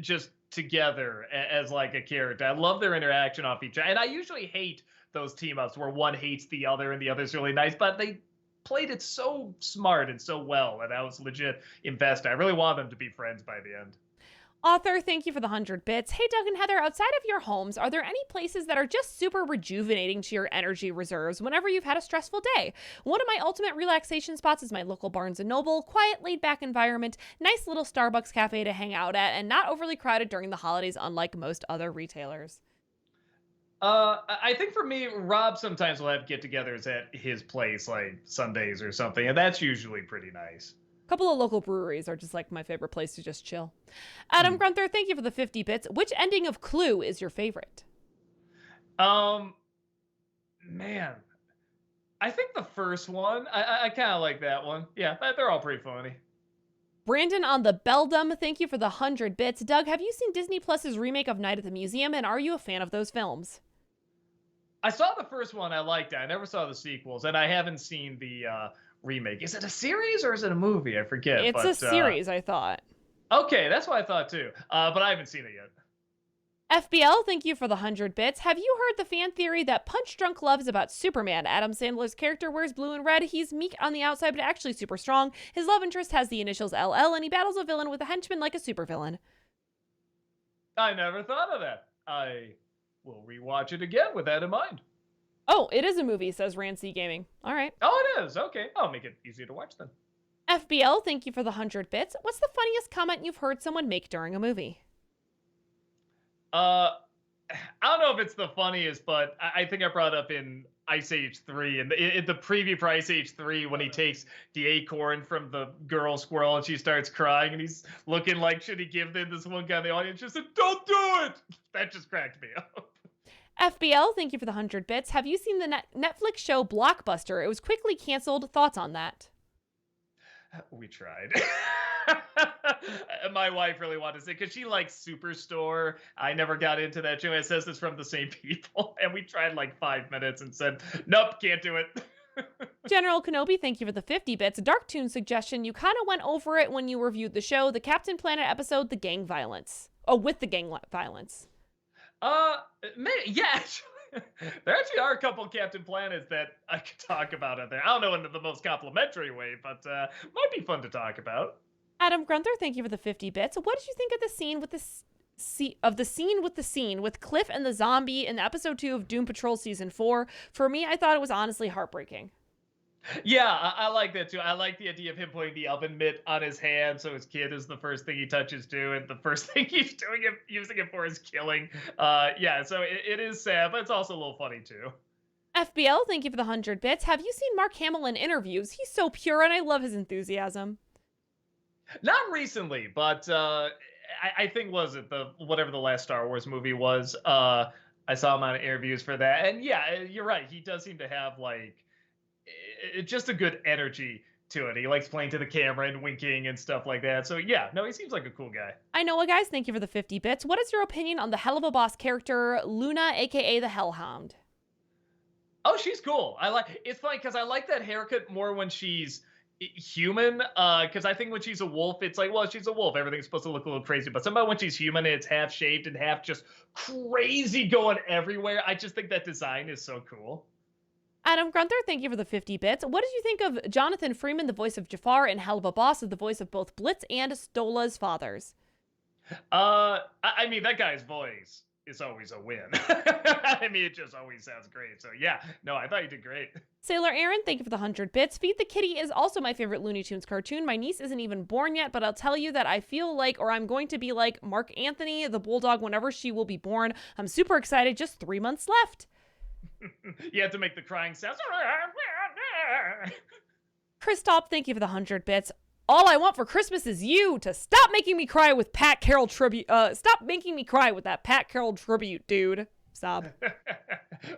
just together as like a character. I love their interaction off each other. And I usually hate those team ups where one hates the other and the other's really nice, but they played it so smart and so well, and I was legit invested. I really want them to be friends by the end. Author, thank you for the 100 bits. Hey, Doug and Heather, outside of your homes, are there any places that are just super rejuvenating to your energy reserves whenever you've had a stressful day? One of my ultimate relaxation spots is my local Barnes & Noble, quiet, laid-back environment, nice little Starbucks cafe to hang out at, and not overly crowded during the holidays, unlike most other retailers. I think for me, Rob sometimes will have get-togethers at his place, like Sundays or something, and that's usually pretty nice. A couple of local breweries are just like my favorite place to just chill. Adam Grunther, thank you for the 50 bits. Which ending of Clue is your favorite? Man, I think the first one. I kind of like that one. Yeah, they're all pretty funny. Brandon on the Beldum, thank you for the 100 bits. Doug, have you seen Disney Plus's remake of Night at the Museum, and are you a fan of those films? I saw the first one. I liked it. I never saw the sequels, and I haven't seen the remake. Is it a series or is it a movie? I forget. It's a series, I thought. Okay, that's what I thought too. But I haven't seen it yet. FBL, thank you for the 100 bits. Have you heard the fan theory that Punch Drunk Love is about Superman? Adam Sandler's character wears blue and red. He's meek on the outside, but actually super strong. His love interest has the initials LL, and he battles a villain with a henchman like a supervillain. I never thought of that. I will rewatch it again with that in mind. Oh, it is a movie, says Rancy Gaming. All right. Oh, it is. Okay. I'll make it easier to watch then. FBL, thank you for the 100 bits. What's the funniest comment you've heard someone make during a movie? I don't know if it's the funniest, but I think I brought up in Ice Age 3, and in the preview for Ice Age 3, when he takes the acorn from the girl squirrel and she starts crying, and he's looking like, should he give them? This one guy in the audience just said, don't do it! That just cracked me up. FBL, thank you for the 100 bits. Have you seen the Netflix show Blockbuster? It was quickly canceled. Thoughts on that? We tried. My wife really wanted to say, because she likes Superstore. I never got into that show. It says it's from the same people. And we tried like 5 minutes and said, nope, can't do it. General Kenobi, thank you for the 50 bits. Dark Toon suggestion. You kind of went over it when you reviewed the show. The Captain Planet episode, the gang violence. Oh, with the gang violence. Yeah. There actually are a couple Captain Planets that I could talk about out there. I don't know in the most complimentary way, but might be fun to talk about. Adam Grunther, thank you for the 50 bits. What did you think of the scene with the scene with Cliff and the zombie in episode 2 of Doom Patrol season 4? For me, I thought it was honestly heartbreaking. Yeah, I like that too. I like the idea of him putting the oven mitt on his hand, so his kid is the first thing he touches too, and the first thing he's doing using it for is killing. Yeah, so it is sad, but it's also a little funny too. FBL, thank you for the 100 bits. Have you seen Mark Hamill in interviews? He's so pure, and I love his enthusiasm. Not recently, but I think was it whatever the last Star Wars movie was. I saw him on interviews for that, and yeah, you're right. He does seem to have like just a good energy to it. He likes playing to the camera and winking and stuff like that. So yeah, no, he seems like a cool guy. I know, guys. Thank you for the 50 bits. What is your opinion on the Hell of a Boss character, Luna, aka the Hellhound? Oh, she's cool. I like. It's funny because I like that haircut more when she's human. Because I think when she's a wolf, it's like, well, she's a wolf. Everything's supposed to look a little crazy. But somehow when she's human, it's half shaved and half just crazy going everywhere. I just think that design is so cool. Adam Grunther, thank you for the 50 bits. What did you think of Jonathan Freeman, the voice of Jafar, and Hell of a Boss, as the voice of both Blitz and Stola's fathers? I mean, that guy's voice is always a win. I mean, it just always sounds great. So yeah, no, I thought you did great. Sailor Aaron, thank you for the 100 bits. Feed the Kitty is also my favorite Looney Tunes cartoon. My niece isn't even born yet, but I'll tell you that I feel like, or I'm going to be like Mark Anthony, the bulldog, whenever she will be born. I'm super excited. Just 3 months left. You have to make the crying sounds. Christoph, thank you for the 100 bits. All I want for Christmas is you to stop making me cry with Pat Carroll tribute. Stop making me cry with that Pat Carroll tribute, dude. Stop.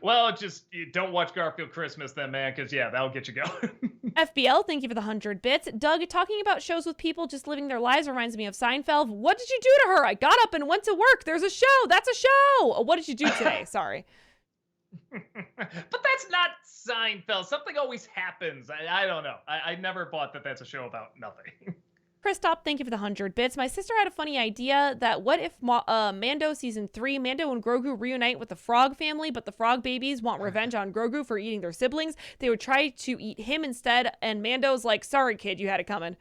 Well, just you don't watch Garfield Christmas then, man, because yeah, that'll get you going. FBL, thank you for the 100 bits. Doug, talking about shows with people just living their lives reminds me of Seinfeld. What did you do to her? I got up and went to work. There's a show. That's a show. What did you do today? Sorry. But that's not Seinfeld. Something always happens. I don't know. I never bought that that's a show about nothing. Christoph, thank you for the 100 bits. My sister had a funny idea that what if Mando Season 3, Mando and Grogu reunite with the Frog family, but the Frog babies want revenge on Grogu for eating their siblings. They would try to eat him instead, and Mando's like, sorry, kid, you had it coming.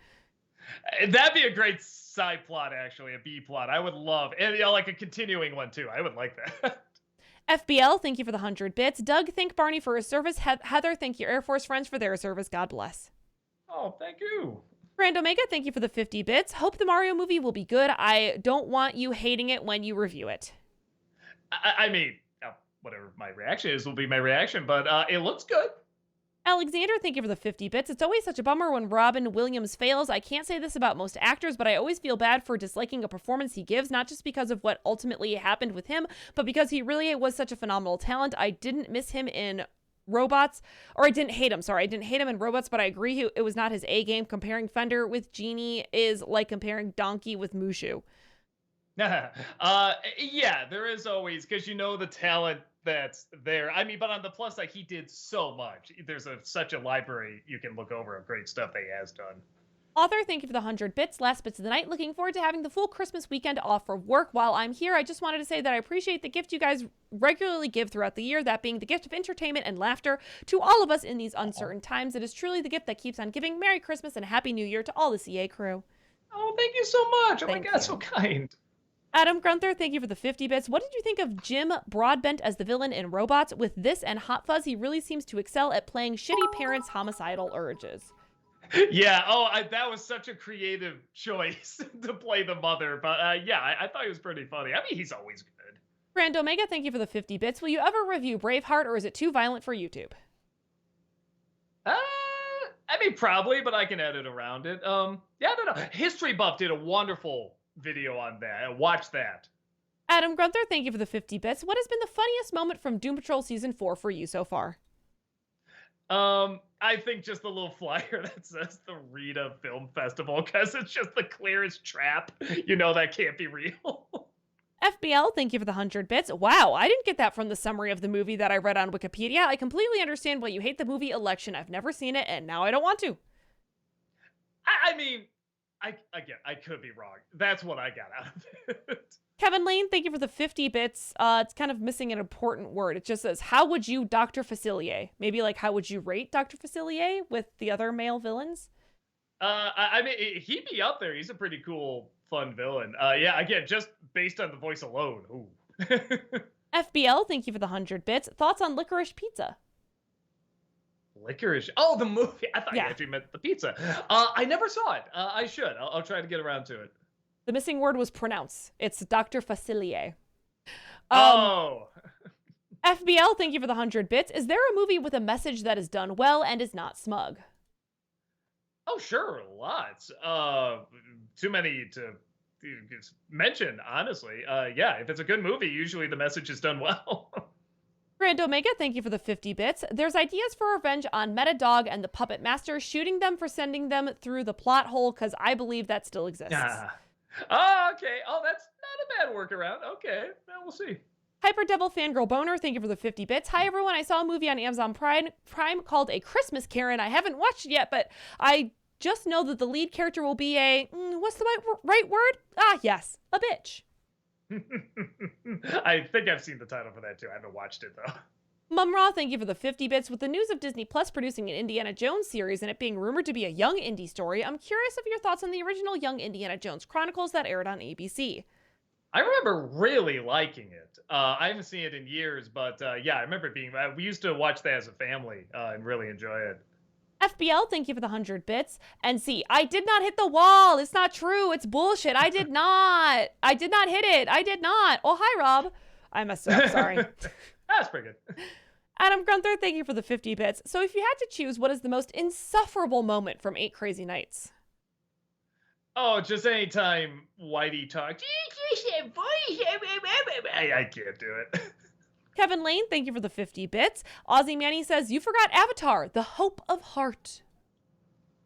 That'd be a great side plot, actually, a B plot. I would love, and you know, like a continuing one, too. I would like that. FBL, thank you for the 100 bits. Doug, thank Barney for his service. Heather, thank your Air Force friends for their service. God bless. Oh, thank you. Grand Omega, thank you for the 50 bits. Hope the Mario movie will be good. I don't want you hating it when you review it. I mean, whatever my reaction is will be my reaction, but it looks good. Alexander, thank you for the 50 bits. It's always such a bummer when Robin Williams fails. I can't say this about most actors, but I always feel bad for disliking a performance he gives, not just because of what ultimately happened with him, but because he really was such a phenomenal talent. I didn't miss him in Robots, or I didn't hate him. Sorry, I didn't hate him in Robots, but I agree it was not his A game. Comparing Fender with Genie is like comparing Donkey with Mushu. Yeah, there is always, because you know the talent that's there. I mean, but on the plus side, he did so much. There's such a library you can look over of great stuff that he has done. Author, thank you for the 100 bits. Last bits of the night. Looking forward to having the full Christmas weekend off for work. While I'm here, I just wanted to say that I appreciate the gift you guys regularly give throughout the year, that being the gift of entertainment and laughter to all of us in these uncertain times. It is truly the gift that keeps on giving. Merry Christmas and Happy New Year to all the CA crew. Oh, thank you so much. Oh Thank my God, you. so kind. Adam Grunther, thank you for the 50 bits. What did you think of Jim Broadbent as the villain in Robots? With this and Hot Fuzz, he really seems to excel at playing shitty parents' homicidal urges. Yeah, that was such a creative choice to play the mother. But yeah, I thought he was pretty funny. I mean, he's always good. Grand Omega, thank you for the 50 bits. Will you ever review Braveheart, or is it too violent for YouTube? I mean, probably, but I can edit around it. Yeah, I don't know. History Buff did a wonderful video on that. Watch that. Adam Grunther, thank you for the 50 bits. What has been the funniest moment from Doom Patrol Season 4 for you so far? I think just the little flyer that says the Rita Film Festival, because it's just the clearest trap. You know that can't be real. FBL, thank you for the 100 bits. Wow, I didn't get that from the summary of the movie that I read on Wikipedia. I completely understand why you hate the movie Election. I've never seen it, and now I don't want to. I mean, I could be wrong. That's what I got out of it. Kevin Lane, thank you for the 50 bits. It's kind of missing an important word. It just says, how would you Dr. Facilier? Maybe like, how would you rate Dr. Facilier with the other male villains? I mean, he'd be up there. He's a pretty cool, fun villain. Yeah, again, just based on the voice alone. Ooh. FBL, thank you for the 100 bits. Thoughts on Licorice Pizza? Licorice. Oh, the movie. I thought Yeah. you actually meant the pizza. I never saw it. I should. I'll try to get around to it. The missing word was pronounce. It's Dr. Facilier. Oh. FBL, thank you for the 100 bits. Is there a movie with a message that is done well and is not smug? Oh, sure. Lots. Too many to just mention, honestly. Yeah, if it's a good movie, usually the message is done well. Grand Omega, thank you for the 50 bits. There's ideas for revenge on Metadog and the Puppet Master, shooting them for sending them through the plot hole, because I believe that still exists. Oh, okay. Oh, that's not a bad workaround. Okay, well, we'll see. Hyper Devil Fangirl Boner, thank you for the 50 bits. Hi everyone, I saw a movie on Amazon Prime called A Christmas Karen. I haven't watched it yet, but I just know that the lead character will be a, what's the right word? Ah, yes, a bitch. I think I've seen the title for that too. I haven't watched it though. Mumra, thank you for the 50 bits. With the news of Disney Plus producing an Indiana Jones series and it being rumored to be a young indie story, I'm curious of your thoughts on the original Young Indiana Jones Chronicles that aired on ABC. I remember really liking it. I haven't seen it in years, but yeah, I remember it being. We used to watch that as a family and really enjoy it. FBL, thank you for the 100 bits. And see, I did not hit the wall. It's not true. It's bullshit. I did not. I did not hit it. I did not. Oh, hi, Rob. I messed it up. Sorry. That's pretty good. Adam Grunther, thank you for the 50 bits. So if you had to choose, what is the most insufferable moment from 8 Crazy Nights? Oh, just anytime Whitey talks. I can't do it. Kevin Lane, thank you for the 50 bits. Ozzy Manny says, you forgot Avatar, the Hope of Heart.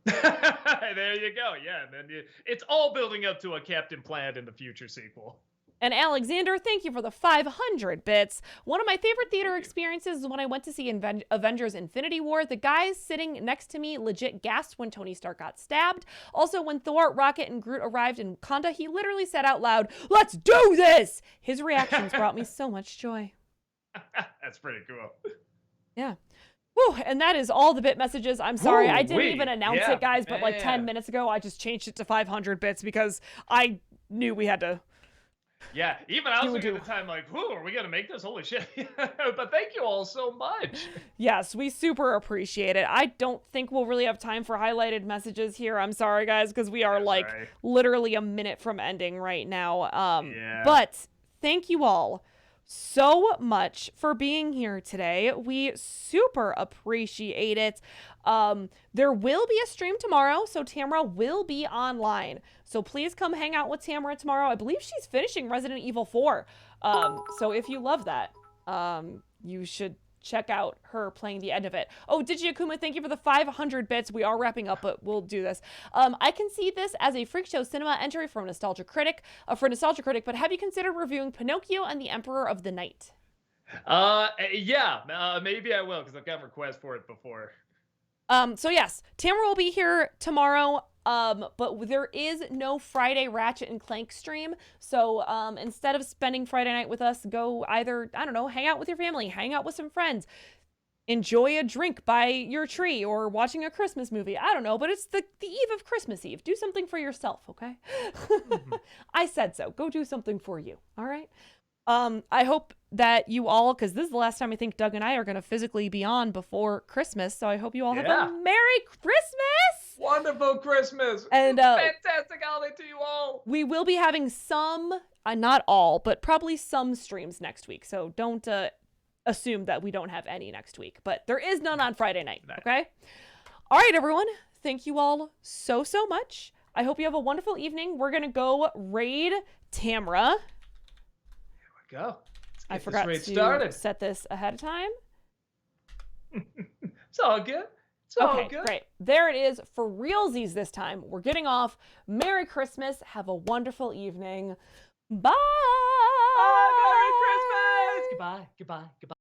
There you go. Yeah, and then it's all building up to a Captain Planet in the future sequel. And Alexander, thank you for the 500 bits. One of my favorite theater experiences is when I went to see Avengers Infinity War. The guys sitting next to me legit gasped when Tony Stark got stabbed. Also, when Thor, Rocket, and Groot arrived in Wakanda, he literally said out loud, "Let's do this!" His reactions brought me so much joy. That's pretty cool. Yeah. Whew, and that is all the bit messages. I'm sorry. I didn't even announce it, guys, but like 10 minutes ago, I just changed it to 500 bits because I knew we had to. Yeah, even I was looking at the time like, whoo, are we going to make this? Holy shit. But thank you all so much. Yes, we super appreciate it. I don't think we'll really have time for highlighted messages here. I'm sorry, guys, because we are literally a minute from ending right now. But thank you all so much for being here today. We super appreciate it. There will be a stream tomorrow, so Tamara will be online. So please come hang out with Tamara tomorrow. I believe she's finishing Resident Evil 4. So if you love that, you should check out her playing the end of it. Oh, Digiakuma, thank you for the 500 bits. We are wrapping up, but we'll do this. I can see this as a Freak Show Cinema entry from Nostalgia Critic, but have you considered reviewing Pinocchio and the Emperor of the Night? Yeah, maybe I will, because I've got requests for it before. So yes, Tamara will be here tomorrow. But there is no Friday Ratchet and Clank stream. So, instead of spending Friday night with us, go either, I don't know, hang out with your family, hang out with some friends, enjoy a drink by your tree or watching a Christmas movie. I don't know, but it's the eve of Christmas Eve. Do something for yourself. Okay. I said so. Go do something for you. All right. I hope that you all, because this is the last time I think Doug and I are going to physically be on before Christmas. So I hope you all have a Merry Christmas. Wonderful Christmas. And fantastic holiday to you all. We will be having some, not all, but probably some streams next week. So don't assume that we don't have any next week. But there is none on Friday night. Okay? All right, everyone. Thank you all so much. I hope you have a wonderful evening. We're going to go raid Tamara. Go. I forgot to set this ahead of time. It's all good. It's all good. Great. There it is for realsies this time. We're getting off. Merry Christmas. Have a wonderful evening. Bye. Bye. Merry Christmas. Goodbye. Goodbye. Goodbye.